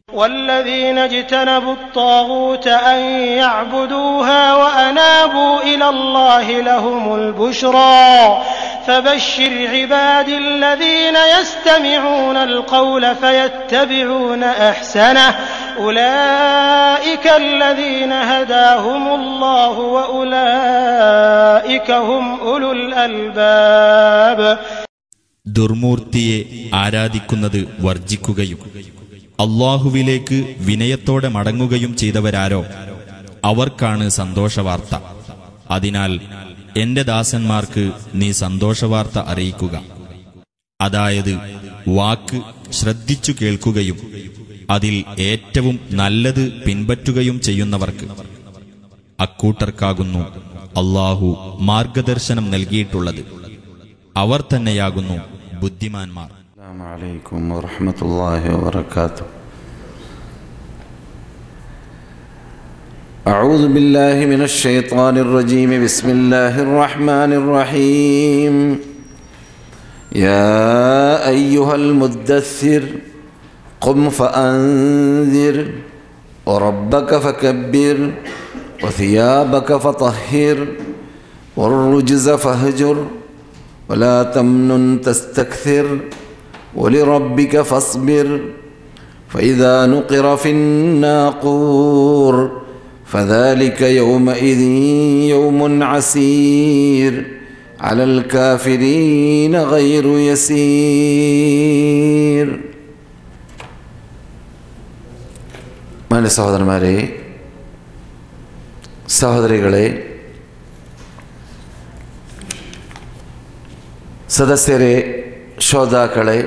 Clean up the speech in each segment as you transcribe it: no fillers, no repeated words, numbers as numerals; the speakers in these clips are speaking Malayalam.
والذين اجتنبوا الطاغوت أن يعبدوها وأنابوا إلى الله لهم البشرى فبشر عبادي الذين يستمعون القول فيتبعون أحسنه أولئك الذين هداهم الله وأولئك هم أولو الألباب. ദുർമൂർത്തിയെ ആരാധിക്കുന്നത് വർജിക്കുകയും അല്ലാഹുവിലേക്ക് വിനയത്തോടെ മടങ്ങുകയും ചെയ്തവരാരോ അവർക്കാണ് സന്തോഷവാർത്ത. അതിനാൽ എന്റെ ദാസന്മാർക്ക് നീ സന്തോഷവാർത്ത അറിയിക്കുക. അതായത് വാക്ക് ശ്രദ്ധിച്ചു കേൾക്കുകയും അതിൽ ഏറ്റവും നല്ലത് പിൻപറ്റുകയും ചെയ്യുന്നവർക്ക്. അക്കൂട്ടർക്കാകുന്നു അല്ലാഹു മാർഗദർശനം നൽകിയിട്ടുള്ളത്. അവർ തന്നെയാകുന്നു ബുദ്ധിമാന്മാർ. അസ്സലാമു അലൈക്കും വറഹ്മത്തുള്ളാഹി വബറകാതുഹു. അഊദു ബില്ലാഹി മിനശ് ശൈത്വാനിർ റജീം. ബിസ്മില്ലാഹിർ റഹ്മാനിർ റഹീം. യാ അയ്യുഹൽ മുദ്ദസ്സിർ ഖും ഫഅൻസിർ വറബ്ബക ഫകബ്ബിർ വസിയാബക ഫതഹ്ഹിർ വറുജ്സ ഫഹ്ജുർ ولا تمنن تستكثر ولربك فاصبر فإذا نقر في الناقور فذلك يومئذ يوم عسير على الكافرين غير يسير. മാന്യ സഹോദരന്മാരെ, സഹോദരികളെ, സദസ്യരെ, ശ്രോതാക്കളെ,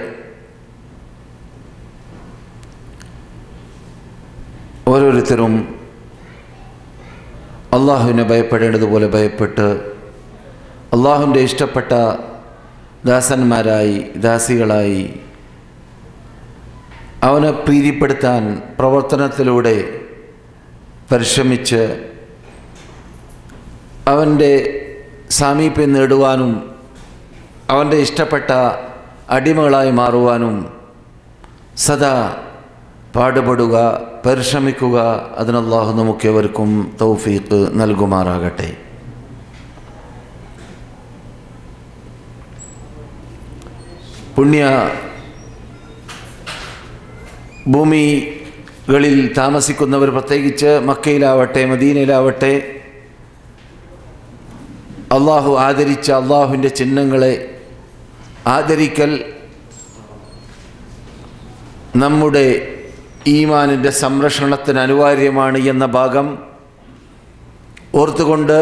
ഓരോരുത്തരും അള്ളാഹുവിനെ ഭയപ്പെടേണ്ടതുപോലെ ഭയപ്പെട്ട് അള്ളാഹുവിൻ്റെ ഇഷ്ടപ്പെട്ട ദാസന്മാരായി ദാസികളായി അവനെ പ്രീതിപ്പെടുത്താൻ പ്രവർത്തനത്തിലൂടെ പരിശ്രമിച്ച് അവൻ്റെ സാമീപ്യം നേടുവാനും അവൻ്റെ ഇഷ്ടപ്പെട്ട അടിമകളായി മാറുവാനും സദാ പാടുപെടുക, പരിശ്രമിക്കുക. അതിന് അല്ലാഹു നമുക്കേവർക്കും തൗഫീഖ് നൽകുമാറാകട്ടെ. പുണ്യ ഭൂമികളിൽ താമസിക്കുന്നവർ, പ്രത്യേകിച്ച് മക്കയിലാവട്ടെ മദീനയിലാവട്ടെ, അള്ളാഹു ആദരിച്ച അള്ളാഹുവിൻ്റെ ചിഹ്നങ്ങളെ ആദരിക്കൽ നമ്മുടെ ഈമാനിൻ്റെ സംരക്ഷണത്തിന് അനിവാര്യമാണ് എന്ന ഭാഗം ഓർത്തുകൊണ്ട്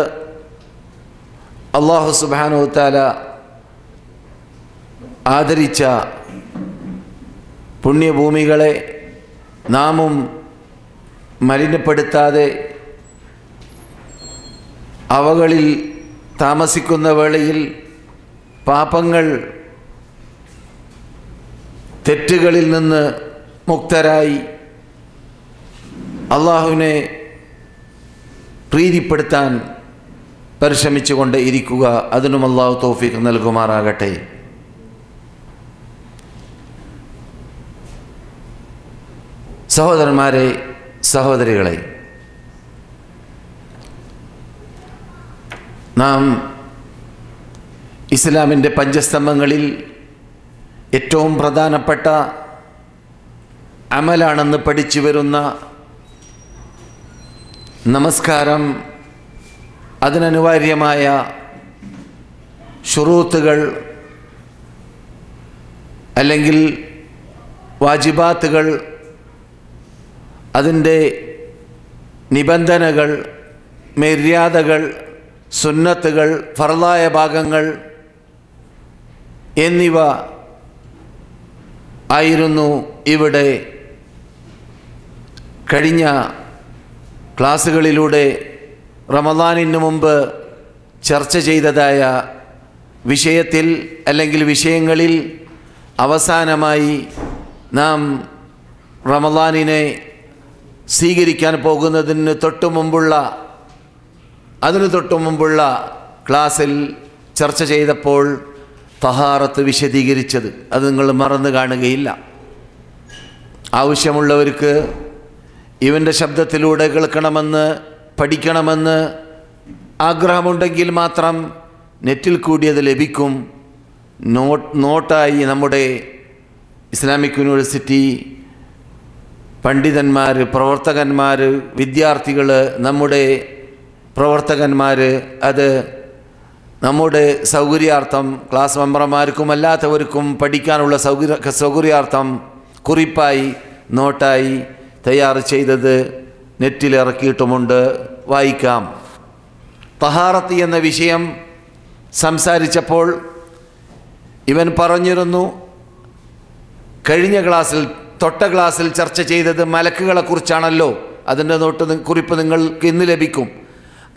അല്ലാഹു സുബ്ഹാനഹു വ തആല ആദരിച്ച പുണ്യഭൂമികളെ നാമും മലിനപ്പെടുത്താതെ അവകളിൽ താമസിക്കുന്ന വേളയിൽ പാപങ്ങൾ, തെറ്റുകളിൽ നിന്ന് മുക്തരായി അള്ളാഹുവിനെ പ്രീതിപ്പെടുത്താൻ പരിശ്രമിച്ചുകൊണ്ട് ഇരിക്കുക. അതിനും അള്ളാഹു തൗഫീഖ് നൽകുമാറാകട്ടെ. സഹോദരന്മാരെ, സഹോദരികളെ, നാം ഇസ്ലാമിൻ്റെ പഞ്ചസ്തംഭങ്ങളിൽ ഏറ്റവും പ്രധാനപ്പെട്ട അമലാണെന്ന് പഠിച്ചു വരുന്ന നമസ്കാരം, അതിനനിവാര്യമായ ശുറൂത്തുകൾ അല്ലെങ്കിൽ വാജിബാത്തുകൾ, അതിൻ്റെ നിബന്ധനകൾ, മര്യാദകൾ, സുന്നത്തുകൾ, ഫർളായ ഭാഗങ്ങൾ എന്നിവ ആയിരുന്നു ഇവിടെ കഴിഞ്ഞ ക്ലാസ്സുകളിലൂടെ റമദാനിന് മുമ്പ് ചർച്ച ചെയ്തതായ വിഷയത്തിൽ അല്ലെങ്കിൽ വിഷയങ്ങളിൽ അവസാനമായി നാം റമദാനിനെ സ്വീകരിക്കാൻ പോകുന്നതിന് അതിനു തൊട്ടു മുമ്പുള്ള ക്ലാസ്സിൽ ചർച്ച ചെയ്തപ്പോൾ തഹാറത്ത് വിശദീകരിച്ചത് അത് നിങ്ങൾ മറന്നു കാണുകയില്ല. ആവശ്യമുള്ളവർക്ക് ഇവൻ്റെ ശബ്ദത്തിലൂടെ കേൾക്കണമെന്ന് പഠിക്കണമെന്ന് ആഗ്രഹമുണ്ടെങ്കിൽ മാത്രം നെറ്റിൽ കൂടി അത് ലഭിക്കും. നോട്ടായി നമ്മുടെ ഇസ്ലാമിക് യൂണിവേഴ്സിറ്റി പണ്ഡിതന്മാർ, പ്രവർത്തകന്മാർ, വിദ്യാർത്ഥികൾ, നമ്മുടെ പ്രവർത്തകന്മാർ അത് നമ്മുടെ സൗകര്യാർത്ഥം ക്ലാസ് മെമ്പർമാർക്കും അല്ലാത്തവർക്കും പഠിക്കാനുള്ള സൗകര്യാർത്ഥം കുറിപ്പായി നോട്ടായി തയ്യാർ ചെയ്തത് നെറ്റിൽ ഇറക്കിയിട്ടുമുണ്ട്, വായിക്കാം. തഹാറത്ത് എന്ന വിഷയം സംസാരിച്ചപ്പോൾ ഇവൻ പറഞ്ഞിരുന്നു, കഴിഞ്ഞ ക്ലാസ്സിൽ തൊട്ട ക്ലാസ്സിൽ ചർച്ച ചെയ്തത് മലക്കുകളെക്കുറിച്ചാണല്ലോ, അതിൻ്റെ കുറിപ്പ് നിങ്ങൾക്ക് ഇന്ന് ലഭിക്കും.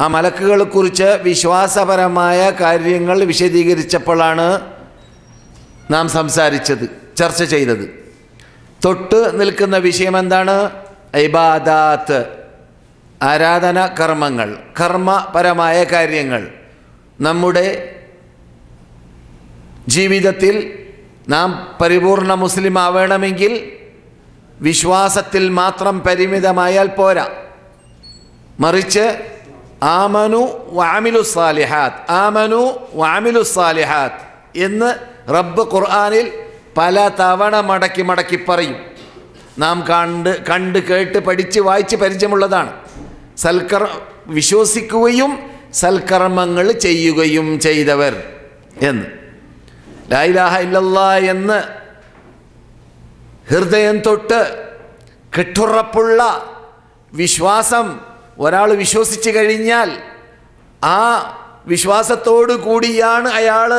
ആ മലക്കുകളെക്കുറിച്ച് വിശ്വാസപരമായ കാര്യങ്ങൾ വിശദീകരിച്ചപ്പോഴാണ് നാം സംസാരിച്ചത്, ചർച്ച ചെയ്തത്. തൊട്ട് നിൽക്കുന്ന വിഷയം എന്താണ്? ഇബാദാത്ത്, ആരാധന കർമ്മങ്ങൾ, കർമ്മപരമായ കാര്യങ്ങൾ. നമ്മുടെ ജീവിതത്തിൽ നാം പരിപൂർണ മുസ്ലിം ആവണമെങ്കിൽ വിശ്വാസത്തിൽ മാത്രം പരിമിതമായാൽ പോരാ, മറിച്ച് ആമനു വഅമിലു സാലിഹാത്ത്, ആമനു വഅമിലു സാലിഹാത്ത് എന്ന് റബ്ബ് ഖുർആനിൽ പല തവണ മടക്കി പറയും. നാം കണ്ട് കേട്ട് പഠിച്ച് വായിച്ച് പരിചയമുള്ളതാണ്. വിശ്വസിക്കുകയും സൽക്കർമ്മങ്ങൾ ചെയ്യുകയും ചെയ്തവർ എന്ന്. ലാ ഇലാഹ ഇല്ലല്ലാഹ് എന്ന് ഹൃദയം തൊട്ട് കെട്ടുറപ്പുള്ള വിശ്വാസം ഒരാൾ വിശ്വസിച്ച് കഴിഞ്ഞാൽ ആ വിശ്വാസത്തോടു കൂടിയാണ് അയാൾ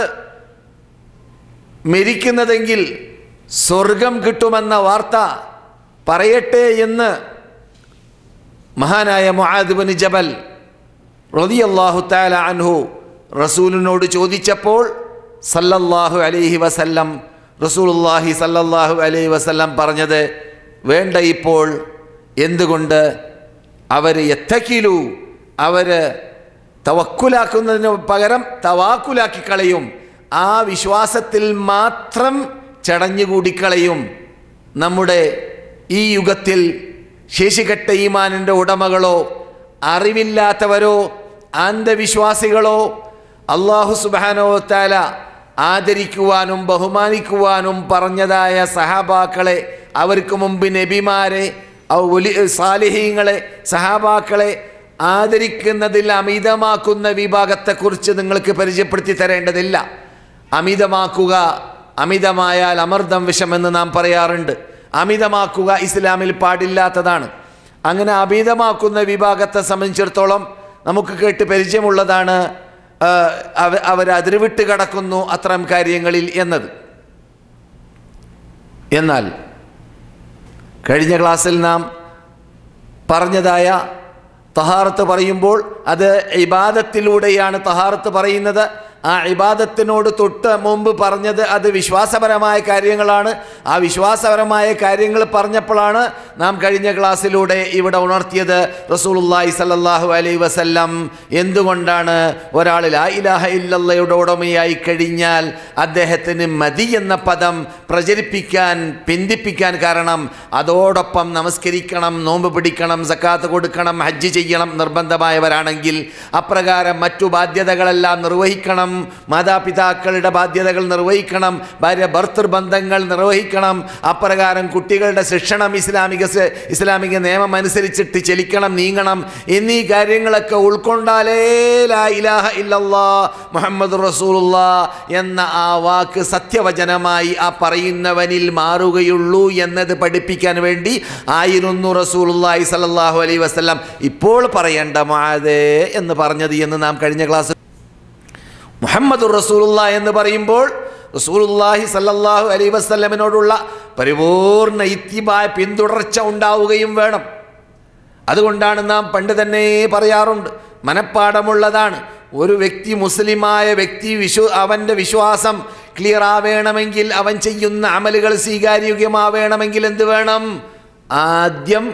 മരിക്കുന്നതെങ്കിൽ സ്വർഗം കിട്ടുമെന്ന വാർത്ത പറയട്ടെ എന്ന് മഹാനായ മുആദ് ഇബ്നു ജബൽ റളിയല്ലാഹു തആല അൻഹു റസൂലിനോട് ചോദിച്ചപ്പോൾ സല്ലല്ലാഹു അലൈഹി വസല്ലം, റസൂലുള്ളാഹി സല്ലല്ലാഹു അലൈഹി വസല്ലം പറഞ്ഞത്, വേണ്ട ഇപ്പോൾ. എന്തുകൊണ്ട്? അവർ യത്തക്കിലു, അവർ തവക്കുലാക്കുന്നതിന് പകരം തവാക്കുലാക്കി കളയും. ആ വിശ്വാസത്തിൽ മാത്രം ചടഞ്ഞുകൂടിക്കളയും. നമ്മുടെ ഈ യുഗത്തിൽ ശേഷികെട്ട ഈമാനിൻ്റെ ഉടമകളോ അറിവില്ലാത്തവരോ അന്ധവിശ്വാസികളോ അല്ലാഹു സുബ്ഹാനഹു വ തആല ആദരിക്കുവാനും ബഹുമാനിക്കുവാനും പറഞ്ഞതായ സഹാബാക്കളെ, അവർക്ക് മുമ്പ് നബിമാരെ, സാലിഹീങ്ങളെ, സഹാബാക്കളെ ആദരിക്കുന്നതിൽ അമിതമാക്കുന്ന വിഭാഗത്തെക്കുറിച്ച് നിങ്ങൾക്ക് പരിചയപ്പെടുത്തി തരേണ്ടതില്ല. അമിതമാക്കുക, അമിതമായാൽ അമൃതം വിഷമെന്ന് നാം പറയാറുണ്ട്. അമിതമാക്കുക ഇസ്ലാമിൽ പാടില്ലാത്തതാണ്. അങ്ങനെ അമിതമാക്കുന്ന വിഭാഗത്തെ സംബന്ധിച്ചിടത്തോളം നമുക്ക് കേട്ട് പരിചയമുള്ളതാണ് അവർ അതിരുവിട്ട് കടക്കുന്നു അത്തരം കാര്യങ്ങളിൽ എന്നത്. എന്നാൽ കഴിഞ്ഞ ക്ലാസ്സിൽ നാം പറഞ്ഞതായ തഹാറത്ത് പറയുമ്പോൾ അത് ഇബാദത്തിലൂടെയാണ് തഹാറത്ത് പറയുന്നത്. ആ ഇബാദത്തിനോട് തൊട്ട് മുമ്പ് പറഞ്ഞത് അത് വിശ്വാസപരമായ കാര്യങ്ങളാണ്. ആ വിശ്വാസപരമായ കാര്യങ്ങൾ പറഞ്ഞപ്പോഴാണ് നാം കഴിഞ്ഞ ക്ലാസ്സിലൂടെ ഇവിടെ ഉണർത്തിയത് റസൂലുള്ളാഹി സ്വല്ലല്ലാഹു അലൈഹി വസല്ലം എന്തുകൊണ്ടാണ് ഒരാൾ ലാ ഇലാഹ ഇല്ലല്ലാഹയുടെ ഉടമയായി കഴിഞ്ഞാൽ അദ്ദേഹത്തിന് മതി എന്ന പദം പ്രചരിപ്പിക്കാൻ, പിന്തിപ്പിക്കാൻ കാരണം അതോടൊപ്പം നമസ്കരിക്കണം, നോമ്പ് പിടിക്കണം, സക്കാത്ത് കൊടുക്കണം, ഹജ്ജ് ചെയ്യണം നിർബന്ധമായവരാണെങ്കിൽ, അപ്രകാരം മറ്റു ബാധ്യതകളെല്ലാം നിർവഹിക്കണം, മാതാപിതാക്കളുടെ ബാധ്യതകൾ നിർവഹിക്കണം, ഭാര്യ ഭർത്തൃബന്ധങ്ങൾ നിർവഹിക്കണം, അപ്രകാരം കുട്ടികളുടെ ശിക്ഷണം ഇസ്ലാമിക നിയമം അനുസരിച്ചിട്ട് ചലിക്കണം, നീങ്ങണം എന്നീ കാര്യങ്ങളൊക്കെ ഉൾക്കൊണ്ടാലേ ലാ ഇലാഹ ഇല്ലല്ലാഹ് മുഹമ്മദുർ റസൂലുള്ളാഹ് എന്ന ആ വാക്ക് സത്യവചനമായി ആ പറയുന്നവനിൽ മാറുകയുള്ളൂ എന്നത് പഠിപ്പിക്കാൻ വേണ്ടി ആയിരുന്നു റസൂലുള്ളാഹി സ്വല്ലല്ലാഹു അലൈഹി വസല്ലം ഇപ്പോൾ പറയേണ്ട മുആദേ എന്ന് പറഞ്ഞത് എന്ന് നാം കഴിഞ്ഞ ക്ലാസ്. മുഹമ്മദുർ റസൂലുള്ളാഹി എന്ന് പറയുമ്പോൾ റസൂലുള്ളാഹി സല്ലല്ലാഹു അലൈഹി വസല്ലമിനോടുള്ള പരിപൂർണ ഇത്തിബാ, പിന്തുടർച്ച ഉണ്ടാവുകയും വേണം. അതുകൊണ്ടാണ് നാം പണ്ട് തന്നെ പറയാറുണ്ട്, മനപ്പാടമുള്ളതാണ്. ഒരു വ്യക്തി, മുസ്ലിമായ വ്യക്തി അവൻ്റെ വിശ്വാസം ക്ലിയർ ആവേണമെങ്കിൽ, അവൻ ചെയ്യുന്ന അമലുകൾ സ്വീകാര്യോഗ്യമാവേണമെങ്കിൽ എന്ത് വേണം? ആദ്യം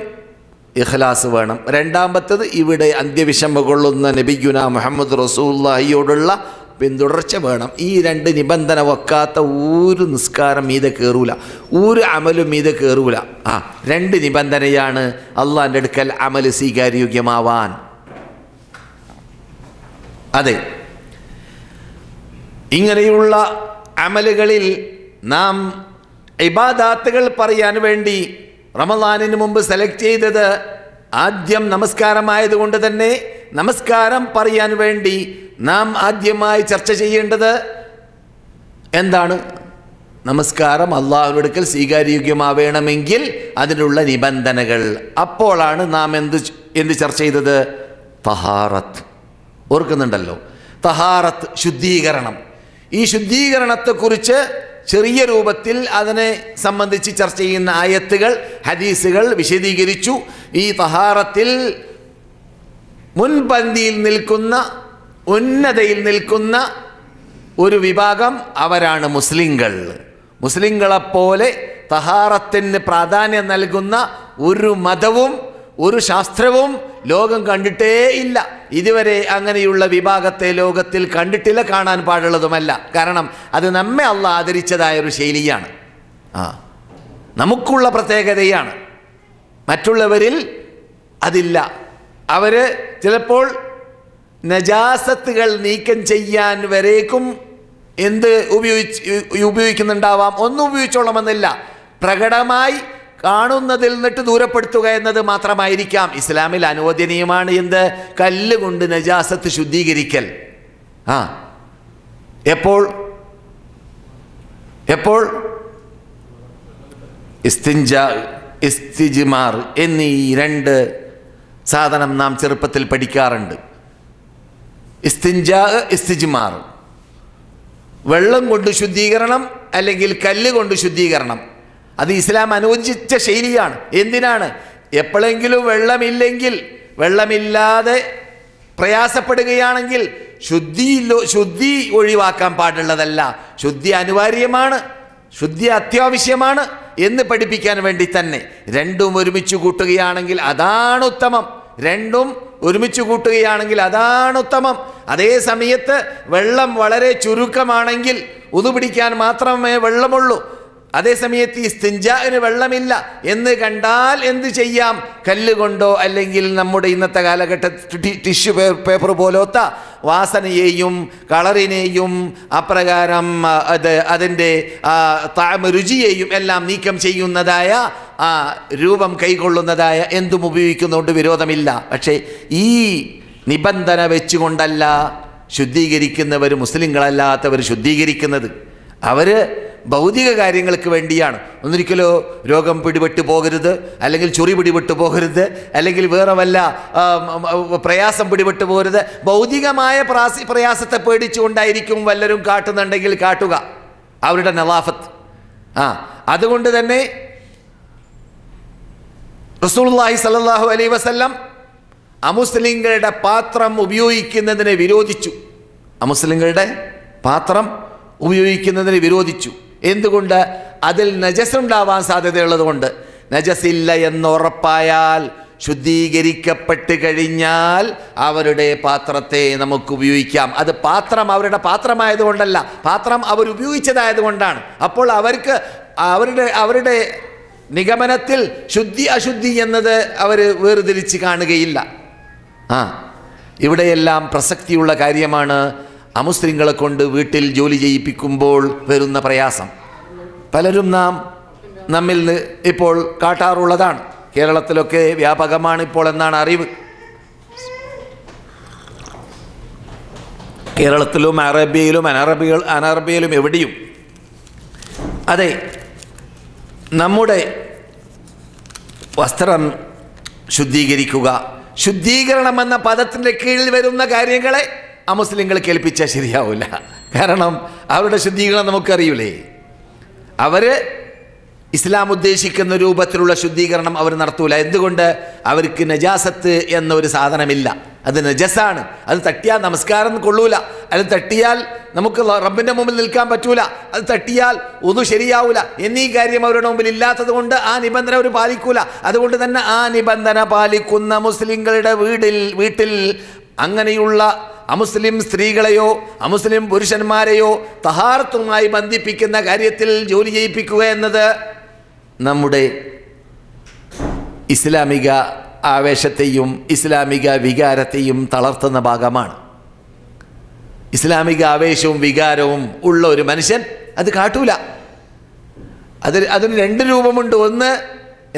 ഇഖ്ലാസ് വേണം. രണ്ടാമത്തത് ഇവിടെ അന്ത്യവിഷമ കൊള്ളുന്ന നബിയുനാ മുഹമ്മദ് റസൂലുള്ളാഹിയോടുള്ള പിന്തുടർച്ച വേണം. ഈ രണ്ട് നിബന്ധന വെക്കാത്ത ഒരു നിസ്കാരം മീതെ കയറൂല, ഒരു അമലും മീതെ കയറൂല. രണ്ട് നിബന്ധനയാണ് അള്ളാൻ്റെ അടുക്കൽ അമൽ സ്വീകാര്യോഗ്യമാവാൻ. അതെ, ഇങ്ങനെയുള്ള അമലുകളിൽ നാം ഇബാദാത്തുകൾ പറയാൻ വേണ്ടി റമളാനിന് മുമ്പ് സെലക്ട് ചെയ്തത് ആദ്യം നമസ്കാരമായതുകൊണ്ട് തന്നെ നമസ്കാരം പറയാൻ വേണ്ടി നാം ആദ്യമായി ചർച്ച ചെയ്യേണ്ടത് എന്താണ്? നമസ്കാരം അള്ളാഹുവിന്റെ അടുക്കൽ സ്വീകാര്യോഗ്യമാവേണമെങ്കിൽ അതിനുള്ള നിബന്ധനകൾ. അപ്പോഴാണ് നാം എന്ത് ചർച്ച ചെയ്തത്? തഹാറത്ത്. ഓർക്കുന്നുണ്ടല്ലോ, തഹാറത്ത്, ശുദ്ധീകരണം. ഈ ശുദ്ധീകരണത്തെക്കുറിച്ച് ചെറിയ രൂപത്തിൽ അതിനെ സംബന്ധിച്ച് ചർച്ച ചെയ്യുന്ന ആയത്തുകൾ, ഹദീസുകൾ വിശദീകരിച്ചു. ഈ തഹാറത്തിൽ മുൻപന്തിയിൽ നിൽക്കുന്ന, ഉന്നതയിൽ നിൽക്കുന്ന ഒരു വിഭാഗം അവരാണ് മുസ്ലിങ്ങൾ. മുസ്ലിങ്ങളെപ്പോലെ തഹാറത്തിന് പ്രാധാന്യം നൽകുന്ന ഒരു മതവും ഒരു ശാസ്ത്രവും ലോകം കണ്ടിട്ടേ ഇല്ല. ഇതുവരെ അങ്ങനെയുള്ള വിഭാഗത്തെ ലോകത്തിൽ കണ്ടിട്ടില്ല, കാണാൻ പാടുള്ളതുമല്ല. കാരണം അത് നമ്മെ അള്ളാഹ് ആദരിച്ചതായ ഒരു ശൈലിയാണ്, നമുക്കുള്ള പ്രത്യേകതയാണ്. മറ്റുള്ളവരിൽ അതില്ല. അവർ ചിലപ്പോൾ നജാസത്തുകൾ നീക്കം ചെയ്യാൻ വരേക്കും ഉപയോഗിക്കുന്നുണ്ടാവാം. ഒന്നും ഉപയോഗിച്ചോളണമെന്നില്ല, പ്രകടമായി കാണുന്നതിൽ നിന്നിട്ട് ദൂരപ്പെടുത്തുക എന്നത് മാത്രമായിരിക്കാം. ഇസ്ലാമിൽ അനുവദനീയമാണ് കല്ല് കൊണ്ട് നജാസത്ത് ശുദ്ധീകരിക്കൽ. എപ്പോൾ ഇസ്തിൻജാ, ഇസ്തിജ്മാർ എന്നീ രണ്ട് സാധനം നാം ചെറുപ്പത്തിൽ പഠിക്കാറുണ്ട്. ഇസ്തിൻജാ, ഇസ്തിജ്മാർ, വെള്ളം കൊണ്ട് ശുദ്ധീകരണം അല്ലെങ്കിൽ കല്ല് കൊണ്ട് ശുദ്ധീകരണം. അത് ഇസ്ലാം അനുവദിച്ച ശൈലിയാണ്. എന്തിനാണ്? എപ്പോഴെങ്കിലും വെള്ളമില്ലാതെ പ്രയാസപ്പെടുകയാണെങ്കിൽ ശുദ്ധി ഒഴിവാക്കാൻ പാടുള്ളതല്ല. ശുദ്ധി അനിവാര്യമാണ്, ശുദ്ധി അത്യാവശ്യമാണ് എന്ന് പഠിപ്പിക്കാൻ വേണ്ടി തന്നെ രണ്ടും ഒരുമിച്ച് കൂട്ടുകയാണെങ്കിൽ അതാണ് ഉത്തമം. അതേ സമയത്ത് വെള്ളം വളരെ ചുരുക്കമാണെങ്കിൽ ഉദു പിടിക്കാൻ മാത്രമേ വെള്ളമുള്ളൂ, അതേസമയത്ത് ഇസ്തിൻജാന് വെള്ളമില്ല എന്ന് കണ്ടാൽ എന്ത് ചെയ്യാം? കല്ലുകൊണ്ടോ അല്ലെങ്കിൽ നമ്മുടെ ഇന്നത്തെ കാലഘട്ടത്തിൽ ടിഷ്യൂ പേപ്പർ പോലത്തെ വാസനയെയും കളറിനെയും അപ്രകാരം അതിൻ്റെ രുചിയെയും എല്ലാം നീക്കം ചെയ്യുന്നതായ രൂപം കൈക്കൊള്ളുന്നതായ എന്തും ഉപയോഗിക്കുന്നതുകൊണ്ട് വിരോധമില്ല. പക്ഷേ ഈ നിബന്ധന വെച്ചുകൊണ്ടല്ല ശുദ്ധീകരിക്കുന്നവർ, മുസ്ലിങ്ങളല്ലാത്തവർ ശുദ്ധീകരിക്കുന്നത്. അവർ ഭൗതിക കാര്യങ്ങൾക്ക് വേണ്ടിയാണ്. ഒന്നിരിക്കലോ രോഗം പിടിപെട്ടു പോകരുത്, അല്ലെങ്കിൽ ചൊറി പിടിപെട്ടു പോകരുത്, അല്ലെങ്കിൽ വേറെ വല്ല പ്രയാസം പിടിപെട്ടു പോകരുത്. ഭൗതികമായ പ്രയാസത്തെ പേടിച്ചുകൊണ്ടായിരിക്കും വല്ലരും കാട്ടുന്നുണ്ടെങ്കിൽ കാട്ടുക, അവരുടെ നവാഫത്ത്. അതുകൊണ്ട് തന്നെ റസൂലുള്ളാഹി സ്വല്ലല്ലാഹു അലൈഹി വസല്ലം അമുസ്ലിങ്ങളുടെ പാത്രം ഉപയോഗിക്കുന്നതിനെ വിരോധിച്ചു. എന്തുകൊണ്ട്? അതിൽ നജസ് ഉണ്ടാവാൻ സാധ്യതയുള്ളത് കൊണ്ട്. നജസില്ല എന്നുറപ്പായാൽ, ശുദ്ധീകരിക്കപ്പെട്ട് കഴിഞ്ഞാൽ അവരുടെ പാത്രത്തെ നമുക്ക് ഉപയോഗിക്കാം. അത് പാത്രം അവരുടെ പാത്രമായതുകൊണ്ടല്ല, പാത്രം അവരുപയോഗിച്ചതായതുകൊണ്ടാണ്. അപ്പോൾ അവർക്ക് അവരുടെ നിഗമനത്തിൽ ശുദ്ധി അശുദ്ധി എന്നത് അവർ വേർതിരിച്ച് കാണുകയില്ല. ഇവിടെയെല്ലാം പ്രസക്തിയുള്ള കാര്യമാണ് അമുസ്ലിങ്ങളെ കൊണ്ട് വീട്ടിൽ ജോലി ചെയ്യിപ്പിക്കുമ്പോൾ വരുന്ന പ്രയാസം. പലരും നമ്മിൽ ഇപ്പോൾ കാട്ടാറുള്ളതാണ്. കേരളത്തിലൊക്കെ വ്യാപകമാണ് ഇപ്പോൾ എന്നാണ് അറിവ്. കേരളത്തിലും അറബിയിലും അനറബിയിലും എവിടെയും. അതെ, നമ്മുടെ വസ്ത്രം ശുദ്ധീകരിക്കുക, ശുദ്ധീകരണം എന്ന പദത്തിൻ്റെ കീഴിൽ വരുന്ന കാര്യങ്ങളെ അമുസ്ലിങ്ങൾ കേൾപ്പിച്ചാൽ ശരിയാവില്ല. കാരണം അവരുടെ ശുദ്ധീകരണം നമുക്കറിയൂലേ. അവർ ഇസ്ലാം ഉദ്ദേശിക്കുന്ന രൂപത്തിലുള്ള ശുദ്ധീകരണം അവർ നടത്തൂല. എന്തുകൊണ്ട്? അവർക്ക് നജാസത്ത് എന്നൊരു സാധനമില്ല. അത് നജസാണ്. അത് തട്ടിയാൽ നമസ്കാരം കൊള്ളൂല, അത് തട്ടിയാൽ നമുക്ക് റബ്ബിൻ്റെ മുമ്പിൽ നിൽക്കാൻ പറ്റൂല, അത് തട്ടിയാൽ ഒന്നും ശരിയാവൂല എന്നീ കാര്യം അവരുടെ മുമ്പിൽ ഇല്ലാത്തത് കൊണ്ട് ആ നിബന്ധന അവർ പാലിക്കൂല. അതുകൊണ്ട് തന്നെ ആ നിബന്ധന പാലിക്കുന്ന മുസ്ലിങ്ങളുടെ വീട്ടിൽ അങ്ങനെയുള്ള അമുസ്ലിം സ്ത്രീകളെയോ അമുസ്ലിം പുരുഷന്മാരെയോ തഹാറത്തുമായി ബന്ധിപ്പിക്കുന്ന കാര്യത്തിൽ ജോലി ചെയ്യിപ്പിക്കുക എന്നത് നമ്മുടെ ഇസ്ലാമിക ആവേശത്തെയും ഇസ്ലാമിക വികാരത്തെയും തളർത്തുന്ന ഭാഗമാണ്. ഇസ്ലാമിക ആവേശവും വികാരവും ഉള്ള ഒരു മനുഷ്യൻ അത് കാട്ടൂല. അതിന് രണ്ട് രൂപമുണ്ട്. ഒന്ന്,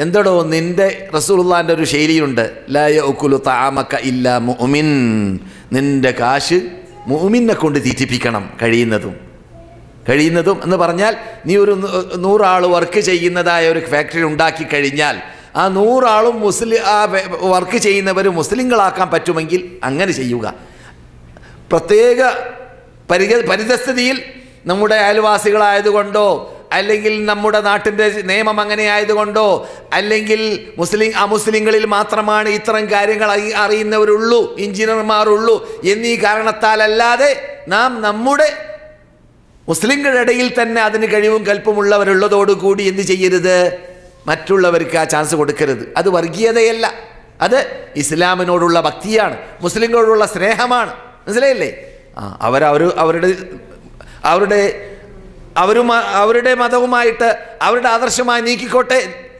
എന്തടോ നിന്റെ റസൂലുള്ളാഹിന്റെ ഒരു ശൈലിയുണ്ട്, ലാ യഅകുലു തആമക ഇല്ലാ മുഅ്മിൻ, നിന്റെ കാശ് മുഅ്മിനെ കൊണ്ട് തീറ്റിപ്പിക്കണം കഴിയുന്നതും എന്ന് പറഞ്ഞാൽ, നീ ഒരു 100 ആൾ വർക്ക് ചെയ്യുന്നതായ ഒരു ഫാക്ടറി ഉണ്ടാക്കി കഴിഞ്ഞാൽ ആ 100 ആളും വർക്ക് ചെയ്യുന്നവർ മുസ്ലിങ്ങളാക്കാൻ പറ്റുമെങ്കിൽ അങ്ങനെ ചെയ്യുക. പ്രത്യേക പരിതസ്ഥിതിയിൽ നമ്മുടെ അയൽവാസികളായതുകൊണ്ടോ അല്ലെങ്കിൽ നമ്മുടെ നാട്ടിൻ്റെ നിയമം അങ്ങനെ ആയതുകൊണ്ടോ അല്ലെങ്കിൽ അമുസ്ലിങ്ങളിൽ മാത്രമാണ് ഇത്തരം കാര്യങ്ങൾ അറിയുന്നവരുള്ളൂ, എഞ്ചിനീയർമാരുള്ളൂ എന്നീ കാരണത്താലല്ലാതെ നാം നമ്മുടെ മുസ്ലിങ്ങളുടെ ഇടയിൽ തന്നെ അതിന് കഴിവും കൽപ്പമുള്ളവരുള്ളതോടുകൂടി എന്ത് ചെയ്യരുത്, മറ്റുള്ളവർക്ക് ആ ചാൻസ് കൊടുക്കരുത്. അത് വർഗീയതയല്ല, അത് ഇസ്ലാമിനോടുള്ള ഭക്തിയാണ്, മുസ്ലിങ്ങളോടുള്ള സ്നേഹമാണ്. മനസ്സിലായില്ലേ? അവരുടെ മതവുമായിട്ട് അവരുടെ ആദർശമായി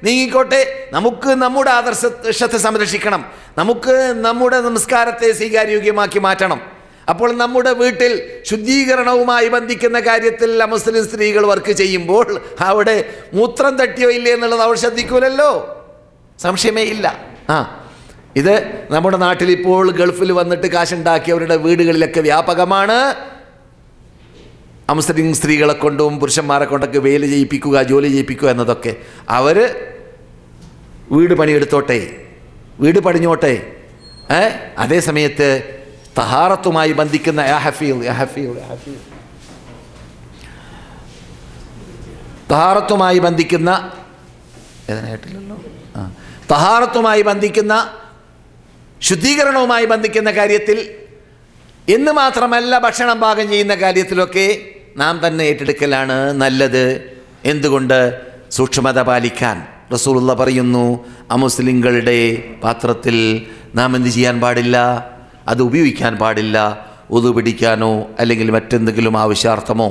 നീങ്ങിക്കോട്ടെ. നമുക്ക് നമ്മുടെ ആദർശത്തെ സംരക്ഷിക്കണം, നമുക്ക് നമ്മുടെ നമസ്കാരത്തെ സ്വീകാര്യോഗ്യമാക്കി മാറ്റണം. അപ്പോൾ നമ്മുടെ വീട്ടിൽ ശുദ്ധീകരണവുമായി ബന്ധിക്കുന്ന കാര്യത്തിൽ മുസ്ലിം സ്ത്രീകൾ വർക്ക് ചെയ്യുമ്പോൾ അവിടെ മൂത്രം തട്ടിയോ ഇല്ലേ എന്നുള്ളത് അവർ ശ്രദ്ധിക്കൂലല്ലോ, സംശയമേ ഇല്ല. ഇത് നമ്മുടെ നാട്ടിൽ ഇപ്പോൾ ഗൾഫിൽ വന്നിട്ട് കാശുണ്ടാക്കിയവരുടെ വീടുകളിലൊക്കെ വ്യാപകമാണ്. മുസ്ലിം സ്ത്രീകളെ കൊണ്ടും പുരുഷന്മാരെ കൊണ്ടൊക്കെ ജോലി ചെയ്യിപ്പിക്കുക എന്നതൊക്കെ. അവർ വീട് പണിയെടുത്തോട്ടെ, വീട് പണിഞ്ഞോട്ടെ. അതേ സമയത്ത് തഹാറത്തുമായി ബന്ധിക്കുന്ന തഹാറത്തുമായി ബന്ധിക്കുന്ന ശുദ്ധീകരണവുമായി ബന്ധിക്കുന്ന കാര്യത്തിൽ എന്ന് മാത്രമല്ല, ഭക്ഷണം പാകം ചെയ്യുന്ന കാര്യത്തിലൊക്കെ നാം തന്നെ ഏറ്റെടുക്കലാണ് നല്ലത്. എന്തുകൊണ്ട്? സൂക്ഷ്മത പാലിക്കാൻ. റസൂലുള്ളാഹി പറയുന്നു, അമുസ്ലിങ്ങളുടെ പാത്രത്തിൽ നാം എന്ത് ചെയ്യാൻ പാടില്ല, അത് ഉപയോഗിക്കാൻ പാടില്ല. ഉദു പിടിക്കാനോ അല്ലെങ്കിൽ മറ്റെന്തെങ്കിലും ആവശ്യാർത്ഥമോ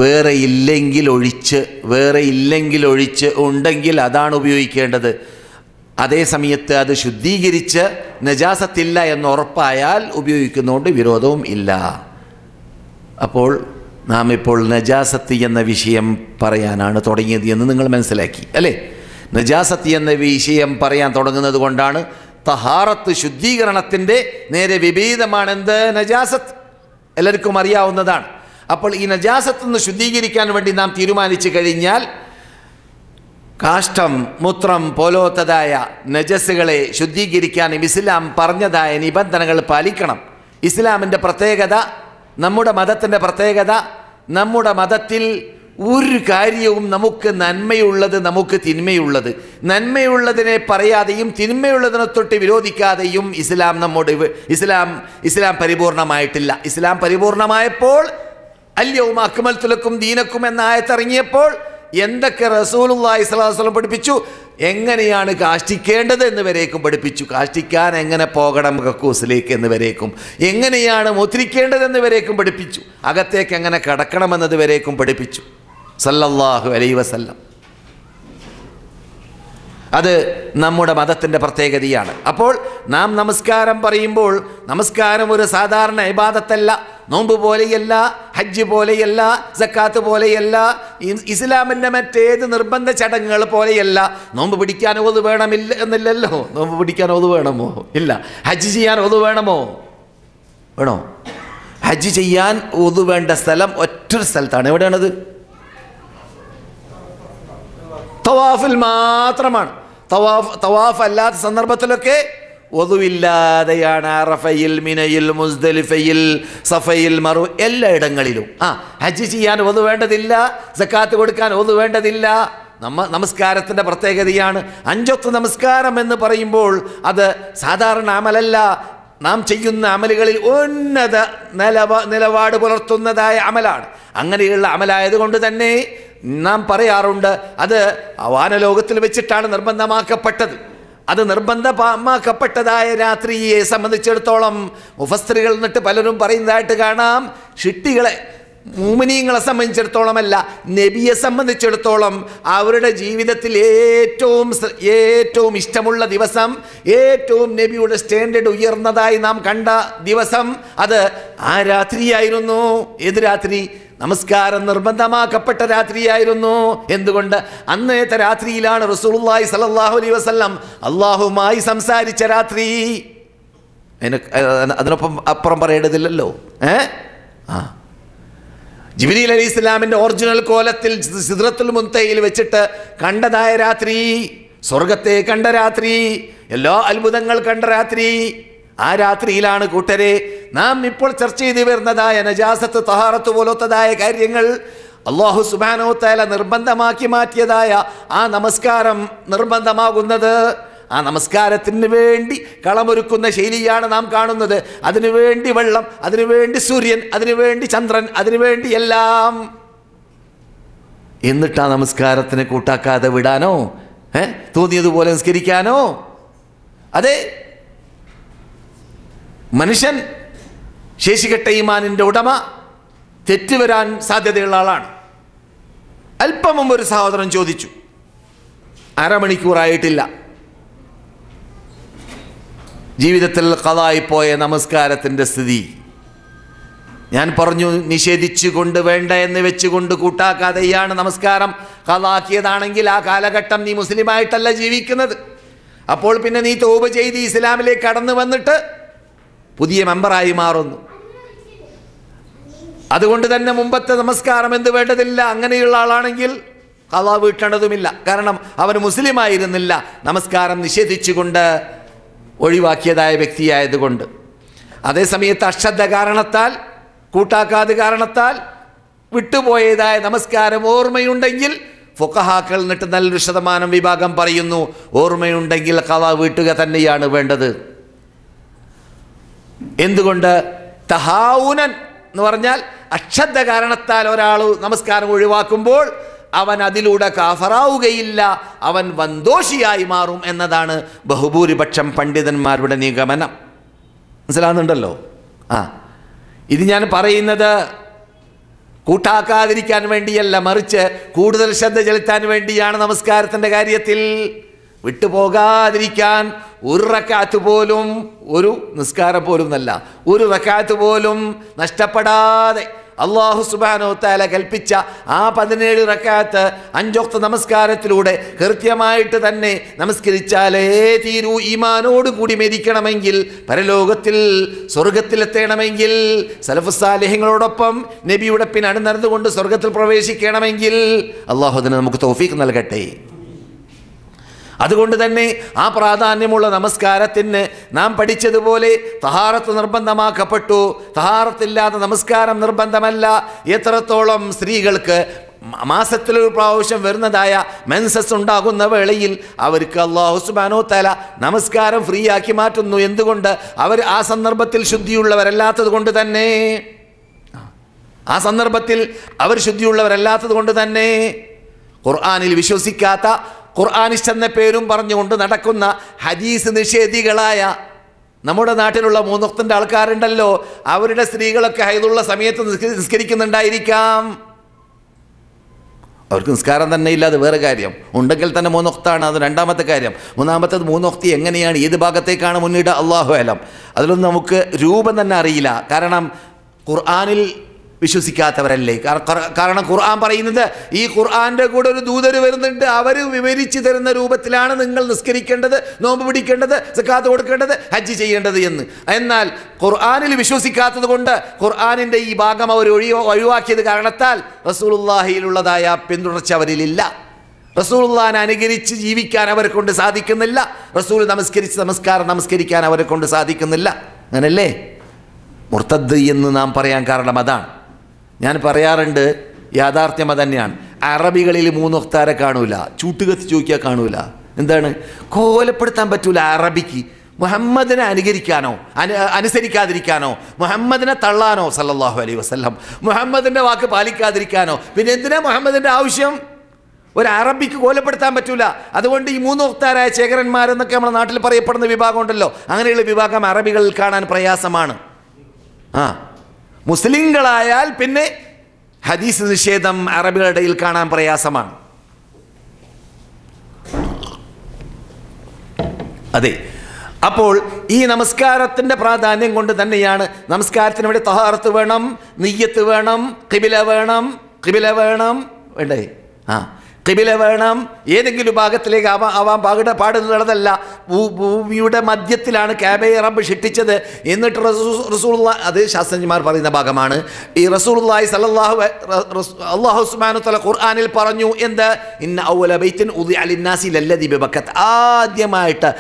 വേറെ ഇല്ലെങ്കിൽ ഒഴിച്ച് ഉണ്ടെങ്കിൽ അതാണ് ഉപയോഗിക്കേണ്ടത്. അതേ സമയത്ത് അത് ശുദ്ധീകരിച്ച് നജാസത്തില്ല എന്ന് ഉറപ്പായാൽ ഉപയോഗിക്കുന്നതുകൊണ്ട് വിരോധവും ഇല്ല. അപ്പോൾ നാം ഇപ്പോൾ നജാസത്ത് എന്ന വിഷയം പറയാനാണ് തുടങ്ങിയത് എന്ന് നിങ്ങൾ മനസ്സിലാക്കി അല്ലേ? നജാസത്ത് എന്ന വിഷയം പറയാൻ തുടങ്ങുന്നത് കൊണ്ടാണ് തഹാറത്ത് ശുദ്ധീകരണത്തിൻ്റെ നേരെ വിപരീതമാണെന്ത് നജാസത്ത്, എല്ലാവർക്കും അറിയാവുന്നതാണ്. അപ്പോൾ ഈ നജാസത്ത് നിന്ന് ശുദ്ധീകരിക്കാൻ വേണ്ടി നാം തീരുമാനിച്ചു കഴിഞ്ഞാൽ കാഷ്ടം, മൂത്രം പോലോത്തതായ നജസ്സുകളെ ശുദ്ധീകരിക്കാനും ഇസ്ലാം പറഞ്ഞതായ നിബന്ധനകൾ പാലിക്കണം. ഇസ്ലാമിൻ്റെ പ്രത്യേകത, നമ്മുടെ മതത്തിൻ്റെ പ്രത്യേകത, നമ്മുടെ മതത്തിൽ ഒരു കാര്യവും നമുക്ക് നന്മയുള്ളത്, നമുക്ക് തിന്മയുള്ളത്, നന്മയുള്ളതിനെ പറയാതെയും തിന്മയുള്ളതിനെ തൊട്ട് വിരോധിക്കാതെയും ഇസ്ലാം പരിപൂർണമായിട്ടില്ല. ഇസ്ലാം പരിപൂർണമായപ്പോൾ അൽയൗമ അക്മൽതു ലക്കും ദീനക്കും എന്ന ആയത്തിറങ്ങിയപ്പോൾ എന്തൊക്കെ റസൂലുള്ളാഹി സ്വല്ലല്ലാഹു അലൈഹി വസല്ലം പഠിപ്പിച്ചു, എങ്ങനെയാണ് കാഷ്ടിക്കേണ്ടത് എന്ന് വരേക്കും പഠിപ്പിച്ചു. കാഷ്ടിക്കാൻ എങ്ങനെ പോകണം കക്കൂസിലേക്ക് എന്ന് വരേക്കും, എങ്ങനെയാണ് മുദ്രിക്കേണ്ടതെന്ന് വരേക്കും പഠിപ്പിച്ചു, അകത്തേക്ക് എങ്ങനെ കടക്കണമെന്നത് വരേക്കും പഠിപ്പിച്ചു സല്ലല്ലാഹു അലൈഹി വസല്ലം. അത് നമ്മുടെ മതത്തിൻ്റെ പ്രത്യേകതയാണ്. അപ്പോൾ നാം നമസ്കാരം പറയുമ്പോൾ നമസ്കാരം ഒരു സാധാരണ ഇബാദത്തല്ല, നോമ്പ് പോലെയല്ല, ഹജ്ജ് പോലെയല്ല, സക്കാത്ത് പോലെയല്ല, ഇസ്ലാമിൻ്റെ മറ്റേത് നിർബന്ധ ചടങ്ങുകൾ പോലെയല്ല. നോമ്പ് പിടിക്കാൻ ഒതു വേണമില്ല എന്നില്ലല്ലോ. നോമ്പ് പിടിക്കാൻ ഒതു വേണമോ? ഇല്ല. ഹജ്ജ് ചെയ്യാൻ ഒതു വേണമോ? വേണോ? ഹജ്ജ് ചെയ്യാൻ ഒതു വേണ്ട സ്ഥലം ഒറ്റൊരു സ്ഥലത്താണ്. എവിടെയാണത്? തവാഫിൽ മാത്രമാണ്. തവാഫ് അല്ലാത്ത സന്ദർഭത്തിലൊക്കെ ഒതുവില്ലാതെയാണ്. അറഫയിൽ, മിനയിൽ, മുസ്ദലിഫയിൽ, സഫയിൽ, മറു എല്ലായിടങ്ങളിലും. ഹജ്ജ് ചെയ്യാൻ ഒതു വേണ്ടതില്ല, സക്കാത്ത് കൊടുക്കാൻ ഒതു വേണ്ടതില്ല. നമസ്കാരത്തിൻ്റെ പ്രത്യേകതയാണ്. 5 വക്ത് നമസ്കാരം എന്ന് പറയുമ്പോൾ അത് സാധാരണ അമലല്ല. നാം ചെയ്യുന്ന അമലുകളിൽ ഉന്നത നിലപാട് പുലർത്തുന്നതായ അമലാണ്. അങ്ങനെയുള്ള അമലായതുകൊണ്ട് തന്നെ നാം പറയാറുണ്ട് അത് വാനലോകത്തിൽ വെച്ചിട്ടാണ് നിർബന്ധമാക്കപ്പെട്ടത്. അത് നിർബന്ധമാക്കപ്പെട്ടതായ രാത്രിയെ സംബന്ധിച്ചിടത്തോളം മുഫസ്സിറുകൾ എന്നിട്ട് പലരും പറയുന്നതായിട്ട് കാണാം, ഷിട്ടികളെ മുഅ്മിനീങ്ങളെ സംബന്ധിച്ചിടത്തോളമല്ല, നബിയെ സംബന്ധിച്ചിടത്തോളം അവരുടെ ജീവിതത്തിൽ ഏറ്റവും ഇഷ്ടമുള്ള ദിവസം, ഏറ്റവും നബിയുടെ സ്റ്റാൻഡേർഡ് ഉയർന്നതായി നാം കണ്ട ദിവസം അത് ആ രാത്രിയായിരുന്നു. ഏത് രാത്രി? നമസ്കാരം നിർബന്ധമാക്കപ്പെട്ട രാത്രിയായിരുന്നു. എന്തുകൊണ്ട്? അന്നത്തെ രാത്രിയിലാണ് റസൂലുള്ളാഹി സ്വല്ലല്ലാഹു അലൈഹി വസല്ലം അള്ളാഹുമായി സംസാരിച്ച രാത്രി. അതിനൊപ്പം അപ്പുറം പറയേണ്ടതില്ലല്ലോ. ജിബ്രീൽ അലൈഹി ഇസ്ലാമിൻ്റെ ഒറിജിനൽ കോലത്തിൽ സിദ്റത്തുൽ മുൻതഹയിൽ വെച്ചിട്ട് കണ്ടതായ രാത്രി, സ്വർഗത്തെ കണ്ട രാത്രി, എല്ലാ അത്ഭുതങ്ങൾ കണ്ട രാത്രി. ആ രാത്രിയിലാണ് കൂട്ടരെ നാം ഇപ്പോൾ ചർച്ച ചെയ്ത് വരുന്നതായ നജാസത്ത്, തഹാറത്ത് പോലത്തതായ കാര്യങ്ങൾ അല്ലാഹു സുബ്ഹാനഹു വ തആല നിർബന്ധമാക്കി മാറ്റിയതായ ആ നമസ്കാരം നിർബന്ധമാകുന്നത്. ആ നമസ്കാരത്തിന് വേണ്ടി കളമൊരുക്കുന്ന ശൈലിയാണ് നാം കാണുന്നത്. അതിനുവേണ്ടി വെള്ളം, അതിനുവേണ്ടി സൂര്യൻ, അതിനുവേണ്ടി ചന്ദ്രൻ, അതിനുവേണ്ടി എല്ലാം. എന്നിട്ട് ആ നമസ്കാരത്തിന് കൂട്ടാക്കാതെ വിടാനോ തോന്നിയതുപോലെ നിസ്കരിക്കാനോ? അതെ, മനുഷ്യൻ ശേഷികെട്ട ഈമാനിൻ്റെ ഉടമ തെറ്റുവരാൻ സാധ്യതയുള്ള ആളാണ്. അല്പം മുമ്പ് ഒരു സഹോദരൻ ചോദിച്ചു, അരമണിക്കൂറായിട്ടില്ല, ജീവിതത്തിൽ ഖളായിപ്പോയ നമസ്കാരത്തിൻ്റെ സ്ഥിതി. ഞാൻ പറഞ്ഞു, നിഷേധിച്ചുകൊണ്ട് വേണ്ട എന്ന് വെച്ചുകൊണ്ട് കൂട്ടാക്കാതെയാണ് നമസ്കാരം ഖളാക്കിയതാണെങ്കിൽ ആ കാലഘട്ടം നീ മുസ്ലിമായിട്ടല്ല ജീവിക്കുന്നത്. അപ്പോൾ പിന്നെ നീ തൗബ ചെയ്ത് ഇസ്ലാമിലേക്ക് കടന്നു വന്നിട്ട് പുതിയ മെമ്പറായി മാറുന്നു. അതുകൊണ്ട് തന്നെ മുമ്പത്തെ നമസ്കാരം എന്ത് വേണ്ടതില്ല. അങ്ങനെയുള്ള ആളാണെങ്കിൽ ഖളാ വീട്ടേണ്ടതുമില്ല. കാരണം അവൻ മുസ്ലിമായിരുന്നില്ല, നമസ്കാരം നിഷേധിച്ചുകൊണ്ട് ഒഴിവാക്കിയതായ വ്യക്തിയായതുകൊണ്ട്. അതേസമയത്ത് അശ്രദ്ധ കാരണത്താൽ, കൂട്ടാക്കാതെ കാരണത്താൽ വിട്ടുപോയതായ നമസ്കാരം ഓർമ്മയുണ്ടെങ്കിൽ ഫുഖഹാക്കൾ എന്നിട്ട് നല്ലൊരു ശതമാനം വിഭാഗം പറയുന്നു, ഓർമ്മയുണ്ടെങ്കിൽ ഖളാ വീട്ടുക തന്നെയാണ് വേണ്ടത്. എന്തുകൊണ്ട്? തഹാവുനൻ എന്ന് പറഞ്ഞാൽ അശ്രദ്ധ കാരണത്താൽ ഒരാൾ നമസ്കാരം ഒഴിവാക്കുമ്പോൾ അവൻ അതിലൂടെ കാഫറാവുകയില്ല, അവൻ വന്തോഷിയായി മാറും എന്നതാണ് ബഹുഭൂരിപക്ഷം പണ്ഡിതന്മാരുടെ നിഗമനം. മനസ്സിലാകുന്നുണ്ടല്ലോ? ഇത് ഞാൻ പറയുന്നത് കൂട്ടാക്കാതിരിക്കാൻ വേണ്ടിയല്ല, മറിച്ച് കൂടുതൽ ശ്രദ്ധ ചെലുത്താൻ വേണ്ടിയാണ്. നമസ്കാരത്തിൻ്റെ കാര്യത്തിൽ വിട്ടുപോകാതിരിക്കാൻ ഒരു റക്അത്ത് പോലും, ഒരു നിസ്കാരം പോലും എന്നല്ല, ഒരു റക്അത്ത് പോലും നഷ്ടപ്പെടാതെ അല്ലാഹു സുബ്ഹാനഹു വ തആല കൽപ്പിച്ച ആ 17 റക്അത്ത് 5 വഖ്ത് നമസ്കാരത്തിലൂടെ കൃത്യമായിട്ട് തന്നെ നമസ്കരിച്ചാലേ തീരൂ. ഈമാനോട് കൂടി മരിക്കണമെങ്കിൽ, പരലോകത്തിൽ സ്വർഗത്തിലെത്തണമെങ്കിൽ, സലഫുസ് സാലിഹ്യങ്ങളോടൊപ്പം നബിയുടെ പിന്നാണ് നടന്നുകൊണ്ട് സ്വർഗത്തിൽ പ്രവേശിക്കണമെങ്കിൽ അല്ലാഹു അതിന് നമുക്ക് തൗഫീഖ് നൽകട്ടെ. അതുകൊണ്ട് തന്നെ ആ പ്രാധാന്യമുള്ള നമസ്കാരത്തിന് നാം പഠിച്ചതുപോലെ തഹാറത്ത് നിർബന്ധമാക്കപ്പെട്ടു. തഹാറത്തില്ലാതെ നമസ്കാരം നിർബന്ധമല്ല. എത്രത്തോളം സ്ത്രീകൾക്ക് മാസത്തിലൊരു പ്രാവശ്യം വരുന്നതായ മെൻസസ് ഉണ്ടാകുന്ന വേളയിൽ അവർക്ക് അല്ലാഹു സുബ്ഹാനഹു വ തആല നമസ്കാരം ഫ്രീ ആക്കി മാറ്റുന്നു. എന്തുകൊണ്ട്? അവർ ആ സന്ദർഭത്തിൽ ശുദ്ധിയുള്ളവരല്ലാത്തത് കൊണ്ട് തന്നെ. ആ സന്ദർഭത്തിൽ അവർ ശുദ്ധിയുള്ളവരല്ലാത്തത് കൊണ്ട് തന്നെ ഖുർആനിൽ വിശ്വസിക്കാത്ത, ഖുർആനിസ്റ്റ് എന്ന പേരും പറഞ്ഞുകൊണ്ട് നടക്കുന്ന ഹദീസ് നിഷേധികളായ നമ്മുടെ നാട്ടിലുള്ള 3 വഖ്തിൻ്റെ ആൾക്കാരുണ്ടല്ലോ, അവരുടെ സ്ത്രീകളൊക്കെ ഹൈദുള്ള സമയത്ത് നിസ്കരിക്കുന്നുണ്ടായിരിക്കാം. അവർക്ക് നിസ്കാരം തന്നെ ഇല്ല, അത് വേറെ കാര്യം. ഉണ്ടെങ്കിൽ തന്നെ 3 വഖ്താണ്, അത് രണ്ടാമത്തെ കാര്യം. മൂന്നാമത്തേത് 3 വഖ്ത് എങ്ങനെയാണ്, ഏത് ഭാഗത്തേക്കാണ് മുന്നിടുക, അല്ലാഹു അലം. അതിലൊന്നും നമുക്ക് രൂപം തന്നെ അറിയില്ല. കാരണം ഖുർആനിൽ വിശ്വസിക്കാത്തവരല്ലേ. കാരണം ഖുർആൻ പറയുന്നത്, ഈ ഖുർആന്റെ കൂടെ ഒരു ദൂതർ വരുന്നുണ്ട്, അവർ വിവരിച്ചു തരുന്ന രൂപത്തിലാണ് നിങ്ങൾ നിസ്കരിക്കേണ്ടത്, നോമ്പ് പിടിക്കേണ്ടത്, സക്കാത്ത് കൊടുക്കേണ്ടത്, ഹജ്ജ് ചെയ്യേണ്ടത് എന്ന്. എന്നാൽ ഖുർആനിൽ വിശ്വസിക്കാത്തത് കൊണ്ട് ഖുർആനിൻ്റെ ഈ ഭാഗം അവർ ഒഴിവാക്കിയത് കാരണത്താൽ റസൂലുള്ളാഹിയിലുള്ളതായ പിന്തുടർച്ച അവരിലില്ല. റസൂലുള്ളാഹിനെ അനുകരിച്ച് ജീവിക്കാൻ അവരെ കൊണ്ട് സാധിക്കുന്നില്ല. റസൂൽ നമസ്കരിക്കാൻ അവരെ കൊണ്ട് സാധിക്കുന്നില്ല. അങ്ങനല്ലേ മുർത്തദ് എന്ന് നാം പറയാൻ കാരണം അതാണ്. ഞാൻ പറയാറുണ്ട്, യാഥാർത്ഥ്യം അതന്നെയാണ്. അറബികളിൽ 3 വഖ്താരെ കാണൂല, ചൂട്ടുകത്തി ചോദിക്കാൻ കാണൂല. എന്താണ്? കോലപ്പെടുത്താൻ പറ്റൂല അറബിക്ക്. മുഹമ്മദിനെ അനുസരിക്കാതിരിക്കാനോ, മുഹമ്മദിനെ തള്ളാനോ സല്ലല്ലാഹു അലൈഹി വസല്ലം, മുഹമ്മദിൻ്റെ വാക്ക് പാലിക്കാതിരിക്കാനോ. പിന്നെ എന്തിനാ മുഹമ്മദിൻ്റെ ആവശ്യം? ഒരു അറബിക്ക് കൊലപ്പെടുത്താൻ പറ്റൂല. അതുകൊണ്ട് ഈ മൂന്ന് വക്താരായ ചേകരന്മാരെന്നൊക്കെ നമ്മുടെ നാട്ടിൽ പറയപ്പെടുന്ന വിഭാഗം ഉണ്ടല്ലോ, അങ്ങനെയുള്ള വിഭാഗം അറബികളിൽ കാണാൻ പ്രയാസമാണ്. മുസ്ലിങ്ങളായാൽ പിന്നെ ഹദീസ് നിഷേധം അറബികളുടെ ഇടയിൽ കാണാൻ പ്രയാസമാണ്. അതെ, അപ്പോൾ ഈ നമസ്കാരത്തിൻ്റെ പ്രാധാന്യം കൊണ്ട് തന്നെയാണ് നമസ്കാരത്തിന് ഇവിടെ തഹാറത്ത് വേണം, നിയ്യത്ത് വേണം, ഖിബില വേണം വേണ്ടേ? ഖിബില വേണം. ഏതെങ്കിലും ഭാഗത്തിലേക്ക് ആവാൻ പാടുന്നതല്ല. ഭൂമിയുടെ മധ്യത്തിലാണ് കാബയെ റബ്ബ് സൃഷ്ടിച്ചത്. എന്നിട്ട് റസൂലുള്ളാഹി, അത് ശാസ്ത്രജ്ഞന്മാർ പറയുന്ന ഭാഗമാണ്, ഈ റസൂലുള്ളാഹി അല്ലാഹു സുബ്ഹാനഹു വ തആല ഖുർആനിൽ പറഞ്ഞു എന്ത്? ഇന്ന അവ്വല ബൈത്തിൻ ഉദിഅ ലിന്നാസി ലല്ലദി ബിബക്കത്ത്. ആദ്യമായിട്ട്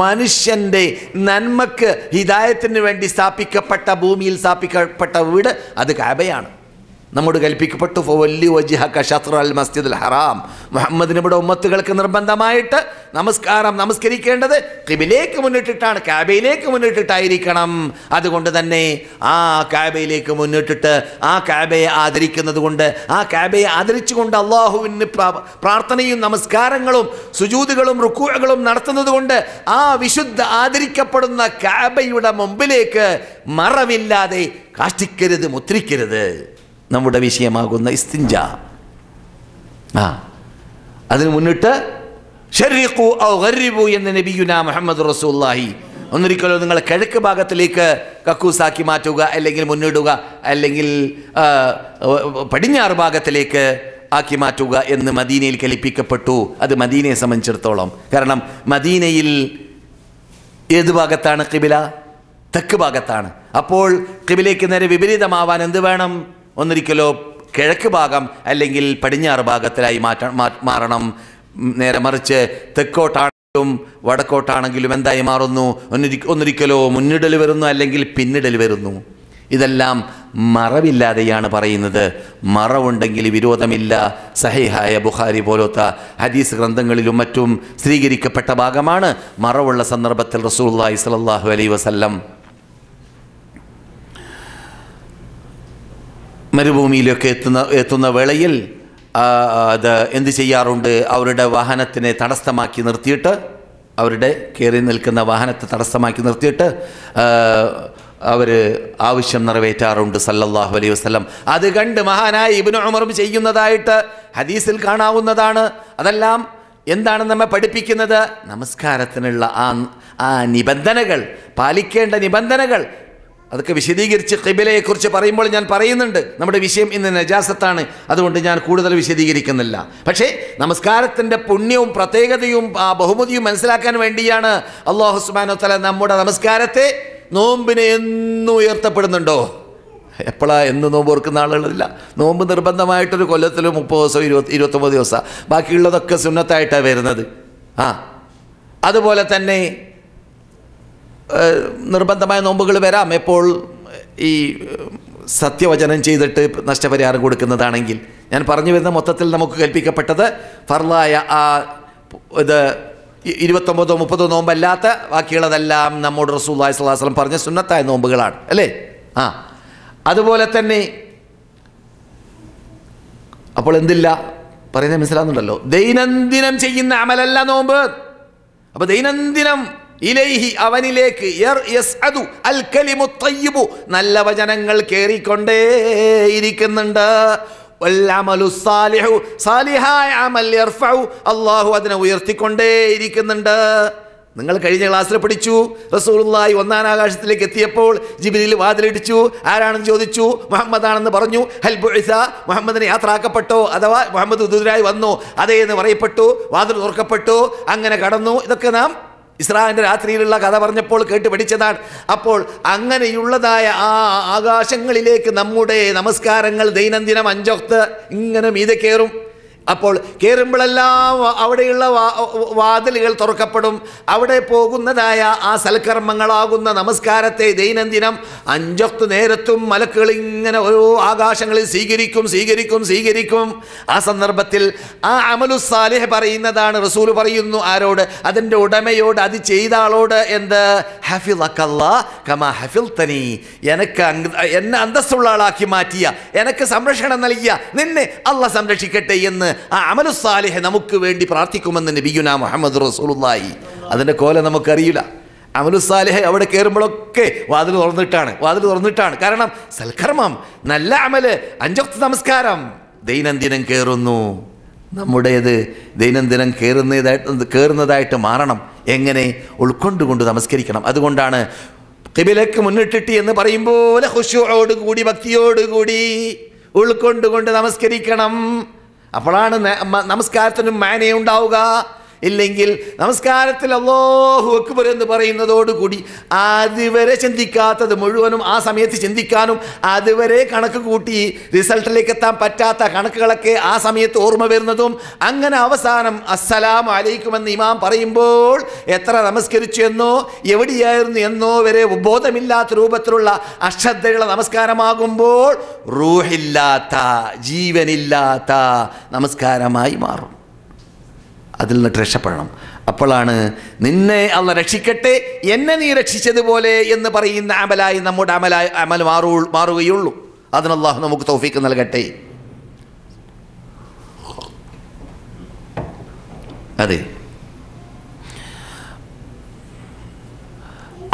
മനുഷ്യൻ്റെ നന്മക്ക് ഹിദായത്തിന് വേണ്ടി സ്ഥാപിക്കപ്പെട്ട, ഭൂമിയിൽ സ്ഥാപിക്കപ്പെട്ട വീട് അത് കാബയാണ്. നമ്മോട് കൽപ്പിക്കപ്പെട്ടു ഫവല്ലി വജ്ഹക ശത്റൽ മസ്ജിദുൽ ഹറാം. മുഹമ്മദിനിവിടെ ഉമ്മത്തുകൾക്ക് നിർബന്ധമായിട്ട് നമസ്കരിക്കേണ്ടത് ഖിബിലേക്ക് മുന്നിട്ടിട്ടാണ്, കാബയിലേക്ക് മുന്നിട്ടിട്ടായിരിക്കണം. അതുകൊണ്ട് തന്നെ ആ കാബയിലേക്ക് മുന്നിട്ടിട്ട് ആ കാബയെ ആദരിക്കുന്നത് കൊണ്ട്, ആ കാബയെ ആദരിച്ചുകൊണ്ട് അള്ളാഹുവിന് പ്രാർത്ഥനയും നമസ്കാരങ്ങളും സുജൂദുകളും റുക്കൂഅകളും നടത്തുന്നത് കൊണ്ട് ആ വിശുദ്ധ ആദരിക്കപ്പെടുന്ന കാബയുടെ മുമ്പിലേക്ക് മറവില്ലാതെ കാഷ്ടിക്കരുത്, മുദ്രിക്കരുത്. നമ്മുടെ വിഷയമാകുന്ന ഇസ്തിഞ്ച, അതിന് മുന്നിട്ട് ശർരിഖു ഔ ഗർരിബു എന്ന നബിയുനാ മുഹമ്മദ് റസൂലുള്ളാഹി. ഒന്നിരിക്കലോ നിങ്ങൾ കിഴക്ക് ഭാഗത്തിലേക്ക് കക്കൂസാക്കി മാറ്റുക, അല്ലെങ്കിൽ മുന്നിടുക, അല്ലെങ്കിൽ പടിഞ്ഞാറ് ഭാഗത്തിലേക്ക് ആക്കി മാറ്റുക എന്ന് മദീനയിൽ കൽപ്പിക്കപ്പെട്ടു. അത് മദീനയെ സംബന്ധിച്ചിടത്തോളം, കാരണം മദീനയിൽ ഏത് ഭാഗത്താണ് ഖിബില? തെക്ക് ഭാഗത്താണ്. അപ്പോൾ ഖിബിലേക്ക് നേരെ വിപരീതമാവാൻ എന്ത് വേണം? ഒന്നിരിക്കലോ കിഴക്ക് ഭാഗം അല്ലെങ്കിൽ പടിഞ്ഞാറ് ഭാഗത്തിലായി മാറണം. നേരെ മറിച്ച് തെക്കോട്ടാണെങ്കിലും വടക്കോട്ടാണെങ്കിലും എന്തായി മാറുന്നു? ഒന്നിരിക്കലോ മുന്നിടൽ വരുന്നു, അല്ലെങ്കിൽ പിന്നിടൽ വരുന്നു. ഇതെല്ലാം മറവില്ലാതെയാണ് പറയുന്നത്. മറവുണ്ടെങ്കിൽ വിരോധമില്ല. സഹീഹായ ബുഖാരി പോലത്തെ ഹദീസ് ഗ്രന്ഥങ്ങളിലും മറ്റും സ്ഥിരീകരിക്കപ്പെട്ട ഭാഗമാണ്. മറവുള്ള സന്ദർഭത്തിൽ റസൂലുള്ളാഹി സ്വല്ലല്ലാഹു അലൈഹി വസല്ലം മരുഭൂമിയിലൊക്കെ എത്തുന്ന വേളയിൽ അത് എന്ത് ചെയ്യാറുണ്ട്? അവരുടെ വാഹനത്തിനെ തടസ്സമാക്കി നിർത്തിയിട്ട്, അവരുടെ കയറി നിൽക്കുന്ന വാഹനത്തെ തടസ്സമാക്കി നിർത്തിയിട്ട് അവർ ആവശ്യം നിറവേറ്റാറുണ്ട് സല്ലല്ലാഹു അലൈഹി വസല്ലം. അത് കണ്ട് മഹാനായ ഇബ്നു ഉമറും ചെയ്യുന്നതായിട്ട് ഹദീസിൽ കാണാവുന്നതാണ്. അതെല്ലാം എന്താണ് നമ്മെ പഠിപ്പിക്കുന്നത്? നമസ്കാരത്തിനുള്ള ആ നിബന്ധനകൾ, പാലിക്കേണ്ട നിബന്ധനകൾ, അതൊക്കെ വിശദീകരിച്ച് ഖിബിലയെക്കുറിച്ച് പറയുമ്പോൾ ഞാൻ പറയുന്നുണ്ട്. നമ്മുടെ വിഷയം ഇന്ന് നജാസത്താണ്, അതുകൊണ്ട് ഞാൻ കൂടുതൽ വിശദീകരിക്കുന്നില്ല. പക്ഷേ നമസ്കാരത്തിൻ്റെ പുണ്യവും പ്രത്യേകതയും ആ ബഹുമതിയും മനസ്സിലാക്കാൻ വേണ്ടിയാണ് അല്ലാഹു സുബ്ഹാനഹു വ തആല നമ്മുടെ നമസ്കാരത്തെ, നോമ്പിനെ എന്നും ഉയർത്തപ്പെടുന്നുണ്ടോ? എന്ന് നോമ്പ് ഓർക്കുന്ന ആളുകളില്ല. നോമ്പ് നിർബന്ധമായിട്ടൊരു കൊല്ലത്തിൽ 30 ദിവസം 29 ദിവസം, ബാക്കിയുള്ളതൊക്കെ സുന്നത്തായിട്ടാണ് വരുന്നത്. അതുപോലെ തന്നെ നിർബന്ധമായ നോമ്പുകൾ വരാം. എപ്പോൾ ഈ സത്യവചനം ചെയ്തിട്ട് നഷ്ടപരിഹാരം കൊടുക്കുന്നതാണെങ്കിൽ. ഞാൻ പറഞ്ഞു വരുന്ന മൊത്തത്തിൽ നമുക്ക് കൽപ്പിക്കപ്പെട്ടത് ഫർളായ ഇത് 29 30 നോമ്പല്ലാത്ത ബാക്കിയുള്ളതെല്ലാം നമ്മോട് റസൂലുള്ളാഹി സ്വല്ലല്ലാഹു അലൈഹി വസല്ലം പറഞ്ഞ സുന്നത്തായ നോമ്പുകളാണ്, അല്ലേ? അതുപോലെ തന്നെ അപ്പോൾ എന്തില്ല പറയുന്നത് മനസ്സിലാകുന്നുണ്ടല്ലോ. ദൈനംദിനം ചെയ്യുന്ന അമലല്ല നോമ്പ്. അപ്പൊ ദൈനംദിനം ഇലൈഹി അവനിലേക്ക് യസ്അദു അൽ കലിമു തയ്യിബു നല്ല വചനങ്ങൾ കേറിക്കൊണ്ടേയിരിക്കുന്നുണ്ട്. വൽഅമലു സാലിഹു സാലിഹായ അമൽ യർഫഉ അല്ലാഹു അതിനെ ഉയർത്തിക്കൊണ്ടേയിരിക്കുന്നുണ്ട്. നിങ്ങൾ കഴിഞ്ഞ ക്ലാസ്സിൽ പഠിച്ചു, റസൂലുള്ളാഹി 1-ാം ആകാശത്തിലേക്ക് എത്തിയപ്പോൾ ജിബ്രീൽ വാതിലിടിച്ചു. ആരാണെന്ന് ചോദിച്ചു, മുഹമ്മദാണെന്ന് പറഞ്ഞു. ഹൽ ബുഇസ, മുഹമ്മദിനെ യാത്രയാക്കപ്പെട്ടോ, അഥവാ മുഹമ്മദ് ദൂതരായി വന്നു? അതേ എന്ന് പറയപ്പെട്ടു. വാതിൽ തുറക്കപ്പെട്ടു, അങ്ങനെ കടന്നു. ഇതൊക്കെ നാം ഇസ്രായേലിൻ്റെ രാത്രിയിലുള്ള കഥ പറഞ്ഞപ്പോൾ കേട്ട് പഠിച്ചതാണ്. അപ്പോൾ അങ്ങനെയുള്ളതായ ആ ആകാശങ്ങളിലേക്ക് നമ്മുടെ നമസ്കാരങ്ങൾ ദൈനംദിനം 5 വക്ത് ഇങ്ങനെ മീതെ കയറും. അപ്പോൾ കയറുമ്പോഴെല്ലാം അവിടെയുള്ള വാതിലുകൾ തുറക്കപ്പെടും. അവിടെ പോകുന്നതായ ആ സൽക്കർമ്മങ്ങളാകുന്ന നമസ്കാരത്തെ ദൈനംദിനം 5 വക്ത് നേരത്തും മലക്കുകൾ ഇങ്ങനെ ഓരോ ആകാശങ്ങളിൽ സ്വീകരിക്കും. ആ സന്ദർഭത്തിൽ ആ അമലു സാലിഹ് പറയുന്നതാണ്. റസൂൽ പറയുന്നു ആരോട്? അതിൻ്റെ ഉടമയോട്, അത് ചെയ്ത ആളോട്. എന്ത്? ഹഫിളക്കല്ലാഹ് കമാ ഹഫിൾതനി, എന്നെ അന്തസ്സുള്ള ആളാക്കി മാറ്റിയ, എനിക്ക് സംരക്ഷണം നൽകിയ നിന്നെ അള്ളാഹ് സംരക്ഷിക്കട്ടെ എന്ന് ആ അമലു സാലിഹ് നമുക്ക് വേണ്ടി പ്രാർത്ഥിക്കുമെന്ന് നബിയുനാ മുഹമ്മദ് റസൂലുള്ളാഹി. അതിൻ്റെ കോലം നമുക്കറിയില്ല. അമലു സാലിഹ് അവിടെ കയറുമ്പോഴൊക്കെ വാതിൽ തുറന്നിട്ടാണ്. കാരണം സൽക്കർമ്മം, നല്ല അമല്, 5 വക്ത് നമസ്കാരം ദൈനംദിനം കയറുന്നു. നമ്മുടേത് ദൈനംദിനം കയറുന്നതായിട്ട് മാറണം. എങ്ങനെ? ഉൾക്കൊണ്ടുകൊണ്ട് നമസ്കരിക്കണം. അതുകൊണ്ടാണ് ഖിബിലക്ക് മുന്നിട്ടിട്ട് എന്ന് പറയുമ്പോൾ ഖുശൂഅോടുകൂടി, ഭക്തിയോടുകൂടി ഉൾക്കൊണ്ടുകൊണ്ട് നമസ്കരിക്കണം. അപ്പോഴാണ് നമസ്കാരത്തിനും മാനയുണ്ടാവുക. ഇല്ലെങ്കിൽ നമസ്കാരത്തിൽ അല്ലാഹു അക്ബർ എന്ന് പറയുന്നതോടുകൂടി അതുവരെ ചിന്തിക്കാത്തത് മുഴുവനും ആ സമയത്ത് ചിന്തിക്കാനും അതുവരെ കണക്ക് കൂട്ടി റിസൾട്ടിലേക്ക് എത്താൻ പറ്റാത്ത കണക്കുകളൊക്കെ ആ സമയത്ത് ഓർമ്മ വരുന്നതും, അങ്ങനെ അവസാനം അസ്സലാമു അലൈക്കും എന്ന് ഇമാം പറയുമ്പോൾ എത്ര നമസ്കരിച്ചു എന്നോ എവിടെയായിരുന്നു എന്നോ വരെ ബോധമില്ലാത്ത രൂപത്തിലുള്ള അശ്രദ്ധയുള്ള നമസ്കാരമാകുമ്പോൾ റൂഹില്ലാത്ത, ജീവനില്ലാത്ത നമസ്കാരമായി മാറും. അതിൽ നിന്നിട്ട് രക്ഷപ്പെടണം. അപ്പോഴാണ് നിന്നെ അള്ളാഹ് രക്ഷിക്കട്ടെ, എന്നെ നീ രക്ഷിച്ചതുപോലെ എന്ന് പറയുന്ന അമലായി നമ്മുടെ അമൽ മാറുകയുള്ളൂ. അതിന് അള്ളാഹു നമുക്ക് തൗഫീക്ക് നൽകട്ടെ. അതെ,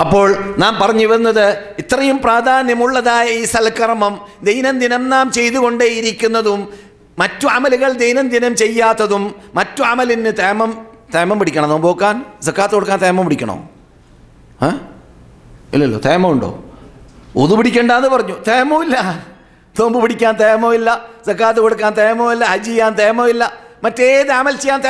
അപ്പോൾ നാം പറഞ്ഞു വന്നത്, ഇത്രയും പ്രാധാന്യമുള്ളതായ ഈ സൽക്കർമ്മം ദൈനംദിനം നാം ചെയ്തുകൊണ്ടേയിരിക്കുന്നതും മറ്റു അമലുകൾ ദൈനംദിനം ചെയ്യാത്തതും, മറ്റു അമലിന് തേമം പിടിക്കണം. നോമ്പോക്കാൻ, സക്കാത്ത് കൊടുക്കാൻ തേമം പിടിക്കണോ? ഇല്ലല്ലോ. തേമം ഉണ്ടോ? ഉദു പിടിക്കണ്ടെന്ന് പറഞ്ഞു, തേമമില്ല. നോമ്പ് പിടിക്കാൻ തേമമില്ല, സക്കാത്ത് കൊടുക്കാൻ തേമമില്ല, ഹജ്ജ് ചെയ്യാൻ തേമമില്ല, മറ്റേത് അമൽ ചെയ്യാൻ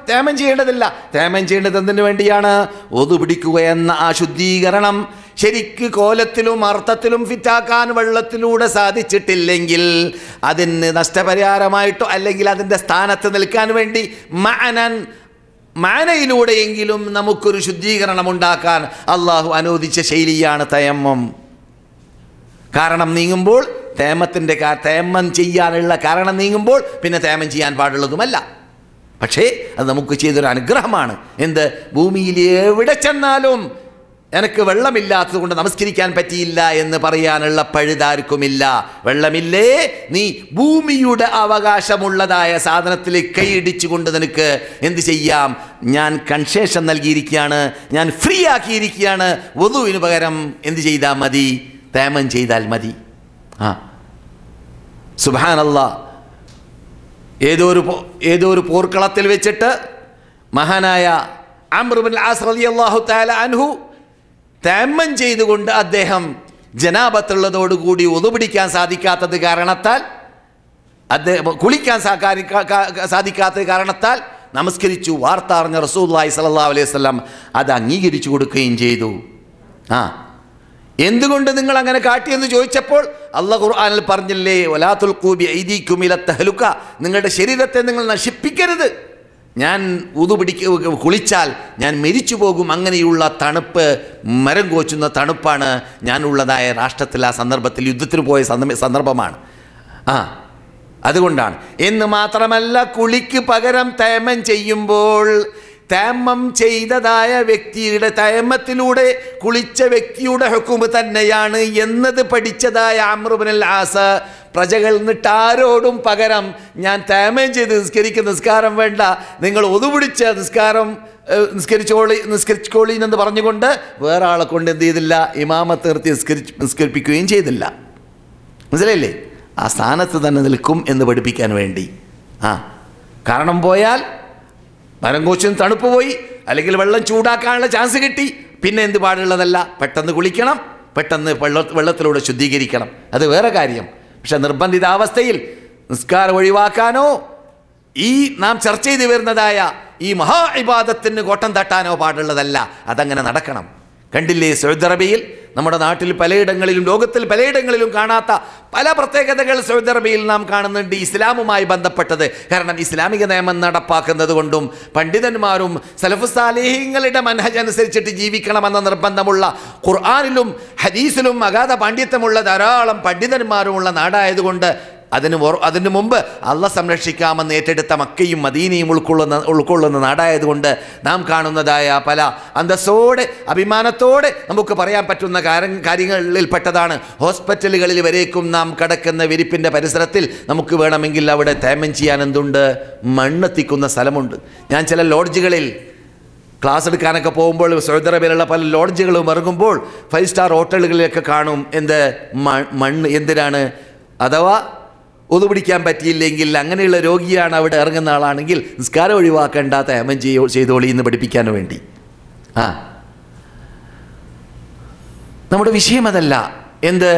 തേമം ചെയ്യേണ്ടതില്ല. തേമം ചെയ്യേണ്ടത് എന്തിനു വേണ്ടിയാണ്? ഒതു പിടിക്കുക എന്ന ആ ശുദ്ധീകരണം ശരിക്ക് കോലത്തിലും അർത്ഥത്തിലും ഫിറ്റാക്കാൻ വെള്ളത്തിലൂടെ സാധിച്ചിട്ടില്ലെങ്കിൽ അതിന് നഷ്ടപരിഹാരമായിട്ടോ അല്ലെങ്കിൽ അതിൻ്റെ സ്ഥാനത്ത് നിൽക്കാൻ വേണ്ടി മാനയിലൂടെയെങ്കിലും നമുക്കൊരു ശുദ്ധീകരണം ഉണ്ടാക്കാൻ അള്ളാഹു അനുവദിച്ച ശൈലിയാണ് തയമ്മം. കാരണം നീങ്ങുമ്പോൾ തേമം ചെയ്യാനുള്ള കാരണം നീങ്ങുമ്പോൾ പിന്നെ തേമം ചെയ്യാൻ പാടുള്ളതുമല്ല. പക്ഷേ അത് നമുക്ക് ചെയ്തൊരു അനുഗ്രഹമാണ്. എന്ത്? ഭൂമിയിൽ എവിടെ ചെന്നാലും എനിക്ക് വെള്ളമില്ലാത്തത് കൊണ്ട് നമസ്കരിക്കാൻ പറ്റിയില്ല എന്ന് പറയാനുള്ള പഴുതാർക്കുമില്ല. വെള്ളമില്ലേ, നീ ഭൂമിയുടെ അവകാശമുള്ളതായ സാധനത്തിൽ കൈയിടിച്ചുകൊണ്ട് നിനക്ക് എന്ത് ചെയ്യാം? ഞാൻ കൺസെഷൻ നൽകിയിരിക്കുകയാണ്, ഞാൻ ഫ്രീ ആക്കിയിരിക്കുകയാണ്. വുദുവിന് പകരം എന്ത് ചെയ്താൽ മതി? തേമം ചെയ്താൽ മതി. സുബ്ഹാനല്ലാഹ്, ഏതോ ഒരു പോർക്കളത്തിൽ വെച്ചിട്ട് മഹാനായ അംർ ഇബ്നുൽ ആസ് റളിയല്ലാഹു തആല അൻഹു തേമം ചെയ്തുകൊണ്ട് അദ്ദേഹം ജനാബത്തുള്ളതോടുകൂടി ഒതു പിടിക്കാൻ സാധിക്കാത്തത് കാരണത്താൽ, അദ്ദേഹം കുളിക്കാൻ സാധിക്കാത്തത് കാരണത്താൽ നമസ്കരിച്ചു. വാർത്ത അറിഞ്ഞ റസൂലുള്ളാഹി സ്വല്ലല്ലാഹു അലൈഹി വസല്ലം അത് അംഗീകരിച്ചു കൊടുക്കുകയും ചെയ്തു. എന്തുകൊണ്ട് നിങ്ങൾ അങ്ങനെ കാട്ടിയെന്ന് ചോദിച്ചപ്പോൾ അല്ലാഹു ഖുർആനിൽ പറഞ്ഞില്ലേ, വലാ തുൽഖൂ ബിഐദീകും ഇല തഹ്ലുക, നിങ്ങളുടെ ശരീരത്തെ നിങ്ങൾ നശിപ്പിക്കരുത്. ഞാൻ കുളിച്ചാൽ ഞാൻ മരിച്ചു പോകും. അങ്ങനെയുള്ള തണുപ്പ്, മരം കോച്ചുന്ന തണുപ്പാണ് ഞാനുള്ളതായ രാഷ്ട്രത്തിൽ ആ സന്ദർഭത്തിൽ യുദ്ധത്തിന് പോയ സന്ദർഭമാണ്. അതുകൊണ്ടാണ്. എന്ന് മാത്രമല്ല, കുളിക്ക് പകരം തേമം ചെയ്യുമ്പോൾ തേമം ചെയ്തതായ വ്യക്തിയുടെ, തേമത്തിലൂടെ കുളിച്ച വ്യക്തിയുടെ ഹുക്മ് തന്നെയാണ് എന്നത് പഠിച്ചതായ അംർ ഇബ്നുൽ ആസ് പ്രജകൾ എന്നിട്ട് ആരോടും പകരം ഞാൻ തേമം ചെയ്ത് നിസ്കാരം വേണ്ട, നിങ്ങൾ ഒതുപിടിച്ച നിസ്കരിച്ചോളി എന്ന് പറഞ്ഞുകൊണ്ട് വേറെ ആളെ കൊണ്ട് എന്ത് ചെയ്തില്ല? ഇമാമത്ത് നിർത്തി നിസ്കരിപ്പിക്കുകയും ചെയ്തില്ല. മനസ്സിലായില്ലേ? ആ സ്ഥാനത്ത് തന്നെ നിൽക്കും എന്ന് പഠിപ്പിക്കാൻ വേണ്ടി. കാരണം പോയാൽ മരം കോച്ചിന് തണുപ്പ് പോയി, അല്ലെങ്കിൽ വെള്ളം ചൂടാക്കാനുള്ള ചാൻസ് കിട്ടി, പിന്നെ എന്ത് പാടുള്ളതല്ല, പെട്ടെന്ന് കുളിക്കണം, പെട്ടെന്ന് വെള്ളത്തിലൂടെ ശുദ്ധീകരിക്കണം. അത് വേറെ കാര്യം. പക്ഷെ നിർബന്ധിതാവസ്ഥയിൽ നിസ്കാരം ഒഴിവാക്കാനോ ഈ നാം ചർച്ച ചെയ്ത് വരുന്നതായ ഈ മഹാ ഇബാദത്തിന് കോട്ടം തട്ടാനോ പാടുള്ളതല്ല. അതങ്ങനെ നടക്കണം. കണ്ടില്ലേ, സൗദി അറേബ്യയിൽ, നമ്മുടെ നാട്ടിൽ പലയിടങ്ങളിലും ലോകത്തിൽ പലയിടങ്ങളിലും കാണാത്ത പല പ്രത്യേകതകൾ സൗദി അറേബ്യയിൽ നാം കാണുന്നുണ്ട് ഇസ്ലാമുമായി ബന്ധപ്പെട്ടത്. കാരണം ഇസ്ലാമിക നിയമം നടപ്പാക്കുന്നത് കൊണ്ടും പണ്ഡിതന്മാരും സലഫു സാലിഹീങ്ങളുടെ മനഹജ് അനുസരിച്ചിട്ട് ജീവിക്കണമെന്ന നിർബന്ധമുള്ള, ഖുർആനിലും ഹദീസിലും അഗാധ പാണ്ഡിത്യമുള്ള ധാരാളം പണ്ഡിതന്മാരുമുള്ള നാടായതുകൊണ്ട് അതിനു മുമ്പ് അള്ളാഹ് സംരക്ഷിക്കാമെന്ന് ഏറ്റെടുത്ത മക്കയും മദീനയും ഉൾക്കൊള്ളുന്ന നാടായതുകൊണ്ട് നാം കാണുന്നതായ പല അന്തസ്സോടെ അഭിമാനത്തോടെ നമുക്ക് പറയാൻ പറ്റുന്ന കാര്യങ്ങളിൽപ്പെട്ടതാണ് ഹോസ്പിറ്റലുകളിൽ വരേക്കും നാം കടക്കുന്ന വിരിപ്പിൻ്റെ പരിസരത്തിൽ നമുക്ക് വേണമെങ്കിൽ അവിടെ തേമം ചെയ്യാൻ എന്തുണ്ട്, മണ്ണെത്തിക്കുന്ന സ്ഥലമുണ്ട്. ഞാൻ ചില ലോഡ്ജുകളിൽ ക്ലാസ് എടുക്കാനൊക്കെ പോകുമ്പോൾ സൗദി അറേബ്യയിലുള്ള പല ലോഡ്ജുകളും ഇറങ്ങുമ്പോൾ 5 സ്റ്റാർ ഹോട്ടലുകളിലൊക്കെ കാണും എന്ത് മണ്ണ്. എന്തിനാണ്? അഥവാ ഒതു പിടിക്കാൻ പറ്റിയില്ലെങ്കിൽ അങ്ങനെയുള്ള രോഗിയാണ് അവിടെ ഇറങ്ങുന്ന ആളാണെങ്കിൽ നിസ്കാരം ഒഴിവാക്കേണ്ട തേമം ചെയ്തോളി എന്ന് പഠിപ്പിക്കാൻ വേണ്ടി. നമ്മുടെ വിഷയം അതല്ല. എന്ത്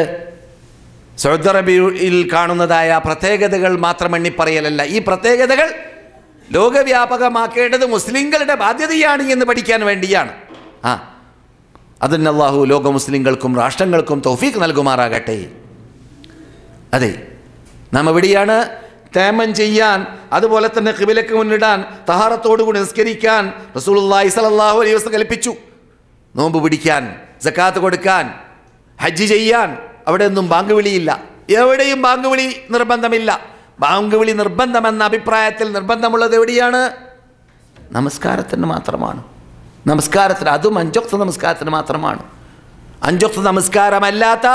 സൗദി അറേബ്യയിൽ കാണുന്നതായ പ്രത്യേകതകൾ മാത്രം എണ്ണിപ്പറയലല്ല, ഈ പ്രത്യേകതകൾ ലോകവ്യാപകമാക്കേണ്ടത് മുസ്ലിങ്ങളുടെ ബാധ്യതയാണ് എന്ന് പഠിക്കാൻ വേണ്ടിയാണ്. അതിന് അല്ലാഹു ലോക മുസ്ലിങ്ങൾക്കും രാഷ്ട്രങ്ങൾക്കും തൗഫീഖ് നൽകുമാറാകട്ടെ. അതെ, നാം എവിടെയാണ് തേമം ചെയ്യാൻ, അതുപോലെ തന്നെ ഖിബലക്ക് മുന്നിടാൻ, തഹാറത്തോടുകൂടി നിസ്കരിക്കാൻ റസൂലുള്ളാഹി സ്വല്ലല്ലാഹു അലൈഹി വസല്ലം കൽപ്പിച്ചു. നോമ്പ് പിടിക്കാൻ, സക്കാത്ത് കൊടുക്കാൻ, ഹജ്ജ് ചെയ്യാൻ അവിടെ ഒന്നും ബാങ്ക് വിളിയില്ല. എവിടെയും ബാങ്ക് വിളി നിർബന്ധമില്ല. ബാങ്ക് വിളി നിർബന്ധമെന്ന അഭിപ്രായത്തിൽ നിർബന്ധമുള്ളത് എവിടെയാണ്? നമസ്കാരത്തിന് മാത്രമാണ്. നമസ്കാരത്തിന്, അതും 5 വക്ത് നമസ്കാരത്തിന് മാത്രമാണ്. 5 വക്ത് നമസ്കാരമല്ലാത്ത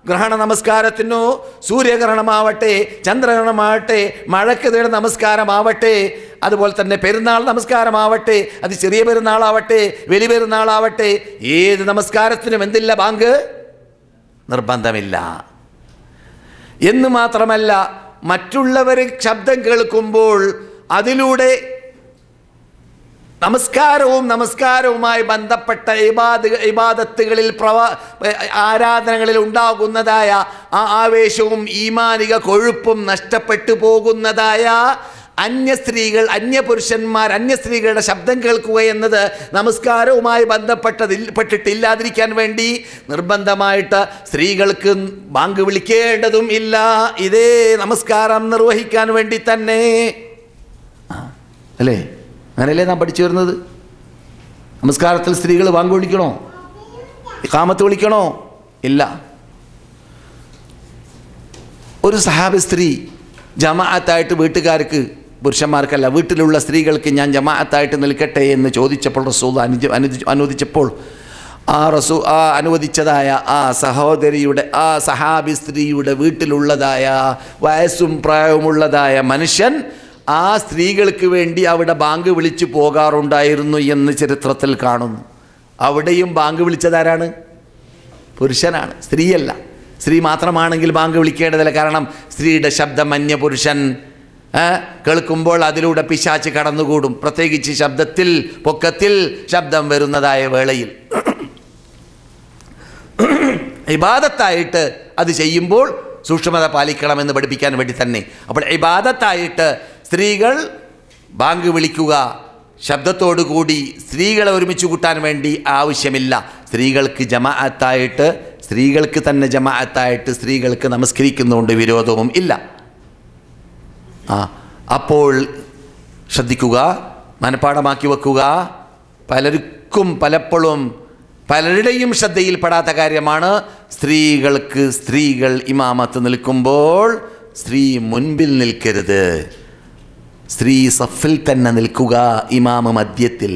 ഗ്രഹണ നമസ്കാരത്തിനോ, സൂര്യഗ്രഹണമാവട്ടെ, ചന്ദ്രഗ്രഹണമാവട്ടെ, മഴയ്ക്ക് നേട നമസ്കാരമാവട്ടെ, അതുപോലെ തന്നെ പെരുന്നാൾ നമസ്കാരമാവട്ടെ, അത് ചെറിയ പെരുന്നാളാവട്ടെ, വലിയ പെരുന്നാളാവട്ടെ, ഏത് നമസ്കാരത്തിനും എന്തില്ല? ബാങ്ക് നിർബന്ധമില്ല. എന്ന് മാത്രമല്ല, മറ്റുള്ളവർ ശബ്ദം കേൾക്കുമ്പോൾ അതിലൂടെ നമസ്കാരവുമായി ബന്ധപ്പെട്ട ഇബാദത്തുകളിൽ ആരാധനകളിൽ ഉണ്ടാകുന്നതായ ആ ആവേശവും ഈമാനിക കൊഴുപ്പും നഷ്ടപ്പെട്ടു പോകുന്നതായ അന്യ സ്ത്രീകളുടെ ശബ്ദം കേൾക്കുക എന്നത് നമസ്കാരവുമായി ബന്ധപ്പെട്ടിട്ടില്ലാതിരിക്കാൻ വേണ്ടി നിർബന്ധമായിട്ട് സ്ത്രീകൾക്ക് ബാങ്ക് വിളിക്കേണ്ടതും ഇല്ല. ഇതേ നമസ്കാരം നിർവഹിക്കാൻ വേണ്ടി തന്നെ അല്ലേ? അങ്ങനെയല്ലേ നാം പഠിച്ചു വരുന്നത്? നമസ്കാരത്തിൽ സ്ത്രീകൾ ബാങ്ക് വിളിക്കണോ? ഇഖാമത്ത് വിളിക്കണോ? ഇല്ല. ഒരു സഹാബി സ്ത്രീ ജമാഅത്തായിട്ട് വീട്ടുകാർക്ക്, പുരുഷന്മാർക്കല്ല, വീട്ടിലുള്ള സ്ത്രീകൾക്ക് ഞാൻ ജമാഅത്തായിട്ട് നിൽക്കട്ടെ എന്ന് ചോദിച്ചപ്പോൾ റസൂൽ അനുവദിച്ചപ്പോൾ അനുവദിച്ചതായ ആ സഹോദരിയുടെ, ആ സഹാബി സ്ത്രീയുടെ വീട്ടിലുള്ളതായ വയസ്സും പ്രായവുമുള്ളതായ മനുഷ്യൻ ആ സ്ത്രീകൾക്ക് വേണ്ടി അവിടെ ബാങ്ക് വിളിച്ചു പോകാറുണ്ടായിരുന്നു എന്ന് ചരിത്രത്തിൽ കാണുന്നു. അവിടെയും ബാങ്ക് വിളിച്ചതാരാണ്? പുരുഷനാണ്, സ്ത്രീയല്ല. സ്ത്രീ മാത്രമാണെങ്കിൽ ബാങ്ക് വിളിക്കേണ്ടതില്ല. കാരണം സ്ത്രീയുടെ ശബ്ദം അന്യപുരുഷൻ കേൾക്കുമ്പോൾ അതിലൂടെ പിശാച് കടന്നുകൂടും. പ്രത്യേകിച്ച് പൊക്കത്തിൽ ശബ്ദം വരുന്നതായ വേളയിൽ ഇബാദത്തായിട്ട് അത് ചെയ്യുമ്പോൾ സൂക്ഷ്മത പാലിക്കണമെന്ന് പഠിപ്പിക്കാൻ വേണ്ടി തന്നെ. അപ്പോൾ ഇബാദത്തായിട്ട് സ്ത്രീകൾ ബാങ്ക് വിളിക്കുക ശബ്ദത്തോടുകൂടി സ്ത്രീകളെ ഒരുമിച്ച് കൂട്ടാൻ വേണ്ടി ആവശ്യമില്ല. സ്ത്രീകൾക്ക് തന്നെ ജമാഅത്തായിട്ട് സ്ത്രീകൾക്ക് നമസ്കരിക്കുന്നതുകൊണ്ട് വിരോധവും ഇല്ല. അപ്പോൾ ശ്രദ്ധിക്കുക, മനഃപ്പാഠമാക്കി വെക്കുക. പലപ്പോഴും പലരുടെയും ശ്രദ്ധയിൽപ്പെടാത്ത കാര്യമാണ് സ്ത്രീകൾ ഇമാമത്ത് നിൽക്കുമ്പോൾ സ്ത്രീ മുൻപിൽ നിൽക്കരുത്. സ്ത്രീ സഫിൽ തന്നെ നിൽക്കുക, ഇമാമ് മധ്യത്തിൽ.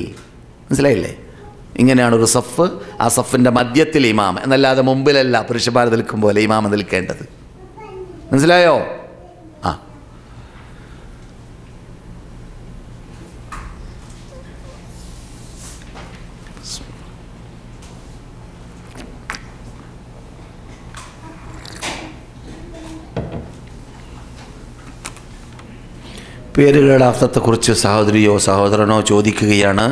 മനസ്സിലായില്ലേ? ഇങ്ങനെയാണ് ഒരു സഫ്. ആ സഫിൻ്റെ മധ്യത്തിൽ ഇമാം, എന്നല്ലാതെ മുമ്പിലല്ല പുരുഷന്മാർ നിൽക്കും പോലെ ഇമാമ നിൽക്കേണ്ടത്. മനസ്സിലായോ? പേരുകളുടെ അർത്ഥത്തെക്കുറിച്ച് സഹോദരിയോ സഹോദരനോ ചോദിക്കുകയാണ്.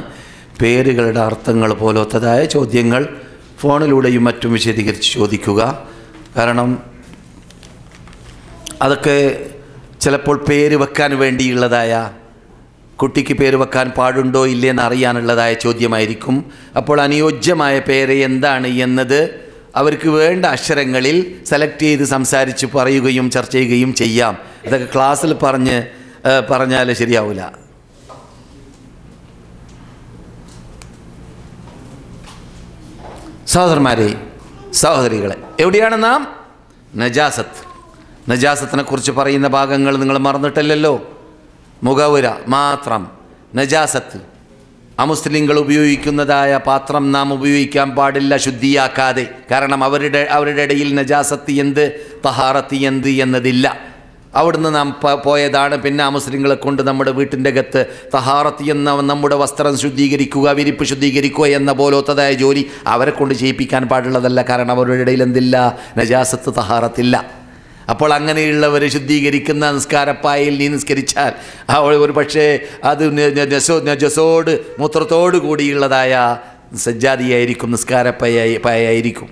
പേരുകളുടെ അർത്ഥങ്ങൾ പോലത്തതായ ചോദ്യങ്ങൾ ഫോണിലൂടെയും മറ്റും വിശദീകരിച്ച് ചോദിക്കുക. കാരണം അതൊക്കെ ചിലപ്പോൾ പേര് വെക്കാൻ വേണ്ടിയുള്ളതായ, കുട്ടിക്ക് പേര് വെക്കാൻ പാടുണ്ടോ ഇല്ലയെന്ന് അറിയാനുള്ളതായ ചോദ്യമായിരിക്കും. അപ്പോൾ അനുയോജ്യമായ പേര് എന്താണ് എന്നത് അവർക്ക് വേണ്ട അക്ഷരങ്ങളിൽ സെലക്ട് ചെയ്ത് സംസാരിച്ച് പറയുകയും ചർച്ച ചെയ്യുകയും ചെയ്യാം. അതൊക്കെ ക്ലാസ്സിൽ പറഞ്ഞാൽ ശരിയാവില്ല. സഹോദരന്മാരെ, സഹോദരികളെ, എവിടെയാണ് നാം? നജാസത്ത്, നജാസത്തിനെ കുറിച്ച് പറയുന്ന ഭാഗങ്ങൾ നിങ്ങൾ മറന്നിട്ടില്ലല്ലോ. മുഖവുര മാത്രം നജാസത്ത്. അമുസ്ലിങ്ങൾ ഉപയോഗിക്കുന്നതായ പാത്രം നാം ഉപയോഗിക്കാൻ പാടില്ല ശുദ്ധിയാക്കാതെ. കാരണം അവരുടെ ഇടയിൽ നജാസത്ത് എന്ത് തഹാറത്ത് എന്ത് എന്നതില്ല. അവിടുന്ന് നാം പോയതാണ്. പിന്നെ അമുസ്ലിങ്ങളെ കൊണ്ട് നമ്മുടെ വീട്ടിൻ്റെ അകത്ത് തഹാറത്ത് എന്ന നമ്മുടെ വസ്ത്രം ശുദ്ധീകരിക്കുക, വിരിപ്പ് ശുദ്ധീകരിക്കുക എന്ന പോലത്തതായ ജോലി അവരെ കൊണ്ട് ചെയ്യിപ്പിക്കാൻ പാടുള്ളതല്ല. കാരണം അവരുടെ ഇടയിൽ എന്തില്ല? നജാസത്ത് തഹാറത്തില്ല. അപ്പോൾ അങ്ങനെയുള്ളവർ ശുദ്ധീകരിക്കുന്ന നിസ്കാരപ്പായയിൽ നീ നിസ്കരിച്ചാൽ ഒരു പക്ഷേ അത് നജസോട് മൂത്രത്തോടു കൂടിയുള്ളതായ സജ്ജാദിയായിരിക്കും, നിസ്കാരപ്പായായിരിക്കും.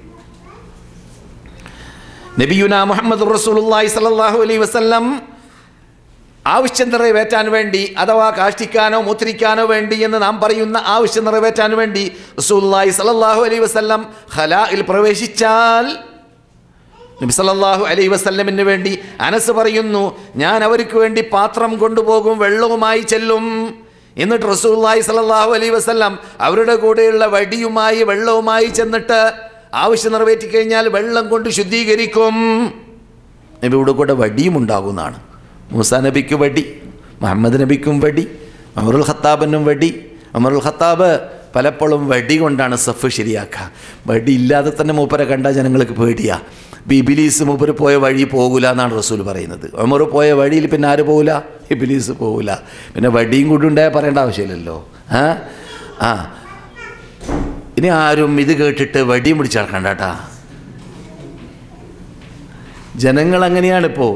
നബിയുന മുഹമ്മദ് റസൂലുള്ളാഹി സ്വല്ലല്ലാഹു അലൈഹി വസല്ലം ആവശ്യം നിറവേറ്റാൻ വേണ്ടി, അഥവാ കാഷ്ടിക്കാനോ മൂത്രിക്കാനോ വേണ്ടി എന്ന് നാം പറയുന്ന ആവശ്യം നിറവേറ്റാൻ വേണ്ടി റസൂലുള്ളാഹി സ്വല്ലല്ലാഹു അലൈഹി വസല്ലം ഖലായിൽ പ്രവേശിച്ചാൽ നബി സല്ലല്ലാഹു അലൈഹി വസല്ലമിന് വേണ്ടി അനസ് പറയുന്നു, ഞാൻ അവർക്ക് വേണ്ടി പാത്രം കൊണ്ടുപോകും, വെള്ളവുമായി ചെല്ലും. എന്നിട്ട് റസൂലുള്ളാഹി സ്വല്ലല്ലാഹു അലൈഹി വസല്ലം അവരുടെ കൂടെയുള്ള വടിയുമായി വെള്ളവുമായി ചെന്നിട്ട് ആവശ്യം നിറവേറ്റി കഴിഞ്ഞാൽ വെള്ളം കൊണ്ട് ശുദ്ധീകരിക്കും. നബിയുടെ കൂടെ വടിയും ഉണ്ടാകുന്നതാണ്. മൂസാ നബിക്ക് വടി, മുഹമ്മദ് നബിക്കും വടി, ഉമറുൽ ഖത്താബിനും വടി. ഉമറുൽ ഖത്താബ് പലപ്പോഴും വടി കൊണ്ടാണ് സഫ് ശരിയാക്കുക. വടി ഇല്ലാതെ തന്നെ മൂപ്പരെ കണ്ടാൽ ജനങ്ങൾക്ക് പേടിയാ. ഇബ്ലീസ് മൂപ്പര് പോയ വഴി പോകില്ല എന്നാണ് റസൂൽ പറയുന്നത്. ഉമർ പോയ വഴിയിൽ പിന്നെ ആര് പോകില്ല? ഇബ്ലീസ് പോകില്ല. പിന്നെ വടിയും കൂടി ഉണ്ടായാൽ പറയേണ്ട ആവശ്യമില്ലല്ലോ. ഇനി ആരും ഇത് കേട്ടിട്ട് വടിയും പിടിച്ച് നടക്കണ്ടാട്ടാ. ജനങ്ങൾ അങ്ങനെയാണ്. ഇപ്പോൾ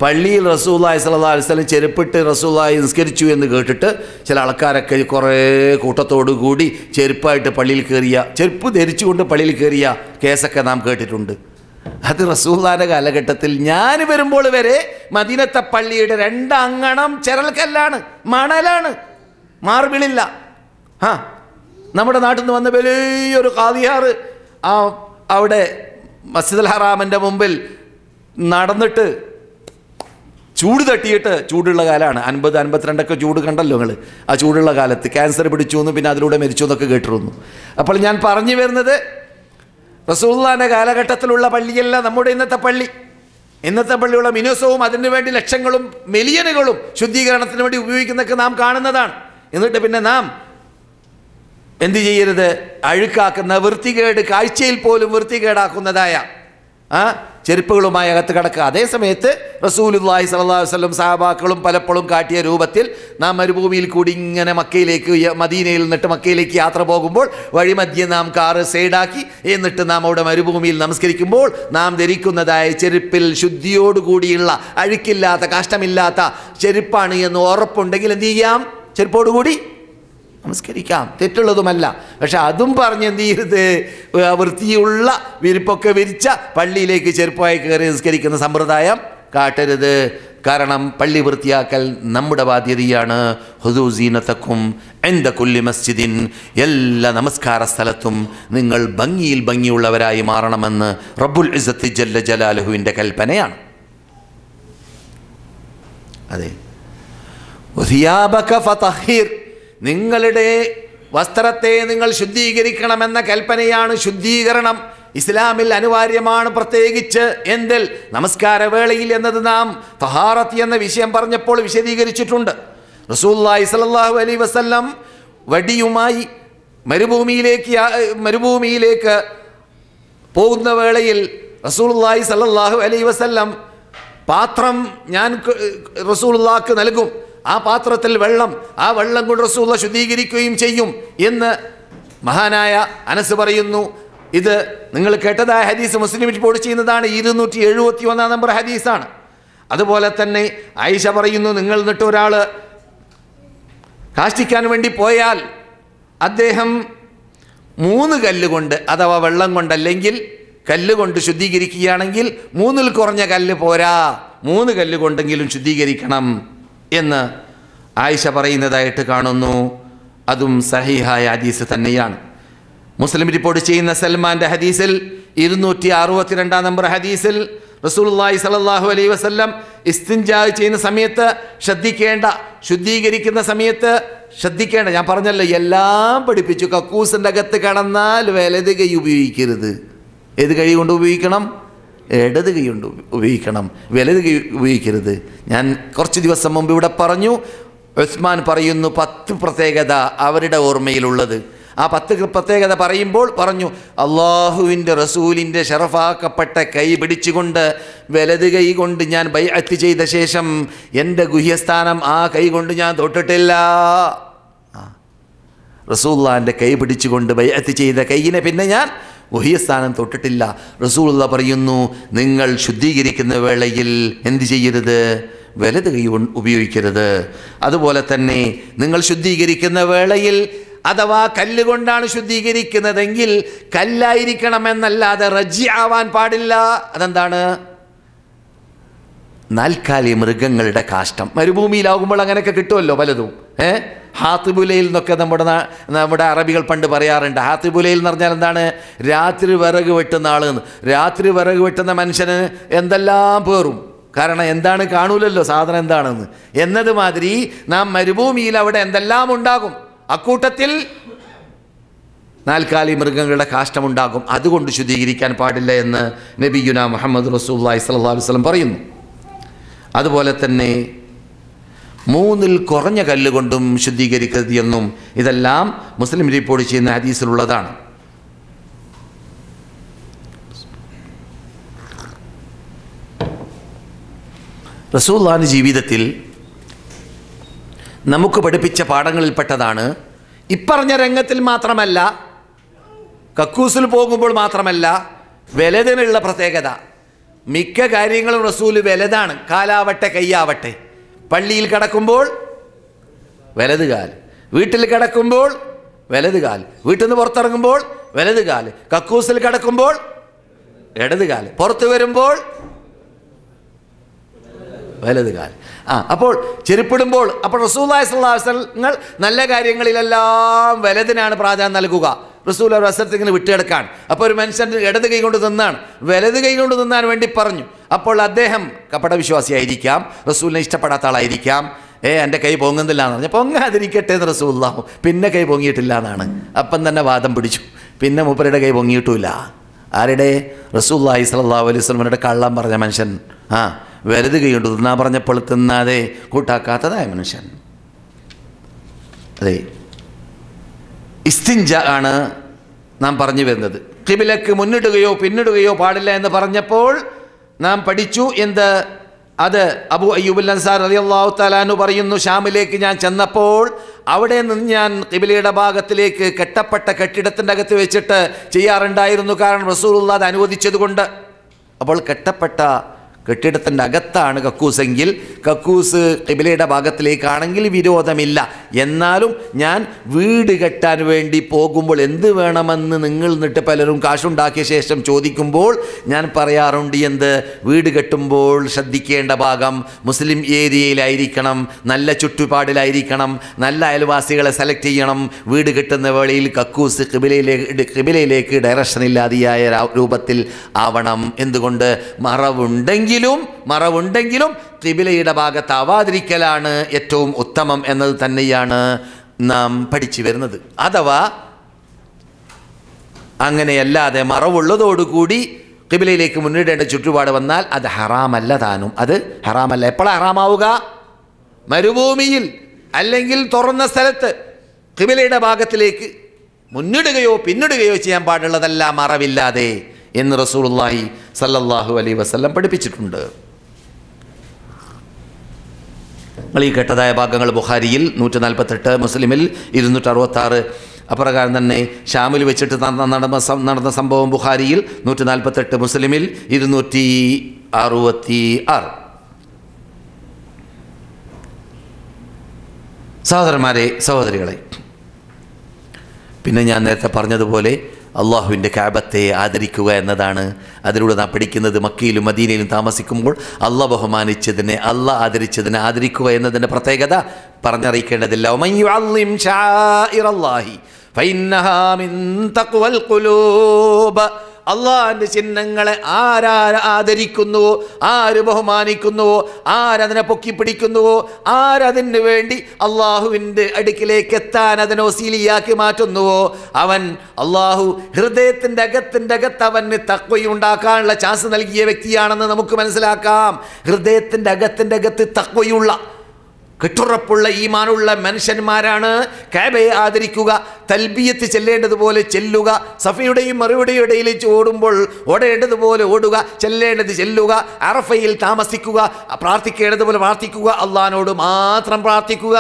പള്ളിയിൽ റസൂലുള്ളാഹി സ്വല്ലല്ലാഹു അലൈഹി വസല്ലം ചെരുപ്പിട്ട് റസൂലുള്ളാഹി നിസ്കരിച്ചു എന്ന് കേട്ടിട്ട് ചില ആൾക്കാരൊക്കെ കുറേ കൂട്ടത്തോടു കൂടി ചെരുപ്പായിട്ട് പള്ളിയിൽ കയറിയ, ചെരുപ്പ് ധരിച്ചുകൊണ്ട് പള്ളിയിൽ കയറിയ കേസൊക്കെ നാം കേട്ടിട്ടുണ്ട്. അത് റസൂലുള്ളാഹിന്റെ കാലഘട്ടത്തിൽ ഞാൻ വരുമ്പോൾ വരെ മദീനത്തെ പള്ളിയുടെ 2 അങ്കണം ചെരൽക്കല്ലാണ്, മണലാണ്, മാർബിളില്ല. നമ്മുടെ നാട്ടിൽ നിന്ന് വന്ന വലിയൊരു ഖാദിയാറ് അവിടെ മസ്ജിദുൽ ഹറാമിൻ്റെ മുമ്പിൽ നടന്നിട്ട് ചൂട് തട്ടിയിട്ട്, ചൂടുള്ള കാലമാണ്, 50-52 ചൂട് കണ്ടല്ലോ നിങ്ങൾ. ആ ചൂടുള്ള കാലത്ത് ക്യാൻസർ പിടിച്ചു എന്നും പിന്നെ അതിലൂടെ മരിച്ചു എന്നൊക്കെ കേട്ടിരുന്നു. അപ്പോൾ ഞാൻ പറഞ്ഞു വരുന്നത്, റസൂലുള്ളാഹിന്റെ കാലഘട്ടത്തിലുള്ള പള്ളിയല്ല നമ്മുടെ ഇന്നത്തെ പള്ളി. ഇന്നത്തെ പള്ളിയുള്ള മിനുസവും അതിനു വേണ്ടി ലക്ഷങ്ങളും മില്യനുകളും ശുദ്ധീകരണത്തിന് വേണ്ടി ഉപയോഗിക്കുന്നതൊക്കെ നാം കാണുന്നതാണ്. എന്നിട്ട് പിന്നെ നാം എന്ത് ചെയ്യരുത്? അഴുക്കാക്കുന്ന, വൃത്തികേട്, കാഴ്ചയിൽ പോലും വൃത്തികേടാക്കുന്നതായ ചെരുപ്പുകളുമായി അകത്ത് കിടക്കുക. അതേ സമയത്ത് റസൂലുള്ളാഹി സ്വല്ലല്ലാഹു അലൈഹി വസല്ലം സഹാബാക്കളും പലപ്പോഴും കാട്ടിയ രൂപത്തിൽ നാം മരുഭൂമിയിൽ കൂടി ഇങ്ങനെ മക്കയിലേക്ക്, മദീനയിൽ നിന്നിട്ട് മക്കയിലേക്ക് യാത്ര പോകുമ്പോൾ വഴിമധ്യേ നാം കാറ് സൈഡാക്കി എന്നിട്ട് നാം അവിടെ മരുഭൂമിയിൽ നമസ്കരിക്കുമ്പോൾ നാം ധരിക്കുന്നതായ ചെരുപ്പിൽ ശുദ്ധിയോടുകൂടിയുള്ള, അഴുക്കില്ലാത്ത, കാഷ്ടമില്ലാത്ത ചെരുപ്പാണ് എന്ന് ഉറപ്പുണ്ടെങ്കിൽ എന്ത് ചെയ്യാം? ചെരുപ്പോടുകൂടി നമസ്കരിക്കാം, തെറ്റുള്ളതുമല്ല. പക്ഷെ അതും പറഞ്ഞ് എന്ത് ചെയ്യരുത്? വൃത്തിയുള്ള വിരിപ്പൊക്കെ വിരിച്ച പള്ളിയിലേക്ക് ചെരുപ്പായി കയറി നിസ്കരിക്കുന്ന സമ്പ്രദായം കാട്ടരുത്. കാരണം പള്ളി വൃത്തിയാക്കൽ നമ്മുടെ ബാധ്യതയാണ്. ഹുദൂ സീനത്തക്കും ഇൻദ കുല്ലി മസ്ജിദിൻ, എല്ലാ നമസ്കാര സ്ഥലത്തും നിങ്ങൾ ഭംഗിയുള്ളവരായി മാറണമെന്ന് റബ്ബുൽ ഇസ്സത്തി ജല്ല ജലാലുഹുവിൻ്റെ കൽപ്പനയാണ്. അതെ, വസിയാബക ഫതഹിർ, നിങ്ങളുടെ വസ്ത്രത്തെ നിങ്ങൾ ശുദ്ധീകരിക്കണമെന്ന കൽപ്പനയാണ്. ശുദ്ധീകരണം ഇസ്ലാമിൽ അനിവാര്യമാണ്. പ്രത്യേകിച്ച് എന്തിൽ? നമസ്കാര വേളയിൽ എന്നത് നാം തഹാറത്ത് എന്ന വിഷയം പറഞ്ഞപ്പോൾ വിശദീകരിച്ചിട്ടുണ്ട്. റസൂലുള്ളാഹി സ്വല്ലല്ലാഹു അലൈഹി വസല്ലം വടിയുമായി മരുഭൂമിയിലേക്ക് പോകുന്ന വേളയിൽ റസൂലുള്ളാഹി സ്വല്ലല്ലാഹു അലൈഹി വസല്ലം പാത്രം ഞാൻ റസൂലുള്ളാഹിക്ക് നൽകും, ആ പാത്രത്തിൽ വെള്ളം, ആ വെള്ളം കൊണ്ട് റസൂലുള്ളാഹി ശുദ്ധീകരിക്കുകയും ചെയ്യും എന്ന് മഹാനായ അനസ് പറയുന്നു. ഇത് നിങ്ങൾ കേട്ടതായ ഹദീസ് മുസ്ലിം റിപ്പോർട്ട് ചെയ്യുന്നതാണ്. 271 നമ്പർ ഹദീസാണ്. അതുപോലെ തന്നെ ആയിഷ പറയുന്നു, നിങ്ങൾ എന്നിട്ട് ഒരാൾ കാഷ്ടിക്കാൻ വേണ്ടി പോയാൽ അദ്ദേഹം 3 കല്ലുകൊണ്ട്, അഥവാ വെള്ളം കൊണ്ടല്ലെങ്കിൽ കല്ലുകൊണ്ട് ശുദ്ധീകരിക്കുകയാണെങ്കിൽ 3-ൽ കുറഞ്ഞ കല്ല് പോരാ, 3 കല്ലുകൊണ്ടെങ്കിലും ശുദ്ധീകരിക്കണം എന്ന് ആയിഷ പറയുന്നതായിട്ട് കാണുന്നു. അതും സഹീഹായ ഹദീസ് തന്നെയാണ്. മുസ്ലിം റിപ്പോർട്ട് ചെയ്യുന്ന സൽമാൻ്റെ ഹദീസിൽ 262 നമ്പർ ഹദീസിൽ റസൂലുള്ളാഹി സ്വല്ലല്ലാഹു അലൈഹി വസല്ലം ഇസ്തിൻജാ ചെയ്യുന്ന സമയത്ത് ശ്രദ്ധിക്കേണ്ട, ശുദ്ധീകരിക്കുന്ന സമയത്ത് ശ്രദ്ധിക്കേണ്ട, ഞാൻ പറഞ്ഞല്ലോ എല്ലാം പഠിപ്പിച്ചു. കക്കൂസിൻ്റെ അകത്ത് കടന്നാൽ വലത് കൈ ഉപയോഗിക്കരുത്. ഏത് കൈ കൊണ്ട് ഉപയോഗിക്കണം? ഇടത് കൈ കൊണ്ട് ഉപയോഗിക്കണം, വലത് കൈ ഉപയോഗിക്കരുത്. ഞാൻ കുറച്ച് ദിവസം മുമ്പ് ഇവിടെ പറഞ്ഞു, ഉസ്മാൻ പറയുന്നു 10 പ്രത്യേകത അവരുടെ ഓർമ്മയിലുള്ളത്. ആ 10 പ്രത്യേകത പറയുമ്പോൾ പറഞ്ഞു, അള്ളാഹുവിൻ്റെ റസൂലിൻ്റെ ഷറഫാക്കപ്പെട്ട കൈ പിടിച്ചുകൊണ്ട് വലത് കൈ കൊണ്ട് ഞാൻ ബൈഅത്ത് ചെയ്ത ശേഷം എൻ്റെ ഗുഹ്യസ്ഥാനം ആ കൈ കൊണ്ട് ഞാൻ തൊട്ടിട്ടില്ല. റസൂലുള്ളാഹിൻ്റെ കൈ പിടിച്ചുകൊണ്ട് ബൈഅത്ത് ചെയ്ത കൈയിനെ പിന്നെ ഞാൻ ഗുഹ്യസ്ഥാനം തൊട്ടിട്ടില്ല. റസൂലുള്ളാഹി പറയുന്നു, നിങ്ങൾ ശുദ്ധീകരിക്കുന്ന വേളയിൽ എന്ത് ചെയ്യരുത്? വലത് കൈ ഉപയോഗിക്കരുത്. അതുപോലെ തന്നെ നിങ്ങൾ ശുദ്ധീകരിക്കുന്ന വേളയിൽ അഥവാ കല്ലുകൊണ്ടാണ് ശുദ്ധീകരിക്കുന്നതെങ്കിൽ കല്ലായിരിക്കണമെന്നല്ലാതെ റജ്ജി ആവാൻ പാടില്ല. അതെന്താണ്? നാൽക്കാലി മൃഗങ്ങളുടെ കാഷ്ടം. മരുഭൂമിയിലാകുമ്പോൾ അങ്ങനെയൊക്കെ കിട്ടുമല്ലോ പലതും. ഹാത്തിബുലയിൽ നിന്നൊക്കെ നമ്മുടെ അറബികൾ പണ്ട് പറയാറുണ്ട്. ഹാത്തിബുലയിൽ എന്ന് പറഞ്ഞാൽ എന്താണ്? രാത്രി വിറക് വെട്ടുന്ന ആളെന്ന്. രാത്രി വിറക് വെട്ടുന്ന മനുഷ്യന് എന്തെല്ലാം പേറും. കാരണം എന്താണ്, കാണൂലല്ലോ സാധനം എന്താണെന്ന്. എന്നതുമാതിരി നാം മരുഭൂമിയിൽ അവിടെ എന്തെല്ലാം ഉണ്ടാകും. അക്കൂട്ടത്തിൽ നാൽക്കാലി മൃഗങ്ങളുടെ കാഷ്ടമുണ്ടാകും. അതുകൊണ്ട് ശുദ്ധീകരിക്കാൻ പാടില്ല എന്ന് നബിയുനാ മുഹമ്മദ് റസൂലുള്ളാഹി സ്വല്ലല്ലാഹു അലൈഹി വസല്ലം പറയുന്നു. അതുപോലെ തന്നെ 3 കുറഞ്ഞ കല്ലുകൊണ്ടും ശുദ്ധീകരിക്കരുത് എന്നും ഇതെല്ലാം മുസ്ലിം റിപ്പോർട്ട് ചെയ്യുന്ന ഹദീസിലുള്ളതാണ്. റസൂലുള്ളാഹിന്റെ ജീവിതത്തിൽ നമുക്ക് പഠിപ്പിച്ച പാഠങ്ങളിൽപ്പെട്ടതാണ്. ഇപ്പറഞ്ഞ രംഗത്തിൽ മാത്രമല്ല, കക്കൂസിൽ പോകുമ്പോൾ മാത്രമല്ല, വലതിനുള്ള പ്രത്യേകത. മിക്ക കാര്യങ്ങളും റസൂല് വലതാണ്. കാലാവട്ടെ കയ്യാവട്ടെ. പള്ളിയിൽ കിടക്കുമ്പോൾ വലത് കാൽ, വീട്ടിൽ കിടക്കുമ്പോൾ വലത് കാൽ, വീട്ടിൽ നിന്ന് പുറത്തിറങ്ങുമ്പോൾ വലത് കാൽ, കക്കൂസിൽ കിടക്കുമ്പോൾ ഇടത് കാൽ, പുറത്ത് വരുമ്പോൾ വലത് കാൽ. അപ്പോൾ ചെരുപ്പിടുമ്പോൾ അപ്പോൾ റസൂലുള്ളാഹി സ്വല്ലല്ലാഹു അലൈഹി വസല്ലം നല്ല കാര്യങ്ങളിലെല്ലാം വലതിനാണ് പ്രാധാന്യം നൽകുക. റസൂൽ ഒരു അവസരത്തിങ്ങനെ വിട്ടുകിടക്കാണ്. അപ്പോൾ ഒരു മനുഷ്യൻ ഇടത് കൈ കൊണ്ട് തിന്നാണ്, വലത് കൈ കൊണ്ട് തിന്നാൻ വേണ്ടി പറഞ്ഞു. അപ്പോൾ അദ്ദേഹം കപടവിശ്വാസിയായിരിക്കാം, റസൂലിനെ ഇഷ്ടപ്പെടാത്ത ആളായിരിക്കാം. എൻ്റെ കൈ പൊങ്ങുന്നില്ല എന്ന് പറഞ്ഞാൽ പൊങ്ങാതിരിക്കട്ടെ എന്ന് റസൂലുള്ളാഹി. പിന്നെ കൈ പൊങ്ങിയിട്ടില്ല എന്നാണ്. അപ്പം തന്നെ വാദം പിടിച്ചു. പിന്നെ മൂപ്പരുടെ കൈ പൊങ്ങിയിട്ടുമില്ല. ആരുടെ? റസൂലുള്ളാഹി സ്വല്ലല്ലാഹു അലൈഹി വസല്ലമയുടെ കള്ളം പറഞ്ഞ മനുഷ്യൻ. വലത് കൈ കൊണ്ട് തിന്നാൻ പറഞ്ഞപ്പോൾ തിന്നാതെ കൂട്ടാക്കാത്തതായ മനുഷ്യൻ. അതെ, ഇസ്തിൻജ ആണ് നാം പറഞ്ഞു വരുന്നത്. ഖിബിലക്ക് മുന്നിടുകയോ പിന്നിടുകയോ പാടില്ല എന്ന് പറഞ്ഞപ്പോൾ നാം പഠിച്ചു എന്ത്? അത് അബൂ അയ്യൂബ് അൻസാർ റളിയല്ലാഹു തആല അൻഹു പറയുന്നു, ഷാമിലേക്ക് ഞാൻ ചെന്നപ്പോൾ അവിടെ നിന്ന് ഞാൻ ഖിബിലയുടെ ഭാഗത്തിലേക്ക് കെട്ടപ്പെട്ട കെട്ടിടത്തിൻ്റെ അകത്ത് വെച്ചിട്ട് ചെയ്യാറുണ്ടായിരുന്നു. കാരണം റസൂലുള്ളാഹി അത് അനുവദിച്ചതുകൊണ്ട്. അപ്പോൾ കെട്ടപ്പെട്ട കെട്ടിടത്തിൻ്റെ അകത്താണ് കക്കൂസെങ്കിൽ കക്കൂസ് ഖിബിലയുടെ ഭാഗത്തിലേക്കാണെങ്കിൽ വിരോധമില്ല. എന്നാലും ഞാൻ വീട് കെട്ടാൻ വേണ്ടി പോകുമ്പോൾ എന്ത് വേണമെന്ന് നിങ്ങൾ എന്നിട്ട് പലരും കാശുണ്ടാക്കിയ ശേഷം ചോദിക്കുമ്പോൾ ഞാൻ പറയാറുണ്ട് എന്ത്? വീട് കെട്ടുമ്പോൾ ശ്രദ്ധിക്കേണ്ട ഭാഗം മുസ്ലിം ഏരിയയിലായിരിക്കണം, നല്ല ചുറ്റുപാടിലായിരിക്കണം, നല്ല അയൽവാസികളെ സെലക്ട് ചെയ്യണം. വീട് കെട്ടുന്ന വേളയിൽ കക്കൂസ് ഖിബിലയിലേക്ക് ഡയറക്ഷൻ ഇല്ലാതെയായ രൂപത്തിൽ ആവണം. എന്തുകൊണ്ട്? മറവുണ്ടെങ്കിലും ഖിബിലയുടെ ഭാഗത്താവാതിരിക്കലാണ് ഏറ്റവും ഉത്തമം എന്നത് തന്നെയാണ് നാം പഠിച്ചു വരുന്നത്. അഥവാ അങ്ങനെയല്ലാതെ മറവുള്ളതോടുകൂടി ഖിബിലയിലേക്ക് മുന്നിടേണ്ട ചുറ്റുപാട് വന്നാൽ അത് ഹറാമല്ല താനും. അത് ഹറാമല്ല. എപ്പോഴാണ് ഹറാമാവുക? മരുഭൂമിയിൽ അല്ലെങ്കിൽ തുറന്ന സ്ഥലത്ത് ഖിബിലയുടെ ഭാഗത്തിലേക്ക് മുന്നിടുകയോ പിന്നിടുകയോ ചെയ്യാൻ പാടുള്ളതല്ല മറവില്ലാതെ എന്ന് റസൂലുള്ളാഹി സല്ലല്ലാഹു അലൈഹി വസല്ലം പഠിപ്പിച്ചിട്ടുണ്ട്. നിങ്ങൾ ഈ കേട്ടതായ ഭാഗങ്ങൾ ബുഖാരിയിൽ 148, മുസ്ലിമിൽ 266. അപ്രകാരം തന്നെ ഷാമിൽ വെച്ചിട്ട് നടന്ന സംഭവം ബുഖാരിയിൽ 148, മുസ്ലിമിൽ 266. സഹോദരന്മാരെ, സഹോദരികളെ, പിന്നെ ഞാൻ നേരത്തെ പറഞ്ഞതുപോലെ അള്ളാഹുവിൻ്റെ കഅബത്തെ ആദരിക്കുക എന്നതാണ്. അതിലൂടെ നാം പഠിക്കുന്നത് മക്കയിലും മദീനയിലും താമസിക്കുമ്പോൾ അള്ളാഹ് ബഹുമാനിച്ചതിനെ, അള്ളാഹ് ആദരിച്ചതിനെ ആദരിക്കുക എന്നതിൻ്റെ പ്രത്യേകത പറഞ്ഞറിയിക്കേണ്ടതില്ല. വമൻ യുഅള്ളിം ശആഇറല്ലാഹി ഫഇന്നഹാ മിൻ തഖ്വൽ ഖുലൂബ്. അള്ളാഹിൻ്റെ ചിഹ്നങ്ങളെ ആദരിക്കുന്നുവോ, ആര് ബഹുമാനിക്കുന്നുവോ, ആരതിനെ പൊക്കിപ്പിടിക്കുന്നുവോ, ആരതിന് വേണ്ടി അള്ളാഹുവിൻ്റെ അടുക്കിലേക്ക് എത്താൻ അതിനെ വസീലിയാക്കി മാറ്റുന്നുവോ, അവൻ അള്ളാഹു ഹൃദയത്തിൻ്റെ അകത്ത് അവന് തഖ്വയുണ്ടാക്കാനുള്ള ചാൻസ് നൽകിയ വ്യക്തിയാണെന്ന് നമുക്ക് മനസ്സിലാക്കാം. ഹൃദയത്തിൻ്റെ അകത്ത് തഖ്വയുള്ള കെട്ടുറപ്പുള്ള ഈമാനുള്ള മനുഷ്യന്മാരാണ് കഅബയെ ആദരിക്കുക, തൽബിയത്ത് ചെല്ലേണ്ടതുപോലെ ചെല്ലുക, സഫയുടെയും മറുപടിയും ഇടയിൽ ഓടുമ്പോൾ ഓടേണ്ടതുപോലെ ഓടുക, ചെല്ലേണ്ടത് ചെല്ലുക, അറഫയിൽ താമസിക്കുക, പ്രാർത്ഥിക്കേണ്ടതുപോലെ പ്രാർത്ഥിക്കുക, അള്ളാഹിനോട് മാത്രം പ്രാർത്ഥിക്കുക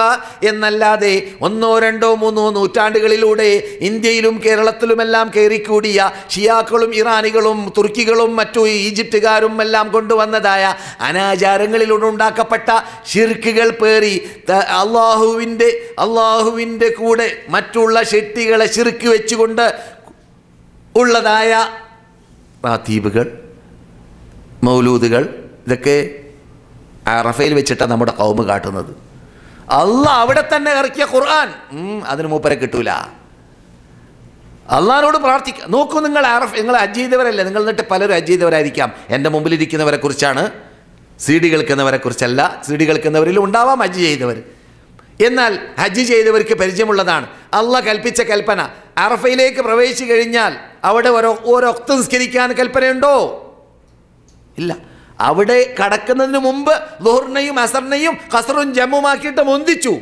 എന്നല്ലാതെ 1, 2, 3 നൂറ്റാണ്ടുകളിലൂടെ ഇന്ത്യയിലും കേരളത്തിലുമെല്ലാം കയറിക്കൂടിയ ഷിയാക്കളും ഇറാനികളും തുർക്കികളും മറ്റു ഈജിപ്തുകാരും എല്ലാം കൊണ്ടുവന്നതായ അനാചാരങ്ങളിലൂടെ ഉണ്ടാക്കപ്പെട്ട ശിർക്കുകൾ പേറി അള്ളാഹുവിൻ്റെ കൂടെ മറ്റുള്ള ഷെട്ടികളെ ശിർക്ക് വെച്ചുകൊണ്ട് ഉള്ളതായ റാത്തീബുകൾ, മൗലൂദുകൾ, ഇതൊക്കെ അറഫയിൽ വെച്ചിട്ടാണ് നമ്മുടെ ഖൗമ് കാട്ടുന്നത്. അള്ളാഹ് അവിടെ തന്നെ ഇറക്കിയ ഖുർആൻ അതിന് മൂപ്പരെ കിട്ടൂല. അള്ളാഹിനോട് പ്രാർത്ഥിക്കുക. നോക്കൂ, നിങ്ങൾ ഹജ്ജ് ചെയ്തവരല്ലേ, നിങ്ങൾ എന്നിട്ട് പലരും ഹജ്ജ് ചെയ്തവരായിരിക്കാം. എൻ്റെ മുമ്പിലിരിക്കുന്നവരെ കുറിച്ചാണ്, CD കേൾക്കുന്നവരെ കുറിച്ചല്ല. CD കേൾക്കുന്നവരിലും ഉണ്ടാവാം ഹജ്ജ് ചെയ്തവർ. എന്നാൽ ഹജ്ജ് ചെയ്തവർക്ക് പരിചയമുള്ളതാണ്. അള്ളാഹ് കൽപ്പിച്ച കൽപ്പന, അറഫയിലേക്ക് പ്രവേശിച്ചു കഴിഞ്ഞാൽ അവിടെ ഒരൊക്ത് നിസ്കരിക്കാൻ കൽപ്പനയുണ്ടോ? ഇല്ല. അവിടെ കടക്കുന്നതിന് മുമ്പ് ളുഹറിനെയും അസറിനെയും ഖസ്റും ജമ്മുമാക്കിയിട്ട് മുന്തിച്ചു.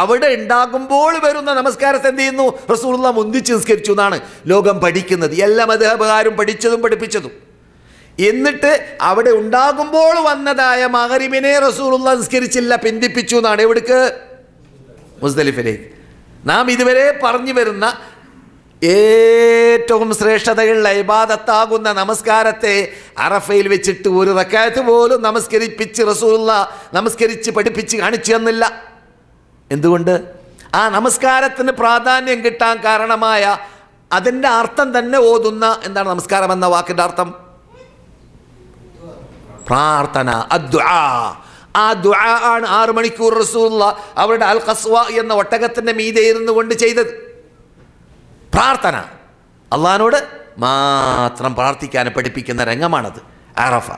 അവിടെ ഉണ്ടാകുമ്പോൾ വരുന്ന നമസ്കാരത്തെ എന്ത് ചെയ്യുന്നു? റസൂലുള്ളാഹ് മുന്തിച്ച് നിസ്കരിച്ചു എന്നാണ് ലോകം പഠിക്കുന്നത്, എല്ലാ മദ്ഹബുകാരും പഠിച്ചതും പഠിപ്പിച്ചതും. എന്നിട്ട് അവിടെ ഉണ്ടാകുമ്പോൾ വന്നതായ മഗ്രിബിനെ റസൂലുള്ളാഹ് നിസ്കരിച്ചില്ല, പിന്തിപ്പിച്ചു എന്നാണ്. എവിടേക്ക്? മുസ്ദലിഫിലേക്ക്. നാം ഇതുവരെ പറഞ്ഞു വരുന്ന ഏറ്റവും ശ്രേഷ്ഠതയുള്ള ഇബാദത്താകുന്ന നമസ്കാരത്തെ അറഫയിൽ വെച്ചിട്ട് ഒരു റക്അത്ത് പോലും നമസ്കരിപ്പിച്ച് റസൂലുള്ളാഹ് നമസ്കരിച്ച് പഠിപ്പിച്ച് കാണിച്ചു തന്നില്ല. എന്തുകൊണ്ട്? ആ നമസ്കാരത്തിന് പ്രാധാന്യം കിട്ടാൻ കാരണമായ അതിൻ്റെ അർത്ഥം തന്നെ ഓതുന്ന എന്താണ് നമസ്കാരം എന്ന വാക്കിൻ്റെ അർത്ഥം? പ്രാർത്ഥന, അദ്ദുആ. ആ ദുആ ആണ് 6 മണിക്കൂർ റസൂലുള്ളാഹ് അവരുടെ അൽ ഖസ്വ എന്ന ഒട്ടകത്തിൻ്റെ മീതെ ഇരുന്നു കൊണ്ട് ചെയ്തത്. പ്രാർത്ഥന, അള്ളാഹിനോട് മാത്രം പ്രാർത്ഥിക്കാൻ പഠിപ്പിക്കുന്ന രംഗമാണത് അറഫ.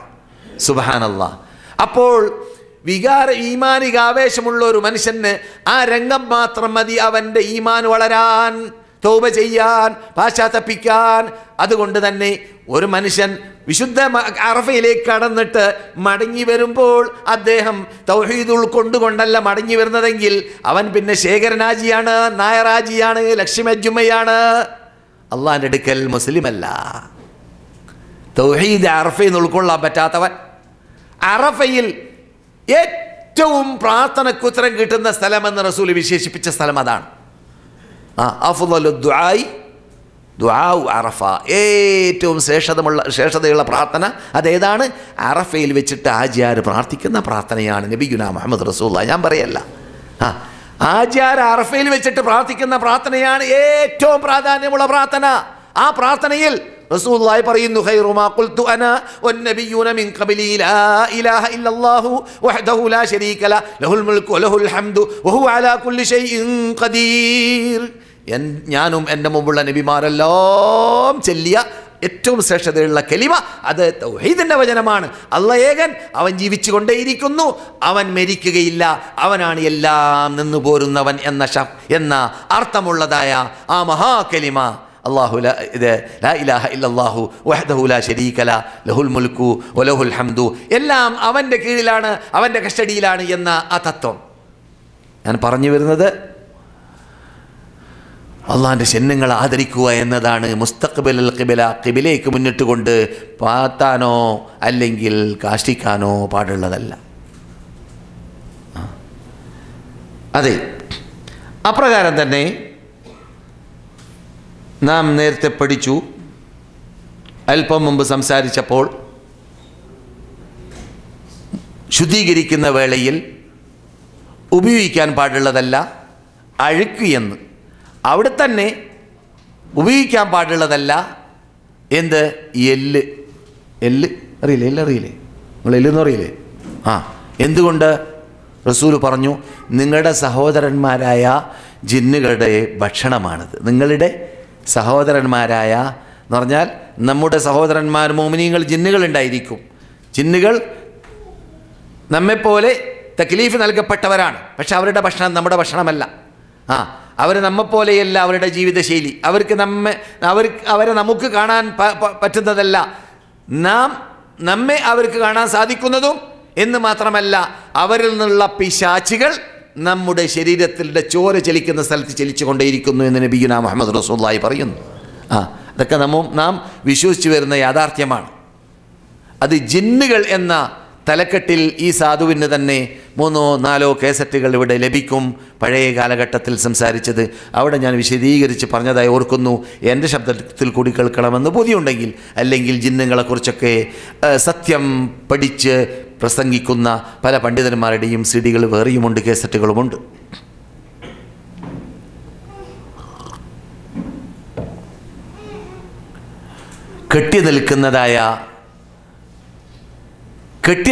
സുബ്ഹാനല്ലാഹ്. അപ്പോൾ ഈമാനിക ആവേശമുള്ള ഒരു മനുഷ്യന് ആ രംഗം മാത്രം മതി അവൻ്റെ ഈമാൻ വളരാൻ, തൗബ ചെയ്യാൻ, പാശ്ചാത്തപിക്കാൻ. അതുകൊണ്ട് തന്നെ ഒരു മനുഷ്യൻ വിശുദ്ധ അറഫയിലേക്ക് കടന്നിട്ട് മടങ്ങി വരുമ്പോൾ അദ്ദേഹം തൗഹീദ് ഉൾക്കൊണ്ടുകൊണ്ടല്ല മടങ്ങി വരുന്നതെങ്കിൽ അവൻ പിന്നെ ശേഖരനാജിയാണ്, നായറാജിയാണ്, ലക്ഷ്മജ്ജുമയാണ്, അള്ളാഹിൻ്റെ അടുക്കൽ മുസ്ലിമല്ല. തൗഹീദ് അറഫയിൽ നിന്ന് ഉൾക്കൊള്ളാൻ പറ്റാത്തവൻ. അറഫയിൽ ഏറ്റവും പ്രാർത്ഥനക്കുത്തരം കിട്ടുന്ന സ്ഥലമെന്ന് റസൂൽ വിശേഷിപ്പിച്ച സ്ഥലം അതാണ്. അഫ്ളലു ദുആഇ ദുആഉ അറഫ. ഏറ്റവും ശ്രേഷ്ഠതയുള്ള പ്രാർത്ഥന അതേതാണ്? അറഫയിൽ വെച്ചിട്ട് ആജിയാർ പ്രാർത്ഥിക്കുന്ന പ്രാർത്ഥനയാണ്. നബിയുനാ മുഹമ്മദ് റസൂലുള്ളാഹി. ഞാൻ പറയല്ല, ആജിയാർ അറഫയിൽ വെച്ചിട്ട് പ്രാർത്ഥിക്കുന്ന പ്രാർത്ഥനയാണ് ഏറ്റവും പ്രാധാന്യമുള്ള പ്രാർത്ഥന. ആ പ്രാർത്ഥനയിൽ റസൂലുള്ളാഹി പറയുന്നു, ഖൈറു മാ ഖുൽതു അനാ വന്നബിയ്യൂന മിൻ ഖബലി ലാ ഇലാഹ ഇല്ലല്ലാഹു വഹ്ദഹു ലാ ശരീക ലഹു ലഹുൽ മുൽക്കു വലഹുൽ ഹംദു വഹുവ അലാ കുല്ലി ഷൈഇൻ ഖദീർ. ഞാനും എൻ്റെ മുമ്പുള്ള നബിമാരെല്ലാം ചൊല്ലിയ ഏറ്റവും ശ്രേഷ്ഠതയുള്ള കലിമ അത് തൗഹീദിൻ്റെ വചനമാണ്. അല്ലാഹ് ഏകൻ, അവൻ ജീവിച്ചു കൊണ്ടേയിരിക്കുന്നു, അവൻ മരിക്കുകയില്ല, അവനാണ് എല്ലാം നിന്നു പോരുന്നവൻ എന്ന അർത്ഥമുള്ളതായ ആ മഹാകലിമ ലാ ഇലാഹ ഇല്ലല്ലാഹു വഹ്ദഹു ലാ ശരീക ലഹു ലഹുൽ മുൽക്കു വലഹുൽ ഹംദു, എല്ലാം അവൻ്റെ കീഴിലാണ്, അവൻ്റെ കസ്റ്റഡിയിലാണ് എന്ന ആ തത്വം. ഞാൻ പറഞ്ഞു വരുന്നത് അള്ളാഹിൻ്റെ ചിഹ്നങ്ങൾ ആദരിക്കുക എന്നതാണ്. മുസ്തഖ്ബിലൽ ഖിബല, ഖിബിലേക്ക് മുന്നിട്ട് കൊണ്ട് പാത്താനോ അല്ലെങ്കിൽ കാഷ്ടിക്കാനോ പാടുള്ളതല്ല. അതെ, അപ്രകാരം തന്നെ നാം നേരത്തെ പഠിച്ചു, അല്പം മുമ്പ് സംസാരിച്ചപ്പോൾ, ശുദ്ധീകരിക്കുന്ന വേളയിൽ ഉപയോഗിക്കാൻ പാടുള്ളതല്ല അഴുക്ക് എന്ന്. അവിടെ തന്നെ ഉപയോഗിക്കാൻ പാടുള്ളതല്ല എന്ത്? എല്ല്. അറിയില്ലേ? അറിയില്ലേ? നിങ്ങൾ എല്ലെന്ന് അറിയില്ലേ? എന്തുകൊണ്ട്? റസൂല് പറഞ്ഞു, നിങ്ങളുടെ സഹോദരന്മാരായ ജിന്നുകളുടെ ഭക്ഷണമാണിത്. നിങ്ങളുടെ സഹോദരന്മാരായ എന്ന് പറഞ്ഞാൽ നമ്മുടെ സഹോദരന്മാർ മോമിനീങ്ങൾ ജിന്നുകളുണ്ടായിരിക്കും. ജിന്നുകൾ നമ്മെപ്പോലെ തക്ലീഫ് നൽകപ്പെട്ടവരാണ്. പക്ഷെ അവരുടെ ഭക്ഷണം നമ്മുടെ ഭക്ഷണമല്ല. അവർ നമ്മെപ്പോലെയല്ല അവരുടെ ജീവിതശൈലി. അവരെ നമുക്ക് കാണാൻ പറ്റുന്നതല്ല, നമ്മെ അവർക്ക് കാണാൻ സാധിക്കുന്നതും എന്ന് മാത്രമല്ല അവരിൽ നിന്നുള്ള പിശാചുകൾ നമ്മുടെ ശരീരത്തിൻ്റെ ചോര ചലിക്കുന്ന സ്ഥലത്ത് ചലിച്ചു കൊണ്ടേയിരിക്കുന്നു എന്ന് നബിയുനാ മുഹമ്മദ് റസൂലുള്ളാഹി പറയുന്നു. അതൊക്കെ നാം വിശ്വസിച്ചു വരുന്ന യാഥാർത്ഥ്യമാണ്. അത് ജിന്നുകൾ എന്ന തലക്കെട്ടിൽ ഈ സാധുവിന് തന്നെ 3-4 കേസറ്റുകൾ ഇവിടെ ലഭിക്കും. പഴയ കാലഘട്ടത്തിൽ സംസാരിച്ചത് അവിടെ ഞാൻ വിശദീകരിച്ച് പറഞ്ഞതായി ഓർക്കുന്നു. എൻ്റെ ശബ്ദത്തിൽ കൂടി കേൾക്കണമെന്ന് ബോധ്യമുണ്ടെങ്കിൽ, അല്ലെങ്കിൽ ജിന്നുകളെക്കുറിച്ചൊക്കെ സത്യം പഠിച്ച് പ്രസംഗിക്കുന്ന പല പണ്ഡിതന്മാരുടെയും സിഡികൾ വേറെയുമുണ്ട്, കേസറ്റുകളുമുണ്ട്. കെട്ടി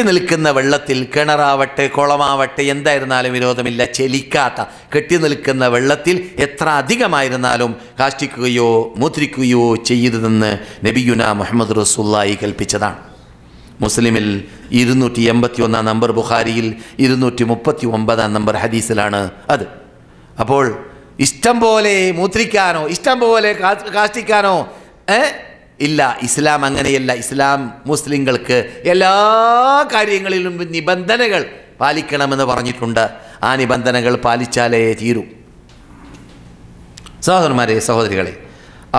നിൽക്കുന്ന വെള്ളത്തിൽ, കിണറാവട്ടെ കുളമാവട്ടെ എന്തായിരുന്നാലും വിരോധമില്ല, ചെലിക്കാത്ത കെട്ടി നിൽക്കുന്ന വെള്ളത്തിൽ എത്ര അധികമായിരുന്നാലും കാഷ്ടിക്കുകയോ മൂത്രിക്കുകയോ ചെയ്യരുതെന്ന് നബിയുനാ മുഹമ്മദ് റസൂലുള്ളാഹി കൽപ്പിച്ചതാണ്. മുസ്ലിമിൽ 281 നമ്പർ, ബുഖാരിയിൽ 239 നമ്പർ ഹദീസിലാണ് അത്. അപ്പോൾ ഇഷ്ടം പോലെ മൂത്രിക്കാനോ ഇഷ്ടം പോലെ കാഷ്ടിക്കാനോ ഇല്ല. ഇസ്ലാം അങ്ങനെയല്ല. ഇസ്ലാം മുസ്ലിങ്ങൾക്ക് എല്ലാ കാര്യങ്ങളിലും നിബന്ധനകൾ പാലിക്കണമെന്ന് പറഞ്ഞിട്ടുണ്ട്. ആ നിബന്ധനകൾ പാലിച്ചാലേ തീരൂ. സഹോദരന്മാരെ, സഹോദരികളെ,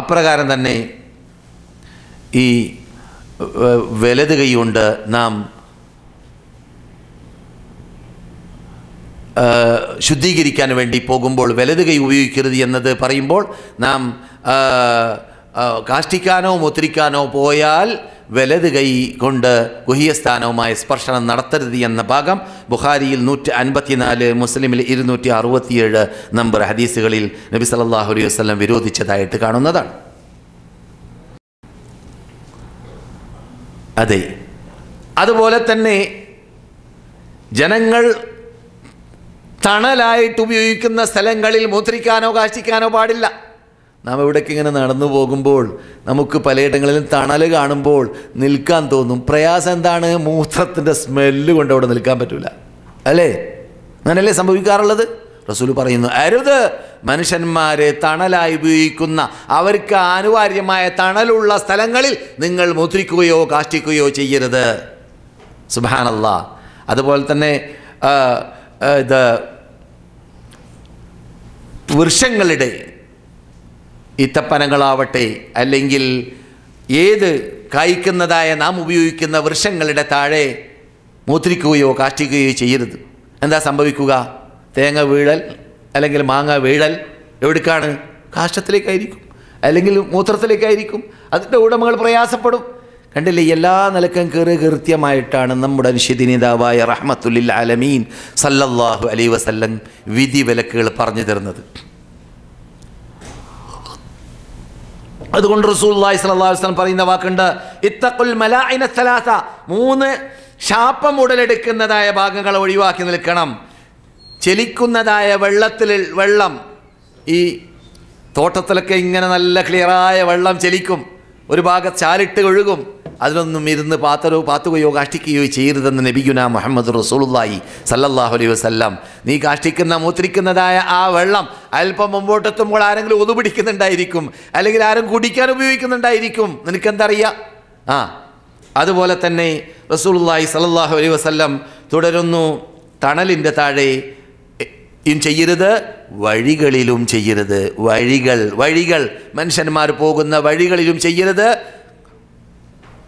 അപ്രകാരം തന്നെ ഈ വലത് കൈകൊണ്ട് നാം ശുദ്ധീകരിക്കാൻ വേണ്ടി പോകുമ്പോൾ വലത് കൈ ഉപയോഗിക്കരുത് എന്നത് പറയുമ്പോൾ, നാം കാഷ്ടിക്കാനോ മൂത്രിക്കാനോ പോയാൽ വലത് കൈ കൊണ്ട് ഗുഹ്യസ്ഥാനവുമായ സ്പർശനം നടത്തരുത് എന്ന ഭാഗം ബുഖാരിയിൽ 154, മുസ്ലിമിൽ 267 നമ്പർ ഹദീസുകളിൽ നബി സല്ലല്ലാഹു അലൈഹി വസല്ലം വിരോധിച്ചതായിട്ട് കാണുന്നതാണ്. അതെ, അതുപോലെ തന്നെ ജനങ്ങൾ തണലായിട്ട് ഉപയോഗിക്കുന്ന സ്ഥലങ്ങളിൽ മൂത്രിക്കാനോ കാഷ്ടിക്കാനോ പാടില്ല. നാം എവിടേക്ക് ഇങ്ങനെ നടന്നു പോകുമ്പോൾ നമുക്ക് പലയിടങ്ങളിലും തണൽ കാണുമ്പോൾ നിൽക്കാൻ തോന്നും. പ്രയാസം എന്താണ്? മൂത്രത്തിൻ്റെ സ്മെല്ല് കൊണ്ട് അവിടെ നിൽക്കാൻ പറ്റില്ല, അല്ലേ? അങ്ങനെയല്ലേ സംഭവിക്കാറുള്ളത്? റസൂൽ പറയുന്നു, അരുത്, മനുഷ്യന്മാരെ തണലായി ഉപയോഗിക്കുന്ന അവർക്ക് അനിവാര്യമായ തണലുള്ള സ്ഥലങ്ങളിൽ നിങ്ങൾ മൂത്രിക്കുകയോ കാഷ്ടിക്കുകയോ ചെയ്യരുത്. സുബ്ഹാനല്ലാഹ്. അതുപോലെ തന്നെ വൃക്ഷങ്ങളുടെ ഈത്തപ്പനങ്ങളാവട്ടെ അല്ലെങ്കിൽ ഏത് കായ്ക്കുന്നതായ നാം ഉപയോഗിക്കുന്ന വൃക്ഷങ്ങളുടെ താഴെ മൂത്രിക്കുകയോ കാഷ്ടിക്കുകയോ ചെയ്യരുത്. എന്താ സംഭവിക്കുക? തേങ്ങ വീഴൽ അല്ലെങ്കിൽ മാങ്ങ വീഴൽ എവിടേക്കാണ്? കാഷ്ടത്തിലേക്കായിരിക്കും, അല്ലെങ്കിൽ മൂത്രത്തിലേക്കായിരിക്കും. അതിൻ്റെ ഉടമകൾ പ്രയാസപ്പെടും. കണ്ടില്ലേ, എല്ലാ നിലക്കും കൃത്യമായിട്ടാണ് നമ്മുടെ നിഷിദിനിതാവായ റഹ്മത്തുല്ലിൽ ആലമീൻ സല്ലല്ലാഹു അലൈഹി വസല്ലം വിധി വിലക്കുകൾ പറഞ്ഞു തരുന്നത്. അതുകൊണ്ട് റസൂലുള്ളാഹി സ്വല്ലല്ലാഹു അലൈഹി വസല്ലം പറയുന്ന വാക്കുണ്ട്, ഇത്തഖുൽ മലാഇന സലാസ, 3 ശാപം ഉടലെടുക്കുന്നതായ ഭാഗങ്ങൾ ഒഴിവാക്കി നിൽക്കണം. ചെലിക്കുന്നതായ വെള്ളം, ഈ തോട്ടത്തിലൊക്കെ ഇങ്ങനെ നല്ല ക്ലിയറായ വെള്ളം ചെലിക്കും, ഒരു ഭാഗത്ത് ചാലിട്ട് ഒഴുകും. അതിലൊന്നും ഇരുന്ന് പാത്തുകയോ കാഷ്ടിക്കുകയോ ചെയ്യരുതെന്ന് നബിയുനാ മുഹമ്മദ് റസൂലുള്ളാഹി സല്ലല്ലാഹു അലൈഹി വസല്ലം. നീ കാഷ്ടിക്കുന്ന മൂത്രിക്കുന്നതായ ആ വെള്ളം അല്പം മുമ്പോട്ടെത്തുമ്പോൾ ആരെങ്കിലും ഒതു പിടിക്കുന്നുണ്ടായിരിക്കും, അല്ലെങ്കിൽ ആരും കുടിക്കാൻ ഉപയോഗിക്കുന്നുണ്ടായിരിക്കും. നിനക്കെന്തറിയാം? അതുപോലെ തന്നെ റസൂലുള്ളാഹി സല്ലല്ലാഹു അലൈഹി വസല്ലം തുടരുന്നു, തണലിൻ്റെ താഴെ ചെയ്യരുത്, വഴികളിലും ചെയ്യരുത്. വഴികൾ മനുഷ്യന്മാർ പോകുന്ന വഴികളിലും ചെയ്യരുത്.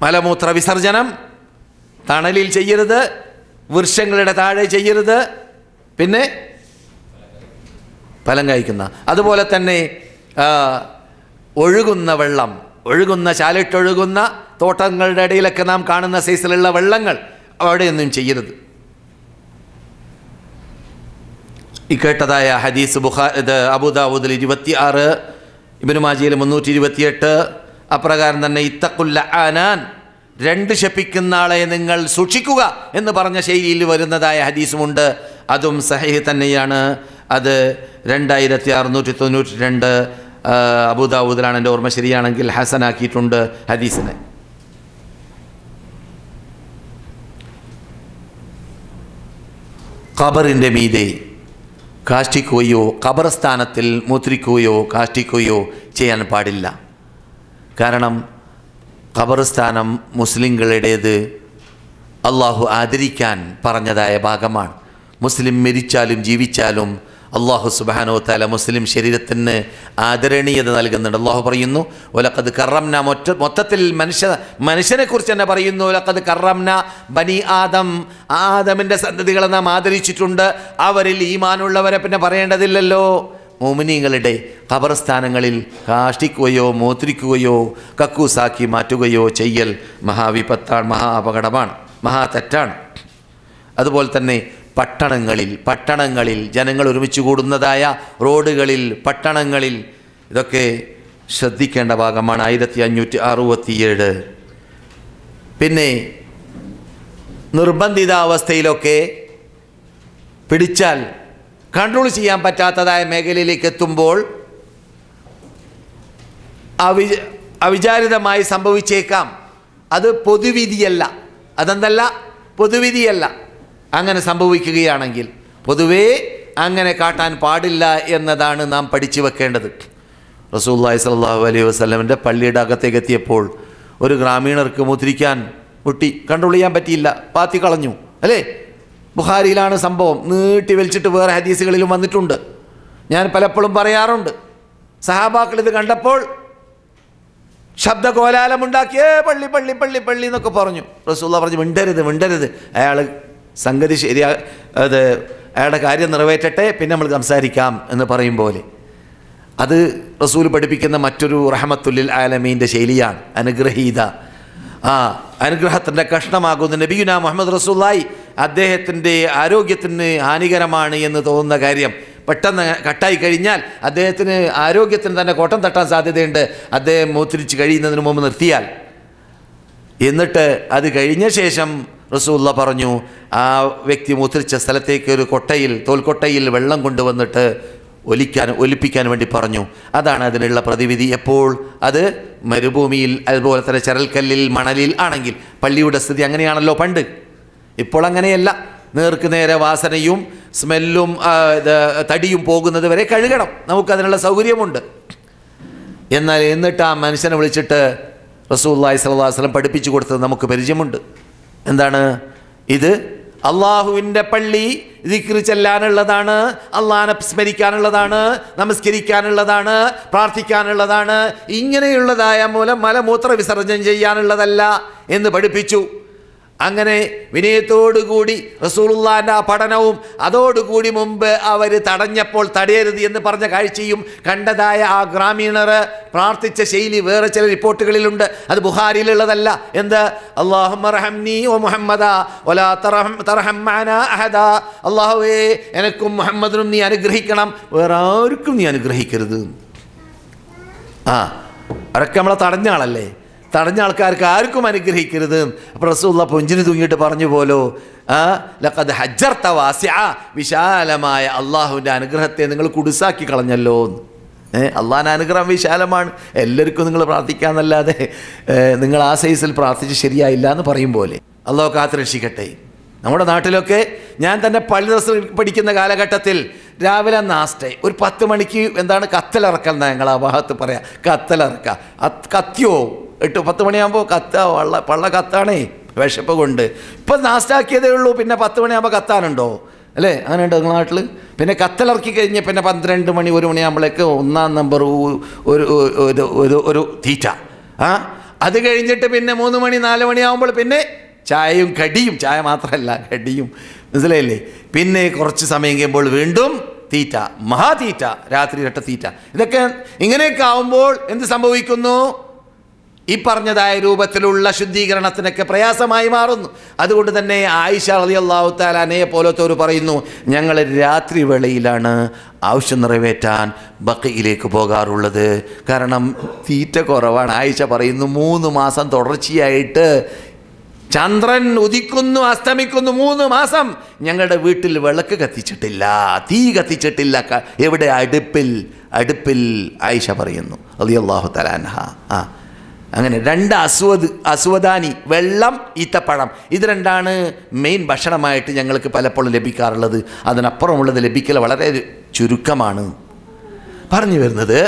മലമൂത്ര വിസർജനം തണലിൽ ചെയ്യരുത്, വൃക്ഷങ്ങളുടെ താഴെ ചെയ്യരുത്, പിന്നെ ഫലം കഴിക്കുന്ന, അതുപോലെ തന്നെ ഒഴുകുന്ന ചാലിട്ടൊഴുകുന്ന തോട്ടങ്ങളുടെ ഇടയിലൊക്കെ നാം കാണുന്ന സൈസിലുള്ള വെള്ളങ്ങൾ അവിടെയൊന്നും ചെയ്യരുത്. ഈ കേട്ടതായ ഹദീസ് അബൂദാവൂദിൽ 26, ഇബ്നു മാജയിൽ 328. അപ്രകാരം തന്നെ ഇത്തഖുൽ ലആനാൻ, 2 ശപിക്കുന്ന ആളെ നിങ്ങൾ സൂക്ഷിക്കുക എന്ന് പറഞ്ഞ ശൈലിയിൽ വരുന്നതായ ഹദീസുമുണ്ട്. അതും സഹീഹ് തന്നെയാണ്. അത് 2692 അബൂദാവൂദിലാണ് എൻ്റെ ഓർമ്മ ശരിയാണെങ്കിൽ, ഹസനാക്കിയിട്ടുണ്ട് ഹദീസിനെ. ഖബറിൻ്റെ മീതെ കാഷ്ടിക്കുകയോ ഖബർസ്ഥാനത്തിൽ മൂത്രിക്കുകയോ കാഷ്ടിക്കുകയോ ചെയ്യാൻ പാടില്ല. കാരണം ഖബർസ്ഥാനം മുസ്ലിങ്ങളുടേത് അള്ളാഹു ആദരിക്കാൻ പറഞ്ഞതായ ഭാഗമാണ്. മുസ്ലിം മരിച്ചാലും ജീവിച്ചാലും അള്ളാഹു സുബ്ഹാനഹു വ തആല മുസ്ലിം ശരീരത്തിന് ആദരണീയത നൽകുന്നുണ്ട്. അള്ളാഹു പറയുന്നു, വലഖദ് കറംന, മൊത്തത്തിൽ മനുഷ്യനെ കുറിച്ച് തന്നെ പറയുന്നു, വലഖദ് കറംന ബനി ആദം, ആദമിൻ്റെ സന്തതികളെ നാം ആദരിച്ചിട്ടുണ്ട്. അവരിൽ ഈമാനുള്ളവരെ പിന്നെ പറയേണ്ടതില്ലല്ലോ. മുഅ്മിനീങ്ങളുടെ ഖബർസ്ഥാനങ്ങളിൽ കാഷ്ടിക്കുകയോ മൂത്രിക്കുകയോ കക്കൂസാക്കി മാറ്റുകയോ ചെയ്യൽ മഹാവിപത്താണ്, മഹാ അപകടമാണ്, മഹാ തെറ്റാണ്. അതുപോലെ തന്നെ പട്ടണങ്ങളിൽ ജനങ്ങൾ ഒരുമിച്ച് കൂടുന്നതായ റോഡുകളിൽ, പട്ടണങ്ങളിൽ ഇതൊക്കെ ശ്രദ്ധിക്കേണ്ട ഭാഗമാണ്. 1567. പിന്നെ നിർബന്ധിതാവസ്ഥയിലൊക്കെ പിടിച്ചാൽ കൺട്രോൾ ചെയ്യാൻ പറ്റാത്തതായ മേഖലയിലേക്ക് എത്തുമ്പോൾ അവിചാരിതമായി സംഭവിച്ചേക്കാം. അത് പൊതുവിധിയല്ല, അതെന്തല്ല, പൊതുവിധിയല്ല. അങ്ങനെ സംഭവിക്കുകയാണെങ്കിൽ പൊതുവേ അങ്ങനെ കാട്ടാൻ പാടില്ല എന്നതാണ് നാം പഠിച്ചു വെക്കേണ്ടത്. റസൂലുള്ളാഹി സ്വല്ലല്ലാഹു അലൈഹി വസല്ലമിൻ്റെ പള്ളിയുടെ അകത്തേക്ക് എത്തിയപ്പോൾ ഒരു ഗ്രാമീണർക്ക് മുദ്രിക്കാൻ മുട്ടി, കൺട്രോൾ ചെയ്യാൻ പറ്റിയില്ല, പാത്തി കളഞ്ഞു, അല്ലേ? ബുഖാരിയിലാണ് സംഭവം. നീട്ടി വലിച്ചിട്ട് വേറെ ഹദീസുകളിലും വന്നിട്ടുണ്ട്. ഞാൻ പലപ്പോഴും പറയാറുണ്ട്, സഹാബാക്കൾ ഇത് കണ്ടപ്പോൾ ശബ്ദകോലാലമുണ്ടാക്കി പള്ളി പള്ളി പള്ളി പള്ളി എന്നൊക്കെ പറഞ്ഞു. റസൂലുള്ളാഹി പറഞ്ഞു, മിണ്ടരുത്. അയാൾ സംഗതി അത് അയാളുടെ കാര്യം നിറവേറ്റട്ടെ, പിന്നെ നമ്മൾ സംസാരിക്കാം എന്ന് പറയും പോലെ. അത് റസൂൽ പഠിപ്പിക്കുന്ന മറ്റൊരു റഹ്മത്തുല്ലിൽ ആലമീൻ്റെ ശൈലിയാണ്, അനുഗ്രഹീത. അനുഗ്രഹത്തിൻ്റെ കഷ്ണമാകുന്ന നബിയുനാ മുഹമ്മദ് റസൂലുള്ളാഹി അദ്ദേഹത്തിൻ്റെ ആരോഗ്യത്തിന് ഹാനികരമാണ് എന്ന് തോന്നുന്ന കാര്യം പെട്ടെന്ന് കട്ടായി കഴിഞ്ഞാൽ അദ്ദേഹത്തിന് ആരോഗ്യത്തിന് തന്നെ കോട്ടം തട്ടാൻ സാധ്യതയുണ്ട്, അദ്ദേഹം മൂത്രിച്ച് കഴിയുന്നതിന് മുമ്പ് നിർത്തിയാൽ. എന്നിട്ട് അത് കഴിഞ്ഞ ശേഷം റസൂലുള്ളാഹി പറഞ്ഞു, ആ വ്യക്തി മൂത്രിച്ച സ്ഥലത്തേക്ക് ഒരു തോൽക്കൊട്ടയിൽ വെള്ളം കൊണ്ടുവന്നിട്ട് ഒലിപ്പിക്കാൻ വേണ്ടി പറഞ്ഞു. അതാണ് അതിനുള്ള പ്രതിവിധി. എപ്പോൾ? അത് മരുഭൂമിയിൽ, അതുപോലെ തന്നെ ചരൽക്കല്ലിൽ, മണലിൽ ആണെങ്കിൽ. പള്ളിയുടെ സ്ഥിതി അങ്ങനെയാണല്ലോ പണ്ട്. ഇപ്പോൾ അങ്ങനെയല്ല. നേർക്ക് നേരെ വാസനയും സ്മെല്ലും തടിയും പോകുന്നത് വരെ കഴുകണം. നമുക്കതിനുള്ള സൗകര്യമുണ്ട്. എന്നിട്ട് ആ മനുഷ്യനെ വിളിച്ചിട്ട് റസൂലുള്ളാഹി സ്വല്ലല്ലാഹു അലൈഹി വസല്ലം പഠിപ്പിച്ചു കൊടുത്തത് നമുക്ക് പരിചയമുണ്ട്. എന്താണ് ഇത്? അള്ളാഹുവിൻ്റെ പള്ളി ദിക്ർ ചെല്ലാനുള്ളതാണ്, അള്ളാഹനെ സ്മരിക്കാനുള്ളതാണ്, നമസ്കരിക്കാനുള്ളതാണ്, പ്രാർത്ഥിക്കാനുള്ളതാണ്. ഇങ്ങനെയുള്ളതായ മൂലം മലമൂത്ര വിസർജനം ചെയ്യാനുള്ളതല്ല എന്ന് പഠിപ്പിച്ചു. അങ്ങനെ വിനയത്തോടുകൂടി റസൂലുള്ളാഹിൻ്റെ ആ പഠനവും അതോടുകൂടി മുമ്പ് അവർ തടഞ്ഞപ്പോൾ തടയരുത് എന്ന് പറഞ്ഞ കാഴ്ചയും കണ്ടതായ ആ ഗ്രാമീണർ പ്രാർത്ഥിച്ച ശൈലി വേറെ ചില റിപ്പോർട്ടുകളിലുണ്ട്. അത് ബുഖാരിയിലുള്ളതല്ല. എന്ത്? അല്ലാഹുമ്മ റഹംനി വ മുഹമ്മദ വലാ തർഹം മഅനാ അഹദ. അല്ലാഹുവേ, എനക്കും മുഹമ്മദിനും നീ അനുഗ്രഹിക്കണം, വേറെ ആർക്കും നീ അനുഗ്രഹിക്കരുത്. അവരൊക്കെ നമ്മളെ തടഞ്ഞ ആളല്ലേ, തടഞ്ഞ ആൾക്കാർക്ക് ആർക്കും അനുഗ്രഹിക്കരുത്. അപ്പോൾ റസൂലുള്ളാഹി പൊഞ്ചിന് തൂങ്ങിയിട്ട് പറഞ്ഞു പോലോ, ലഖദ് ഹജ്ജർത വാസിഅ, വിശാലമായ അള്ളാഹുവിൻ്റെ അനുഗ്രഹത്തെ നിങ്ങൾ കുടുസാക്കി കളഞ്ഞല്ലോ. അള്ളാഹിൻ്റെ അനുഗ്രഹം വിശാലമാണ്, എല്ലാവർക്കും നിങ്ങൾ പ്രാർത്ഥിക്കാമെന്നല്ലാതെ നിങ്ങൾ ആ സൈസിൽ പ്രാർത്ഥിച്ച് ശരിയായില്ല എന്ന് പറയും പോലെ. അള്ളാഹു കാത്തുരക്ഷിക്കട്ടെ. നമ്മുടെ നാട്ടിലൊക്കെ ഞാൻ തന്നെ പള്ളി ദർസ് പഠിക്കുന്ന കാലഘട്ടത്തിൽ രാവിലെ നാസ്റ്റേ ഒരു 10 മണിക്ക് എന്താണ് കത്തലിറക്കൽ എന്നാണ് ഞങ്ങൾ ആ ഭാഗത്ത് പറയാം. കത്തലിറക്കുക, കത്തിയോ 8-10 മണിയാകുമ്പോൾ പള്ള കത്താണേ, വിശപ്പ് കൊണ്ട്. ഇപ്പം നാസ്റ്റാക്കിയതേ ഉള്ളൂ, പിന്നെ 10 മണിയാകുമ്പോൾ കത്താനുണ്ടോ? അല്ലേ? അങ്ങനെ ഉണ്ട് നിങ്ങളുടെ നാട്ടിൽ. പിന്നെ കത്തലിറക്കി കഴിഞ്ഞ് പിന്നെ 12 മണി 1 മണിയാകുമ്പോഴേക്ക് 1-ാം നമ്പർ ഒരു തീറ്റ. അത് കഴിഞ്ഞിട്ട് പിന്നെ 3 മണി 4 മണിയാകുമ്പോൾ പിന്നെ ചായയും കടിയും. ചായ മാത്രമല്ല, കടിയും. മനസ്സിലായില്ലേ? പിന്നെ കുറച്ച് സമയം കഴിയുമ്പോൾ വീണ്ടും തീറ്റ, മഹാതീറ്റ, രാത്രി 2 തീറ്റ. ഇതൊക്കെ ഇങ്ങനെയൊക്കെ ആവുമ്പോൾ എന്ത് സംഭവിക്കുന്നു? ഈ പറഞ്ഞതായ രൂപത്തിലുള്ള ശുദ്ധീകരണത്തിനൊക്കെ പ്രയാസമായി മാറുന്നു. അതുകൊണ്ട് തന്നെ ആയിഷ റളിയല്ലാഹു തആല അൻഹയെ പോലത്തോര് പറയുന്നു, ഞങ്ങൾ രാത്രി വേളയിലാണ് ആവശ്യം നിറവേറ്റാൻ ബഖയിലേക്ക് പോകാറുള്ളത്. കാരണം തീറ്റ കുറവാണ്. ആയിഷ പറയുന്നു 3 മാസം തുടർച്ചയായിട്ട് ചന്ദ്രൻ ഉദിക്കുന്നു അസ്തമിക്കുന്നു 3 മാസം ഞങ്ങളുടെ വീട്ടിൽ വിളക്ക് കത്തിച്ചിട്ടില്ല, തീ കത്തിച്ചിട്ടില്ല. എവിടെ? അടുപ്പിൽ ആയിഷ പറയുന്നു റളിയല്ലാഹു തആല അൻഹ. അങ്ങനെ 2 അസ്വദാനി, വെള്ളം, ഈത്തപ്പഴം, ഇത് 2ആണ് മെയിൻ ഭക്ഷണമായിട്ട് ഞങ്ങൾക്ക് പലപ്പോഴും ലഭിക്കാറുള്ളത്. അതിനപ്പുറമുള്ളത് ലഭിക്കൽ വളരെ ചുരുക്കമാണ്. പറഞ്ഞു വരുന്നത്,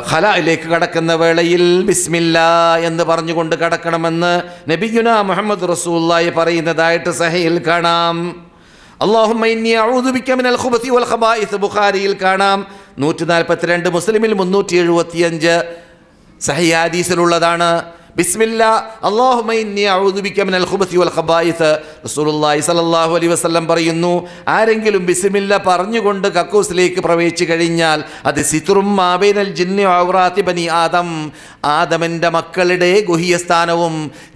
ഖലായിലേക്ക് കടക്കുന്ന വേളയിൽ ബിസ്മില്ലാ എന്ന് പറഞ്ഞുകൊണ്ട് കടക്കണമെന്ന് നബിയുനാ മുഹമ്മദ് റസൂലുള്ളാഹി പറയുന്നതായിട്ട് സഹീഹിൽ കാണാം. അല്ലാഹുമ്മ ഇന്നി അഊദു ബിക മിനൽ ഖുബതി വൽ ഖബായിസ് ബുഖാരിയിൽ കാണാം. 142, മുസ്ലിമിൽ 375 സഹീഹ് ഹദീസിലുള്ളതാണ്. ബിസ്മില്ലാ അല്ലാഹുമ്മ ഇന്നി അഊദു ബിക മിനൽ ഖുബതി വൽ ഖബായിസ്. റസൂലുള്ളാഹി സ്വല്ലല്ലാഹു അലൈഹി വസല്ലം പറയുന്നു, ആരെങ്കിലും ബിസ്മില്ല പറഞ്ഞുകൊണ്ട് കക്കൂസിലേക്ക് പ്രവേശിച്ചു കഴിഞ്ഞാൽ അത് സിത്റും മാ ബൈനൽ ജിന്നി വഔറാത്തി ബനി ആദം, ആദമിൻ്റെ മക്കളുടെ ഗുഹ്യസ്ഥാനവും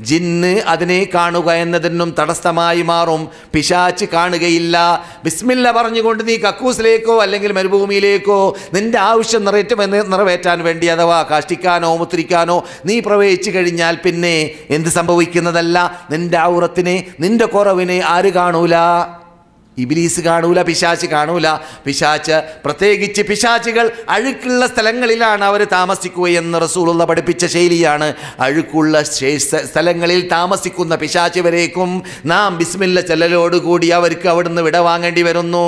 ജിന്ന് അതിനെ കാണുക എന്നതിനും തടസ്സമായി മാറും. പിശാച് കാണുകയില്ല. ബിസ്മില്ല പറഞ്ഞുകൊണ്ട് നീ കക്കൂസിലേക്കോ അല്ലെങ്കിൽ മരുഭൂമിയിലേക്കോ നിന്റെ ആവശ്യം നിറവേറ്റാൻ വേണ്ടി, അഥവാ കാഷ്ടിക്കാനോ മുത്രിക്കാനോ നീ പ്രവേശിച്ചു കഴിഞ്ഞാൽ പിന്നെ എന്ത് സംഭവിക്കുന്നതല്ല, നിന്റെ ഔറത്തിനെ, നിന്റെ കുറവിനെ ആര് കാണൂല? ഇബ്ലീസ് കാണൂല, പിശാച് കാണൂല. പിശാച്, പ്രത്യേകിച്ച് പിശാചുകൾ അഴുക്കുള്ള സ്ഥലങ്ങളിലാണ് അവർ താമസിക്കുകയെന്ന് റസൂലുള്ള പഠിപ്പിച്ച ശൈലിയാണ്. അഴുക്കുള്ള സ്ഥലങ്ങളിൽ താമസിക്കുന്ന പിശാച് വരേക്കും നാം ബിസ്മില്ല ചൊല്ലലോടുകൂടി അവർക്ക് അവിടുന്ന് വിട വാങ്ങേണ്ടി വരുന്നു.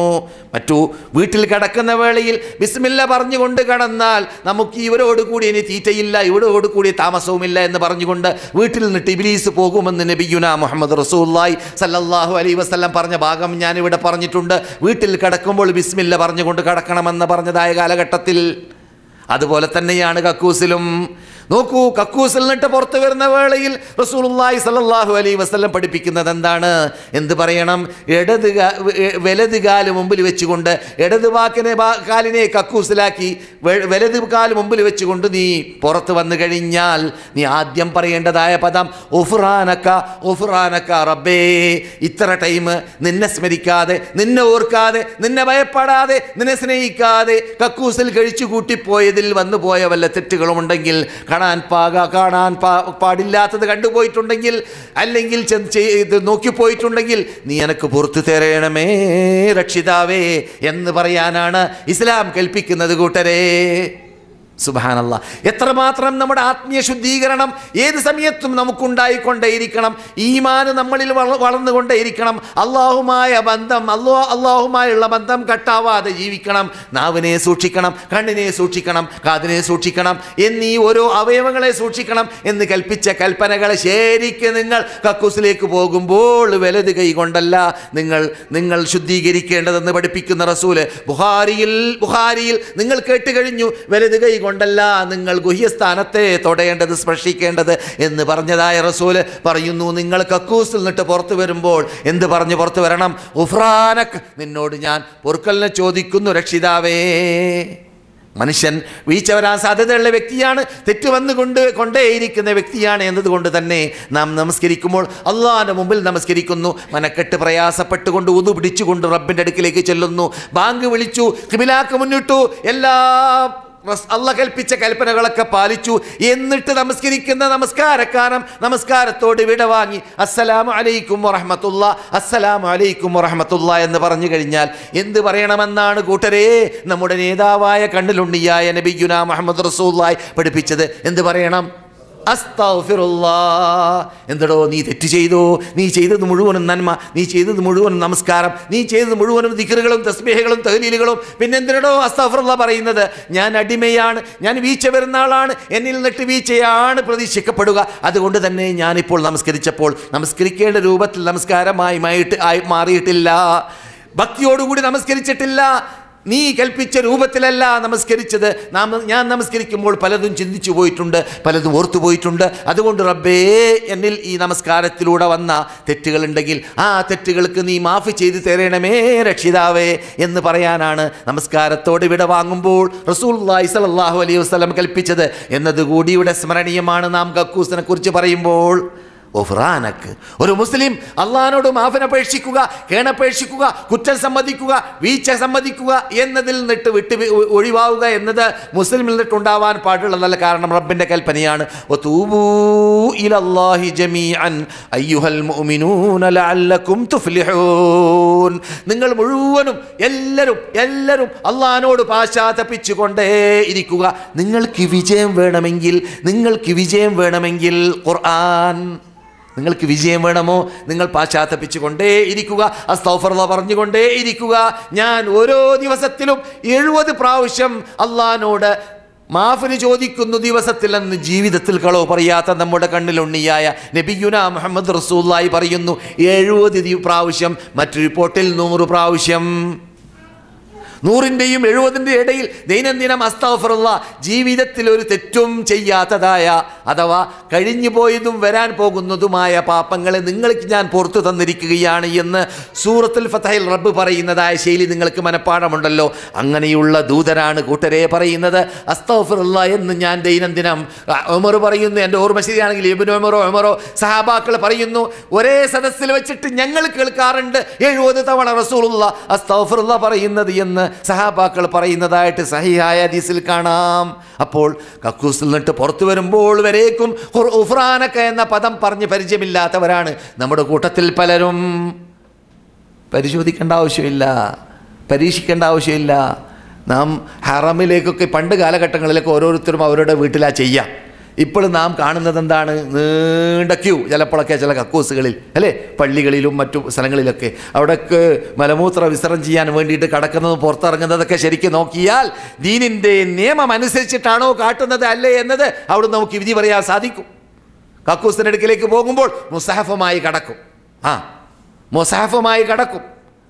മറ്റു വീട്ടിൽ കടക്കുന്ന വേളയിൽ ബിസ്മില്ല പറഞ്ഞുകൊണ്ട് കടന്നാൽ നമുക്ക് ഇവരോടുകൂടി ഇനി തീറ്റയില്ല, ഇവരോടുകൂടി താമസവുമില്ല എന്ന് പറഞ്ഞുകൊണ്ട് വീട്ടിൽ നിന്നിട്ട് ഇബ്ലീസ് പോകുമെന്ന് നബിയുനാ മുഹമ്മദ് റസൂലുള്ളാഹി സല്ലല്ലാഹു അലൈഹി വസല്ലം പറഞ്ഞ ഭാഗം ഞാനിവിടെ പറഞ്ഞിട്ടുണ്ട്. വീട്ടിൽ കടക്കുമ്പോൾ ബിസ്മില്ല പറഞ്ഞുകൊണ്ട് കടക്കണമെന്ന് പറഞ്ഞതായ കാലഘട്ടത്തിൽ. അതുപോലെ തന്നെയാണ് കക്കൂസിലും. നോക്കൂ, കക്കൂസിൽ നിന്നിട്ട് പുറത്തു വരുന്ന വേളയിൽ റസൂലുള്ളാഹി സ്വല്ലല്ലാഹു അലൈഹി വസല്ലം പഠിപ്പിക്കുന്നത് എന്താണ്? എന്ത് പറയണം? വലത് കാല് മുമ്പിൽ വെച്ചുകൊണ്ട്, ഇടത് കാലിനെ കക്കൂസിലാക്കി വലത് കാല് മുമ്പിൽ വെച്ചുകൊണ്ട് നീ പുറത്ത് വന്നു കഴിഞ്ഞാൽ നീ ആദ്യം പറയേണ്ടതായ പദം ഉഫ്റാനക ഉഫ്റാനക റബ്ബേ. ഇത്ര ടൈം നിന്നെ സ്മരിക്കാതെ, നിന്നെ ഓർക്കാതെ, നിന്നെ ഭയപ്പെടാതെ, നിന്നെ സ്നേഹിക്കാതെ കക്കൂസിൽ കഴിച്ചു കൂട്ടിപ്പോയതിൽ വന്നു പോയ വല്ല തെറ്റുകളുമുണ്ടെങ്കിൽ, കാണാൻ പാടില്ലാത്തത് കണ്ടുപോയിട്ടുണ്ടെങ്കിൽ, അല്ലെങ്കിൽ നോക്കിപ്പോയിട്ടുണ്ടെങ്കിൽ നീ എനക്ക് പുറത്തു തരണമേ രക്ഷിതാവേ എന്ന് പറയാനാണ് ഇസ്ലാം കൽപ്പിക്കുന്നത് കൂട്ടരെ. സുബ്ഹാനല്ലാഹ്, എത്രമാത്രം നമ്മുടെ ആത്മീയ ശുദ്ധീകരണം ഏത് സമയത്തും നമുക്കുണ്ടായിക്കൊണ്ടേയിരിക്കണം. ഈമാൻ നമ്മളിൽ വളർന്നുകൊണ്ടേയിരിക്കണം. അള്ളാഹുമായുള്ള ബന്ധം കട്ടാവാതെ ജീവിക്കണം. നാവിനെ സൂക്ഷിക്കണം, കണ്ണിനെ സൂക്ഷിക്കണം, കാതിനെ സൂക്ഷിക്കണം, എന്നീ ഓരോ അവയവങ്ങളെ സൂക്ഷിക്കണം എന്ന് കൽപ്പിച്ച കൽപ്പനകളെ ശരിക്ക് നിങ്ങൾ കക്കൂസിലേക്ക് പോകുമ്പോൾ വലത് കൈ കൊണ്ടല്ല നിങ്ങൾ ശുദ്ധീകരിക്കേണ്ടതെന്ന് പഠിപ്പിക്കുന്ന റസൂല് ബുഖാരിയിൽ നിങ്ങൾ കേട്ടുകഴിഞ്ഞു, വലത് കൈ കൊണ്ടല്ല നിങ്ങൾ ഗുഹ്യസ്ഥാനത്തെ തൊടേണ്ടത്, സ്പർശിക്കേണ്ടത് എന്ന് പറഞ്ഞതായ റസൂല് പറയുന്നു. നിങ്ങൾ കക്കൂസിൽ നിന്നിട്ട് പുറത്തു വരുമ്പോൾ എന്ത് പറഞ്ഞ് പുറത്തു വരണം? ഉഫ്രാനക്, നിന്നോട് ഞാൻ പൊറുക്കലിനെ ചോദിക്കുന്നു രക്ഷിതാവേ. മനുഷ്യൻ വീഴ്ച വരാൻ സാധ്യതയുള്ള വ്യക്തിയാണ്, തെറ്റ് കൊണ്ടേയിരിക്കുന്ന വ്യക്തിയാണ് എന്നതുകൊണ്ട് തന്നെ നാം നമസ്കരിക്കുമ്പോൾ അള്ളാഹിന്റെ മുമ്പിൽ നമസ്കരിക്കുന്നു. മനക്കെട്ട് പ്രയാസപ്പെട്ടുകൊണ്ട് ഉദു പിടിച്ചുകൊണ്ട് റബ്ബിൻ്റെ അടുക്കിലേക്ക് ചെല്ലുന്നു. ബാങ്ക് വിളിച്ചു, ഖിബിലാക്ക് മുന്നിട്ടു, എല്ലാ അള്ളാഹ് കൽപ്പിച്ച കൽപ്പനകളൊക്കെ പാലിച്ചു. എന്നിട്ട് നമസ്കരിക്കുന്ന നമസ്കാരക്കാരൻ നമസ്കാരത്തോട് വിട വാങ്ങി അസ്സലാമു അലൈക്കും വറഹ്മത്തുള്ളാഹ്, അസ്സലാമു അലൈക്കും വറഹ്മത്തുള്ളാഹ് എന്ന് പറഞ്ഞു കഴിഞ്ഞാൽ എന്ത് പറയണമെന്നാണ് കൂട്ടരെ നമ്മുടെ നേതാവായ കണ്ണിലുണ്ണിയായ നബിയുനാ മുഹമ്മദ് റസൂലുള്ളാഹി പഠിപ്പിച്ചത്? എന്ത് പറയണം? അസ്തഗ്ഫിറുല്ലാഹ്. എന്തടോ നീ തെറ്റ് ചെയ്തു, നീ ചെയ്തത് മുഴുവനും നന്മ, നീ ചെയ്തത് മുഴുവനും നമസ്കാരം, നീ ചെയ്തത് മുഴുവനും ദിക്റുകളും തസ്ബീഹുകളും തഹ്ലീലുകളും, പിന്നെന്തിനടോ അസ്തഗ്ഫിറുല്ലാഹ് പറയുന്നത്? ഞാൻ അടിമയാണ്, ഞാൻ വീഴ്ച വരുന്ന ആളാണ്, എന്നിൽ നിന്നിട്ട് വീഴ്ചയാണ് പ്രതീക്ഷിക്കപ്പെടുക. അതുകൊണ്ട് തന്നെ ഞാനിപ്പോൾ നമസ്കരിക്കേണ്ട രൂപത്തിൽ നമസ്കാരമായി മാറിയിട്ടില്ല, ഭക്തിയോടുകൂടി നമസ്കരിച്ചിട്ടില്ല, നീ കൽപ്പിച്ച രൂപത്തിലല്ല നമസ്കരിച്ചത്. ഞാൻ നമസ്കരിക്കുമ്പോൾ പലതും ചിന്തിച്ചു പോയിട്ടുണ്ട്, പലതും ഓർത്തു പോയിട്ടുണ്ട്. അതുകൊണ്ട് റബ്ബേ, എന്നിൽ ഈ നമസ്കാരത്തിലൂടെ വന്ന തെറ്റുകളുണ്ടെങ്കിൽ ആ തെറ്റുകൾക്ക് നീ മാഫി ചെയ്ത് തരണമേ രക്ഷിതാവേ എന്ന് പറയാനാണ് നമസ്കാരത്തോട് വിട വാങ്ങുമ്പോൾ റസൂലുള്ളാഹി സ്വല്ലല്ലാഹു അലൈഹി വസല്ലം കൽപ്പിച്ചത് എന്നതുകൂടി ഇവിടെ സ്മരണീയമാണ്. നാം കക്കൂസിനെ കുറിച്ച് പറയുമ്പോൾ ഗുഫ്രാനക്. ഒരു മുസ്ലിം അള്ളാഹിനോട് മാഫിനപേക്ഷിക്കുക, കേണപേക്ഷിക്കുക, കുറ്റം സമ്മതിക്കുക, വീഴ്ച സമ്മതിക്കുക എന്നതിൽ നിന്നിട്ട് ഒഴിവാവുക എന്നത് മുസ്ലിമിൽ നിന്നിട്ടുണ്ടാവാൻ പാടുള്ളതല്ല. കാരണം റബ്ബിന്റെ കൽപ്പനയാണ്, വതൂബൂ ഇലല്ലാഹി ജമീഅൻ അയ്യുഹൽ മുഅ്മിനൂന ലഅല്ലകും തുഫ്ലിഹൂൻ. നിങ്ങൾ മുഴുവനും എല്ലാവരും അള്ളാഹിനോട് പാശ്ചാത്തപിച്ചുകൊണ്ടേ ഇരിക്കുക. നിങ്ങൾക്ക് വിജയം വേണമെങ്കിൽ ഖുർആൻ, നിങ്ങൾക്ക് വിജയം വേണമോ, നിങ്ങൾ പാശ്ചാത്തപിച്ചുകൊണ്ടേ ഇരിക്കുക, അസ്തഗ്ഫിറുല്ലാഹ് പറഞ്ഞുകൊണ്ടേ ഇരിക്കുക. ഞാൻ ഓരോ ദിവസത്തിലും 70 പ്രാവശ്യം അള്ളാഹിനോട് മാഫിന് ചോദിക്കുന്നു ദിവസത്തിൽ എന്ന് ജീവിതത്തിൽ കളവ് പറയാത്ത നമ്മുടെ കണ്ണിലുണ്ണിയായ നബിയുനാ മുഹമ്മദ് റസൂലുള്ളാഹി പറയുന്നു 70 പ്രാവശ്യം. മറ്റൊരു റിപ്പോർട്ടിൽ 100 പ്രാവശ്യം. 100ന്റെയും 70ന്റെയും ഇടയിൽ ദൈനംദിനം അസ്തഗ്ഫിറുല്ലാഹ്, ജീവിതത്തിൽ ഒരു തെറ്റും ചെയ്യാത്തതായ അഥവാ കഴിഞ്ഞു പോയതും വരാൻ പോകുന്നതുമായ പാപങ്ങളെ നിങ്ങൾക്ക് ഞാൻ പുറത്തു തന്നിരിക്കുകയാണ് എന്ന് സൂറത്തുൽ ഫത്ഹിൽ റബ്ബ് പറയുന്നതായ ശൈലി നിങ്ങൾക്ക് മനഃപ്പാഠമുണ്ടല്ലോ. അങ്ങനെയുള്ള ദൂതരാണ് കൂട്ടരെ പറയുന്നത് അസ്തഗ്ഫിറുല്ലാഹ് എന്ന് ഞാൻ ദൈനംദിനം. ഉമർ പറയുന്നു, എൻ്റെ ഓർമ്മ ശരിയാണെങ്കിൽ ഇബ്നു ഉമറോ സഹാബാക്കൾ പറയുന്നു, ഒരേ സദസ്സിൽ വെച്ചിട്ട് ഞങ്ങൾ കേൾക്കാറുണ്ട് 70 തവണ റസൂലുള്ളാഹ് അസ്തഗ്ഫിറുല്ലാഹ് പറയുന്നത് എന്ന് സഹാബാക്കൾ പറയുന്നതായിട്ട് സഹിഹായ ഹദീസിൽ കാണാം. അപ്പോൾ കക്കൂസിൽ നിന്നിട്ട് പുറത്തു വരുമ്പോൾ വരേക്കും ഗുഫ്രാനക എന്ന പദം പറഞ്ഞ് പരിചയമില്ലാത്തവരാണ് നമ്മുടെ കൂട്ടത്തിൽ പലരും. പരിശോധിക്കേണ്ട ആവശ്യമില്ല, പരീക്ഷിക്കേണ്ട ആവശ്യമില്ല. നാം ഹറമിലേക്കൊക്കെ പണ്ട് കാലഘട്ടങ്ങളിലൊക്കെ ഓരോരുത്തരും അവരുടെ വീട്ടിലാ ചെയ്യാം. ഇപ്പോൾ നാം കാണുന്നത് എന്താണ്? നീണ്ട ക്യൂ ചിലപ്പോഴൊക്കെ ചില കക്കൂസുകളിൽ അല്ലേ, പള്ളികളിലും മറ്റു സ്ഥലങ്ങളിലൊക്കെ അവിടെയൊക്കെ മലമൂത്ര വിസർജനം ചെയ്യാൻ വേണ്ടിയിട്ട് കടക്കുന്നതും പുറത്തിറങ്ങുന്നതൊക്കെ ശരിക്കും നോക്കിയാൽ ദീനിൻ്റെ നിയമം അനുസരിച്ചിട്ടാണോ കാട്ടുന്നത് അല്ലേ എന്നത് അവിടെ നമുക്ക് വിധി പറയാൻ സാധിക്കും. കക്കൂസിൻ്റെ അടുക്കിലേക്ക് പോകുമ്പോൾ മുസഹഫുമായി കടക്കും. മുസഹഫുമായി കടക്കും,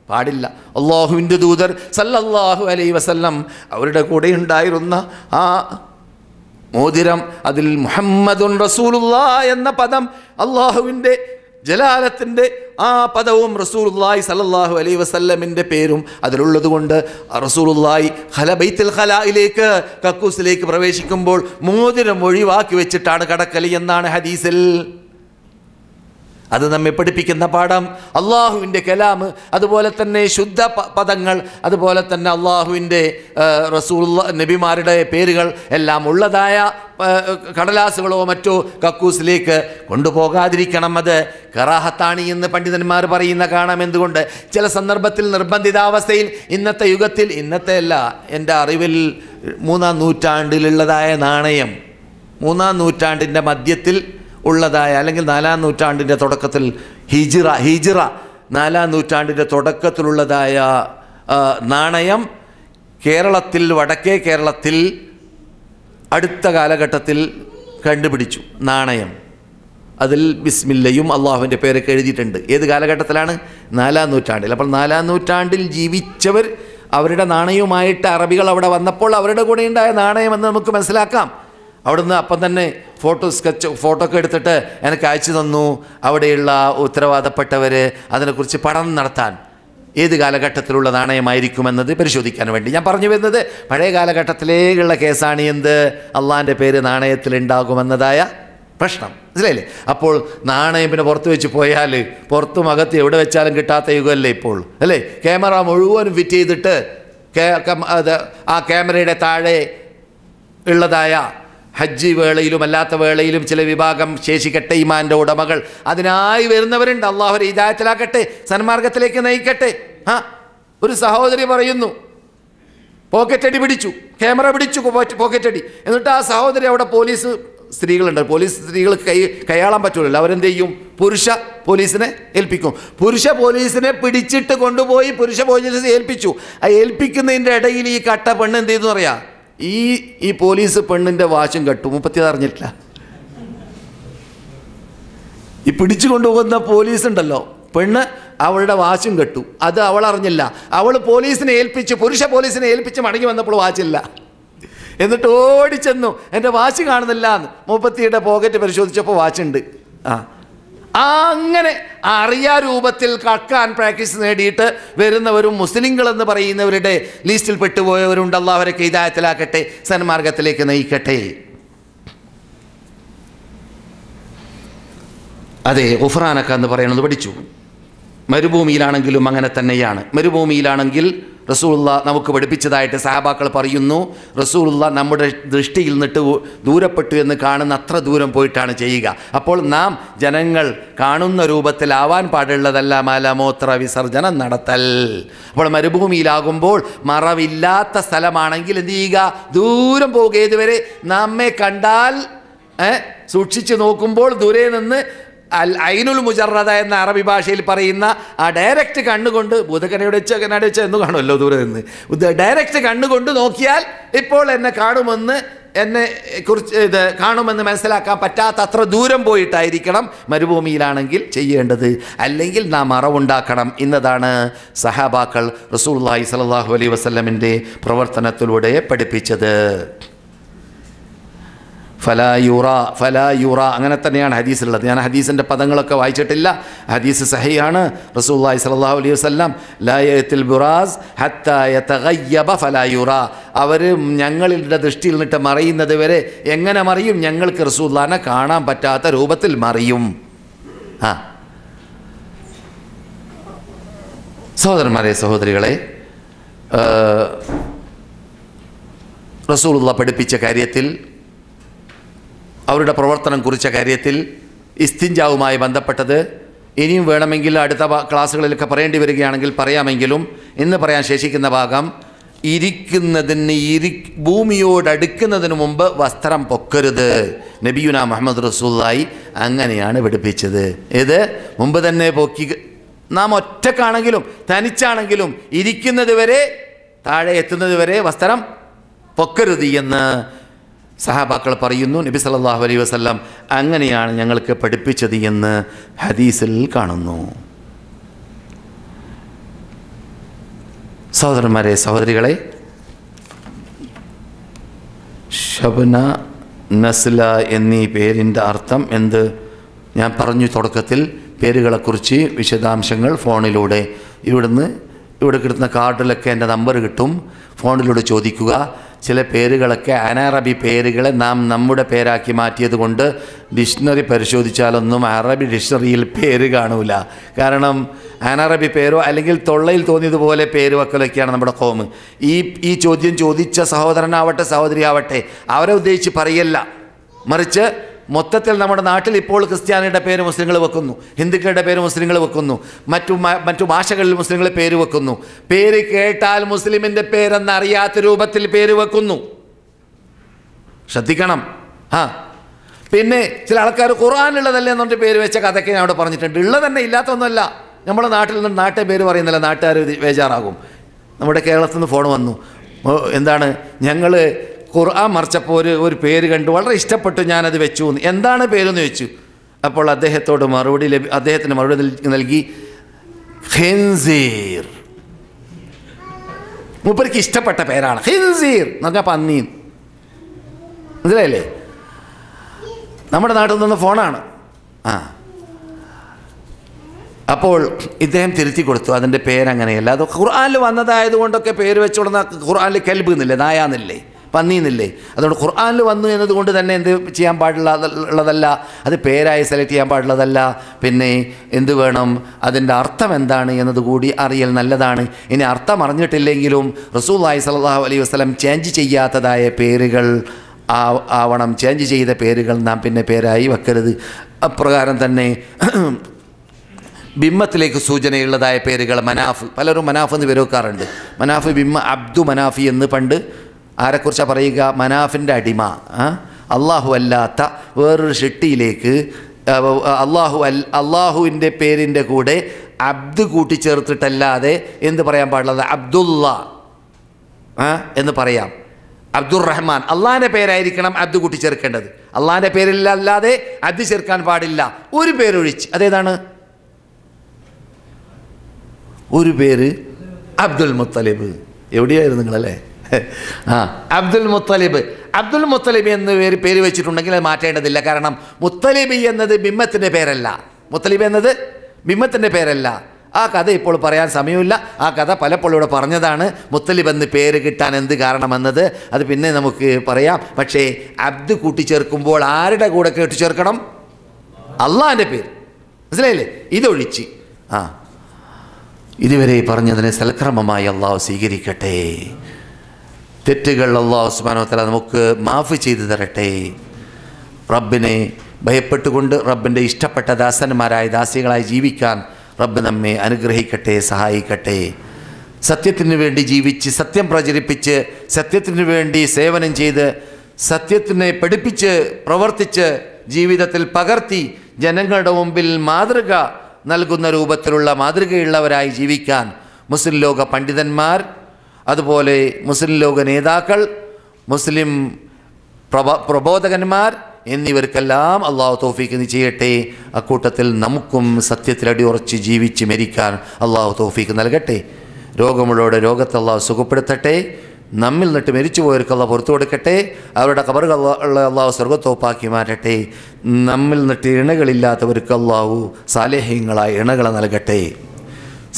പാടില്ല. അള്ളാഹുവിൻ്റെ ദൂതർ സല്ലല്ലാഹു അലൈഹി വസല്ലം അവരുടെ കൂടെ ഉണ്ടായിരുന്ന ആ മോതിരം, അതിൽ മുഹമ്മദുൻ റസൂലുള്ളാഹ് എന്ന പദം, അള്ളാഹുവിൻ്റെ ജലാലത്തിൻ്റെ ആ പദവും റസൂലുള്ളാഹി സല്ലല്ലാഹു അലൈഹി വസല്ലമിൻ്റെ പേരും അതിലുള്ളത് കൊണ്ട് റസൂലുള്ളാഹി ബൈത്തുൽ ഖലായിലേക്ക് കക്കൂസിലേക്ക് പ്രവേശിക്കുമ്പോൾ മോതിരം ഒഴിവാക്കി വെച്ചിട്ടാണ് കടക്കൽ എന്നാണ് ഹദീസിൽ. അത് നമ്മെ പഠിപ്പിക്കുന്ന പാഠം അള്ളാഹുവിൻ്റെ കലാം, അതുപോലെ തന്നെ ശുദ്ധ പദങ്ങൾ, അതുപോലെ തന്നെ അള്ളാഹുവിൻ്റെ റസൂലുള്ളാഹി നബിമാരുടെ പേരുകൾ എല്ലാം ഉള്ളതായ കടലാസുകളോ മറ്റോ കക്കൂസിലേക്ക് കൊണ്ടുപോകാതിരിക്കണം. അത് കറാഹത്താണ് എന്ന് പണ്ഡിതന്മാർ പറയുന്ന കാണാം. എന്തുകൊണ്ട്? ചില സന്ദർഭത്തിൽ നിർബന്ധിതാവസ്ഥയിൽ ഇന്നത്തെ യുഗത്തിൽ, ഇന്നത്തെ അല്ല, എൻ്റെ അറിവിൽ 3-ാം നൂറ്റാണ്ടിലുള്ളതായ നാണയം, 3-ാം നൂറ്റാണ്ടിൻ്റെ മധ്യത്തിൽ ഉള്ളതായ അല്ലെങ്കിൽ 4-ാം നൂറ്റാണ്ടിൻ്റെ തുടക്കത്തിൽ ഹിജ്റ 4-ാം നൂറ്റാണ്ടിൻ്റെ തുടക്കത്തിലുള്ളതായ നാണയം കേരളത്തിൽ, വടക്കേ കേരളത്തിൽ അടുത്ത കാലഘട്ടത്തിൽ കണ്ടുപിടിച്ചു നാണയം. അതിൽ ബിസ്മില്ലയും അള്ളാഹുവിൻ്റെ പേരൊക്കെ എഴുതിയിട്ടുണ്ട്. ഏത് കാലഘട്ടത്തിലാണ്? 4-ാം നൂറ്റാണ്ടിൽ. അപ്പോൾ 4-ാം നൂറ്റാണ്ടിൽ ജീവിച്ചവർ അവരുടെ നാണയവുമായിട്ട് അറബികൾ അവിടെ വന്നപ്പോൾ അവരുടെ കൂടെ ഉണ്ടായ നാണയമെന്ന് നമുക്ക് മനസ്സിലാക്കാം. അവിടുന്ന് അപ്പം തന്നെ ഫോട്ടോ ഒക്കെ എടുത്തിട്ട് എനിക്ക് അയച്ചു തന്നു. അവിടെയുള്ള ഉത്തരവാദപ്പെട്ടവർ അതിനെക്കുറിച്ച് പഠനം നടത്താൻ ഏത് കാലഘട്ടത്തിലുള്ള നാണയമായിരിക്കുമെന്നത് പരിശോധിക്കാൻ വേണ്ടി. ഞാൻ പറഞ്ഞു വരുന്നത് പഴയ കാലഘട്ടത്തിലേക്കുള്ള കേസാണ്. എന്ത്? അള്ളാഹിൻ്റെ പേര് നാണയത്തിലുണ്ടാകുമെന്നതായ പ്രശ്നം, മനസ്സിലായില്ലേ? അപ്പോൾ നാണയം പിന്നെ പുറത്ത് വെച്ച് പോയാൽ പുറത്തും അകത്ത് എവിടെ വെച്ചാലും കിട്ടാത്ത യുഗമല്ലേ ഇപ്പോൾ, അല്ലേ? ക്യാമറ മുഴുവനും ഫിറ്റ് ചെയ്തിട്ട് ആ ക്യാമറയുടെ താഴെ ഉള്ളതായ ഹജ്ജ് വേളയിലും അല്ലാത്ത വേളയിലും ചില വിഭാഗം ശേഷിക്കട്ടെ ഈമാൻ്റെ ഉടമകൾ അതിനായി വരുന്നവരുണ്ട്. അള്ളാഹു ഹിദായത്തിലാക്കട്ടെ, സന്മാർഗത്തിലേക്ക് നയിക്കട്ടെ. ഒരു സഹോദരി പറയുന്നു, പോക്കറ്റടി പിടിച്ചു, ക്യാമറ പിടിച്ചു, പോക്കറ്റടി. എന്നിട്ട് ആ സഹോദരി അവിടെ പോലീസ് സ്ത്രീകളുണ്ട്, പോലീസ് സ്ത്രീകൾക്ക് കൈയാളാൻ പറ്റൂലല്ലോ, അവരെന്ത് ചെയ്യും? പുരുഷ പോലീസിനെ ഏൽപ്പിക്കും. പുരുഷ പോലീസിനെ പിടിച്ചിട്ട് കൊണ്ടുപോയി പുരുഷ പോലീസിനെ ഏൽപ്പിച്ചു. ആ ഏൽപ്പിക്കുന്നതിൻ്റെ ഇടയിൽ ഈ കട്ട പെണ്ണ് എന്ത് ചെയ്തെന്ന് പറയാം? ഈ പോലീസ് പെണ്ണിൻ്റെ വാച്ചും കെട്ടു. 30 അറിഞ്ഞിട്ടില്ല. ഈ പിടിച്ചു കൊണ്ടുപോകുന്ന പോലീസ് ഉണ്ടല്ലോ, പെണ്ണ് അവളുടെ വാച്ചും കെട്ടു. അത് അവൾ അറിഞ്ഞില്ല. അവൾ പോലീസിനെ ഏൽപ്പിച്ച്, പുരുഷ പോലീസിനെ ഏൽപ്പിച്ച് മടങ്ങി വന്നപ്പോൾ വാച്ചില്ല. എന്നിട്ട് ഓടിച്ചെന്നു, എൻ്റെ വാച്ച് കാണുന്നില്ല എന്ന്. 30യുടെ പോക്കറ്റ് പരിശോധിച്ചപ്പോൾ വാച്ചുണ്ട്. അങ്ങനെ അറിയാ രൂപത്തിൽ കക്കാൻ പ്രാക്ടീസ് നേടിയിട്ട് വരുന്നവരും മുസ്ലിങ്ങളെന്ന് പറയുന്നവരുടെ ലിസ്റ്റിൽ പെട്ടുപോയവരുണ്ട്. അല്ലാഹു അവരൊക്കെ ഹിദായത്തിലാക്കട്ടെ, സന്മാർഗത്തിലേക്ക് നയിക്കട്ടെ. അതെ, ഗുഫ്രാനക എന്ന് പറയുന്നത് പഠിച്ചു. മരുഭൂമിയിലാണെങ്കിലും അങ്ങനെ തന്നെയാണ്. മരുഭൂമിയിലാണെങ്കിൽ റസൂലുള്ളാഹ് നമുക്ക് പഠിപ്പിച്ചതായിട്ട് സഹാബാക്കൾ പറയുന്നു, റസൂലുള്ളാഹ് നമ്മുടെ ദൃഷ്ടിയിൽ നിന്നിട്ട് ദൂരപ്പെട്ടു എന്ന് കാണുന്ന അത്ര ദൂരം പോയിട്ടാണ് ചെയ്യുക. അപ്പോൾ നാം ജനങ്ങൾ കാണുന്ന രൂപത്തിലാവാൻ പാടുള്ളതല്ല മലമൂത്ര വിസർജനം നടത്തൽ. അപ്പോൾ മരുഭൂമിയിലാകുമ്പോൾ മറവില്ലാത്ത സ്ഥലമാണെങ്കിൽ എന്ത് ചെയ്യുക? ദൂരം പോവുക. ഏതുവരെ? നമ്മെ കണ്ടാൽ സൂക്ഷിച്ച് നോക്കുമ്പോൾ ദൂരെ നിന്ന് ഐനുൽ മുജറദ എന്ന അറബി ഭാഷയിൽ പറയുന്ന ആ ഡയറക്റ്റ് കണ്ണുകൊണ്ട്, ഭൂതക്കനയുടെ വെച്ച് കനയുടെ വെച്ച് എന്ന് കാണുമല്ലോ ദൂരെ നിന്ന്, ഡയറക്റ്റ് കണ്ണുകൊണ്ട് നോക്കിയാൽ ഇപ്പോൾ എന്നെ കാണുമെന്ന്, എന്നെ കുറിച്ച് ഇത് കാണുമെന്ന് മനസ്സിലാക്കാൻ പറ്റാത്ത അത്ര ദൂരം പോയിട്ടായിരിക്കണം മരുഭൂമിയിലാണെങ്കിൽ ചെയ്യേണ്ടത്. അല്ലെങ്കിൽ നാം മറവുണ്ടാക്കണം എന്നതാണ് സഹാബാക്കൾ റസൂലുള്ളാഹി സ്വല്ലല്ലാഹു അലൈഹി വസല്ലമിൻ്റെ പ്രവർത്തനത്തിലൂടെ പഠിപ്പിച്ചത്. ഫലായുറ അങ്ങനെ തന്നെയാണ് ഹദീസിലുള്ളത്. ഞാൻ ഹദീസിൻ്റെ പദങ്ങളൊക്കെ വായിച്ചിട്ടില്ല. ഹദീസ് സഹിയാണ്. റസൂലുള്ളാഹി സ്വല്ലല്ലാഹു അലൈഹി വസല്ലം ലാ യഅതിൽ ബുറാസ് ഹത്താ യതഗയ്യബ ഫലായുറ, അവർ ഞങ്ങളുടെ ദൃഷ്ടിയിൽ നിന്നിട്ട് മറയുന്നത് വരെ എങ്ങനെ മറിയും? ഞങ്ങൾക്ക് റസൂലുള്ളാഹിനെ കാണാൻ പറ്റാത്ത രൂപത്തിൽ മറിയും. സഹോദരന്മാരെ, സഹോദരികളെ, റസൂലുള്ളാഹി പഠിപ്പിച്ച കാര്യത്തിൽ, അവരുടെ പ്രവർത്തനം കുറിച്ച കാര്യത്തിൽ, ഇസ്തിൻജാവുമായി ബന്ധപ്പെട്ടത് ഇനിയും വേണമെങ്കിൽ അടുത്ത ക്ലാസ്സുകളിലൊക്കെ പറയേണ്ടി വരികയാണെങ്കിൽ പറയാമെങ്കിലും ഇന്ന് പറയാൻ ശേഷിക്കുന്ന ഭാഗം, ഭൂമിയോടടുക്കുന്നതിന് മുമ്പ് വസ്ത്രം പൊക്കരുത്. നബിയുനാ മുഹമ്മദ് റസൂലുള്ളാഹി അങ്ങനെയാണ് പഠിപ്പിച്ചത്. ഇത് മുമ്പ് തന്നെ പൊക്കി, നാം ഒറ്റക്കാണെങ്കിലും തനിച്ചാണെങ്കിലും ഇരിക്കുന്നത് വരെ, താഴെ എത്തുന്നത് വരെ വസ്ത്രം പൊക്കരുത് എന്ന് സഹാബാക്കൾ പറയുന്നു. നബി സല്ലല്ലാഹു അലൈഹി വസല്ലം അങ്ങനെയാണ് ഞങ്ങൾക്ക് പഠിപ്പിച്ചത് എന്ന് ഹദീസിൽ കാണുന്നു. സഹോദരന്മാരെ, സഹോദരികളെ, ഷബ്ന, നസ്ല എന്നീ പേരിൻ്റെ അർത്ഥം എന്ത്? ഞാൻ പറഞ്ഞു തുടക്കത്തിൽ. പേരുകളെക്കുറിച്ച് വിശദാംശങ്ങൾ ഫോണിലൂടെ ഇവിടെ കിട്ടുന്ന കാർഡിലൊക്കെ എൻ്റെ നമ്പർ കിട്ടും. ഫോണിലൂടെ ചോദിക്കുക. ചില പേരുകളൊക്കെ അനറബി പേരുകളെ നാം നമ്മുടെ പേരാക്കി മാറ്റിയത് കൊണ്ട് ഡിക്ഷണറി പരിശോധിച്ചാലൊന്നും അറബി ഡിക്ഷണറിയിൽ പേര് കാണൂല. കാരണം അനറബി പേരോ അല്ലെങ്കിൽ തൊള്ളയിൽ തോന്നിയതുപോലെ പേര് വെക്കലൊക്കെയാണ് നമ്മുടെ കോമ്. ഈ ചോദ്യം ചോദിച്ച സഹോദരനാവട്ടെ സഹോദരിയാവട്ടെ അവരെ ഉദ്ദേശിച്ച് പറയല്ല, മറിച്ച് മൊത്തത്തിൽ നമ്മുടെ നാട്ടിൽ ഇപ്പോൾ ക്രിസ്ത്യാനിയുടെ പേര് മുസ്ലിങ്ങൾ വെക്കുന്നു, ഹിന്ദുക്കളുടെ പേര് മുസ്ലിങ്ങൾ വെക്കുന്നു, മറ്റു ഭാഷകളിൽ മുസ്ലിങ്ങൾ പേര് വെക്കുന്നു. പേര് കേട്ടാൽ മുസ്ലിമിൻ്റെ പേരെന്നറിയാത്ത രൂപത്തിൽ പേര് വെക്കുന്നു. ശ്രദ്ധിക്കണം. പിന്നെ ചില ആൾക്കാർ ഖുർആനിലുള്ളതല്ലേ എന്നിട്ട് പേര് വെച്ച കഥയ്ക്ക് ഞാൻ അവിടെ പറഞ്ഞിട്ടുണ്ട്. ഉള്ളത് തന്നെ, ഇല്ലാത്തൊന്നുമല്ല. നമ്മുടെ നാട്ടിൽ നിന്ന് നാട്ടെ പേര് പറയുന്നില്ല, നാട്ടുകാർ ബേജാറാകും. നമ്മുടെ കേരളത്തിൽ നിന്ന് ഫോൺ വന്നു, എന്താണ്, ഞങ്ങൾ ഖുർആൻ മറിച്ചപ്പോൾ ഒരു പേര് കണ്ടു, വളരെ ഇഷ്ടപ്പെട്ടു, ഞാനത് വെച്ചു. എന്താണ് പേരെന്ന് ചോദിച്ചു. അപ്പോൾ അദ്ദേഹത്തിന് മറുപടി നൽകി ഖിൻസീർ. മൂപ്പർക്ക് ഇഷ്ടപ്പെട്ട പേരാണ് ഖിൻസീർ എന്ന് പറഞ്ഞാൽ പന്നി. മനസ്സിലായില്ലേ? നമ്മുടെ നാട്ടിൽ നിന്ന് ഫോണാണ്. അപ്പോൾ ഇദ്ദേഹം തിരുത്തി കൊടുത്തു, അതിൻ്റെ പേരങ്ങനെയല്ല, അത് ഖുർആനിൽ വന്നതായതുകൊണ്ടൊക്കെ പേര് വെച്ചുകൊടുന്ന, ഖുർആനിൽ കൽബ് എന്നില്ലേ, നായാന്നില്ലേ, പന്നിന്നില്ലേ, അതുകൊണ്ട് ഖുർആനിൽ വന്നു എന്നതുകൊണ്ട് തന്നെ എന്ത് ചെയ്യാൻ പാടുള്ളതല്ല, അത് പേരായി സെലക്ട് ചെയ്യാൻ പാടുള്ളതല്ല. പിന്നെ എന്ത് വേണം, അതിൻ്റെ അർത്ഥം എന്താണ് എന്നതുകൂടി അറിയൽ നല്ലതാണ്. ഇനി അർത്ഥം അറിഞ്ഞിട്ടില്ലെങ്കിലും റസൂലുള്ളാഹി സ്വല്ലല്ലാഹു അലൈഹി വസല്ലം ചേഞ്ച് ചെയ്യാത്തതായ പേരുകൾ ആവണം. ചേഞ്ച് ചെയ്ത പേരുകൾ നാം പിന്നെ പേരായി വെക്കരുത്. അപ്രകാരം തന്നെ ബിമ്മത്തിലേക്ക് സൂചനയുള്ളതായ പേരുകൾ മനാഫ്, പലരും മനാഫ് എന്ന് പേര് വെക്കാറുണ്ട്. മനാഫ് ബിമ്മ, അബ്ദു മനാഫി എന്ന് പണ്ട് ആരെക്കുറിച്ചാണ് പറയുക? മനാഫിൻ്റെ അടിമ. അള്ളാഹു അല്ലാത്ത വേറൊരു ഷിട്ടിയിലേക്ക് അള്ളാഹുവിൻ്റെ പേരിൻ്റെ കൂടെ അബ്ദ് കൂട്ടിച്ചേർത്തിട്ടല്ലാതെ എന്ത് പറയാൻ പാടുള്ളത്? അബ്ദുള്ള എന്ന് പറയാം. അബ്ദുറഹ്മാൻ, അള്ളാഹിൻ്റെ പേരായിരിക്കണം അബ്ദ് കൂട്ടിച്ചേർക്കേണ്ടത്. അള്ളാഹിൻ്റെ പേരിലല്ലാതെ അബ്ദ് ചേർക്കാൻ പാടില്ല. ഒരു പേരൊഴിച്ച്, അതേതാണ്? ഒരു പേര് അബ്ദുൽ മുത്തലിബ്. എവിടെയായിരുന്നു നിങ്ങളല്ലേ? അബ്ദുൽ മുത്തലിബ്. അബ്ദുൽ മുത്തലിബ് എന്ന് പേര് വെച്ചിട്ടുണ്ടെങ്കിൽ അത് മാറ്റേണ്ടതില്ല. കാരണം മുത്തലിബ് എന്നത് ബിമ്മത്തിൻ്റെ പേരല്ല. മുത്തലിബ് എന്നത് ബിമ്മത്തിൻ്റെ പേരല്ല. ആ കഥ ഇപ്പോൾ പറയാൻ സമയമില്ല. ആ കഥ പലപ്പോഴും ഇവിടെ പറഞ്ഞതാണ്. മുത്തലിബ് എന്ന് പേര് കിട്ടാൻ എന്ത് കാരണമെന്നത് അത് പിന്നെ നമുക്ക് പറയാം. പക്ഷേ അബ്ദ് കൂട്ടിച്ചേർക്കുമ്പോൾ ആരുടെ കൂടെ കൂട്ടിച്ചേർക്കണം? അള്ളാഹിൻ്റെ പേര്. മനസ്സിലായില്ലേ? ഇതൊഴിച്ച് ഇതുവരെ പറഞ്ഞതിനെ സൽക്രമമായി അള്ളാഹു സ്വീകരിക്കട്ടെ. തെറ്റുകൾ അള്ളാഹു സുബ്ഹാനഹു വ തആല നമുക്ക് മാഫ് ചെയ്തു തരട്ടെ. റബ്ബിനെ ഭയപ്പെട്ടുകൊണ്ട് റബ്ബിൻ്റെ ഇഷ്ടപ്പെട്ട ദാസന്മാരായ ദാസികളായി ജീവിക്കാൻ റബ്ബ് നമ്മെ അനുഗ്രഹിക്കട്ടെ, സഹായിക്കട്ടെ. സത്യത്തിന് വേണ്ടി ജീവിച്ച് സത്യം പ്രചരിപ്പിച്ച് സത്യത്തിന് വേണ്ടി സേവനം ചെയ്ത് സത്യത്തിനെ പഠിപ്പിച്ച് പ്രവർത്തിച്ച് ജീവിതത്തിൽ പകർത്തി ജനങ്ങളുടെ മുമ്പിൽ മാതൃക നൽകുന്ന രൂപത്തിലുള്ള മാതൃകയുള്ളവരായി ജീവിക്കാൻ മുസ്ലിം ലോക പണ്ഡിതന്മാർ, അതുപോലെ മുസ്ലിം ലോക നേതാക്കൾ, മുസ്ലിം പ്രബോധകന്മാർ എന്നിവർക്കെല്ലാം അള്ളാഹു തൗഫീഖ് ചെയ്യട്ടെ. അക്കൂട്ടത്തിൽ നമുക്കും സത്യത്തിൽ അടിയുറച്ച് ജീവിച്ച് മരിക്കാൻ അള്ളാഹു തൗഫീഖ് നൽകട്ടെ. രോഗമുള്ളവരുടെ രോഗത്തെ അള്ളാഹു സുഖപ്പെടുത്തട്ടെ. നമ്മിൽ നിന്നിട്ട് മരിച്ചു പോയവർക്ക് അള്ളാഹു പുറത്തു കൊടുക്കട്ടെ. അവരുടെ ഖബറുകൾ അള്ളാഹു സ്വർഗ്ഗത്തോപ്പാക്കി മാറ്റട്ടെ. നമ്മിൽ നിന്നിട്ട് ഇണകളില്ലാത്തവർക്ക് അള്ളാഹു സാലേഹ്യങ്ങളായ ഇണകളെ നൽകട്ടെ.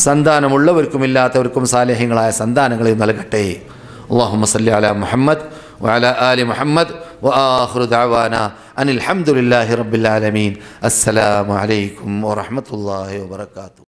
സന്താനമുള്ളവർക്കും ഇല്ലാത്തവർക്കും സാലേഹ്യങ്ങളായ സന്താനങ്ങളെ നൽകട്ടെ. അല്ലാഹുമ്മ സല്ലി അലാ മുഹമ്മദ് വഅലാ ആലി മുഹമ്മദ് വആഖിറു ദഅവാനാ അനിൽ ഹംദുലില്ലാഹി റബ്ബിൽ ആലമീൻ. അസ്സലാമു അലൈക്കും വറഹ്മത്തുള്ളാഹി വബറകാതുഹു.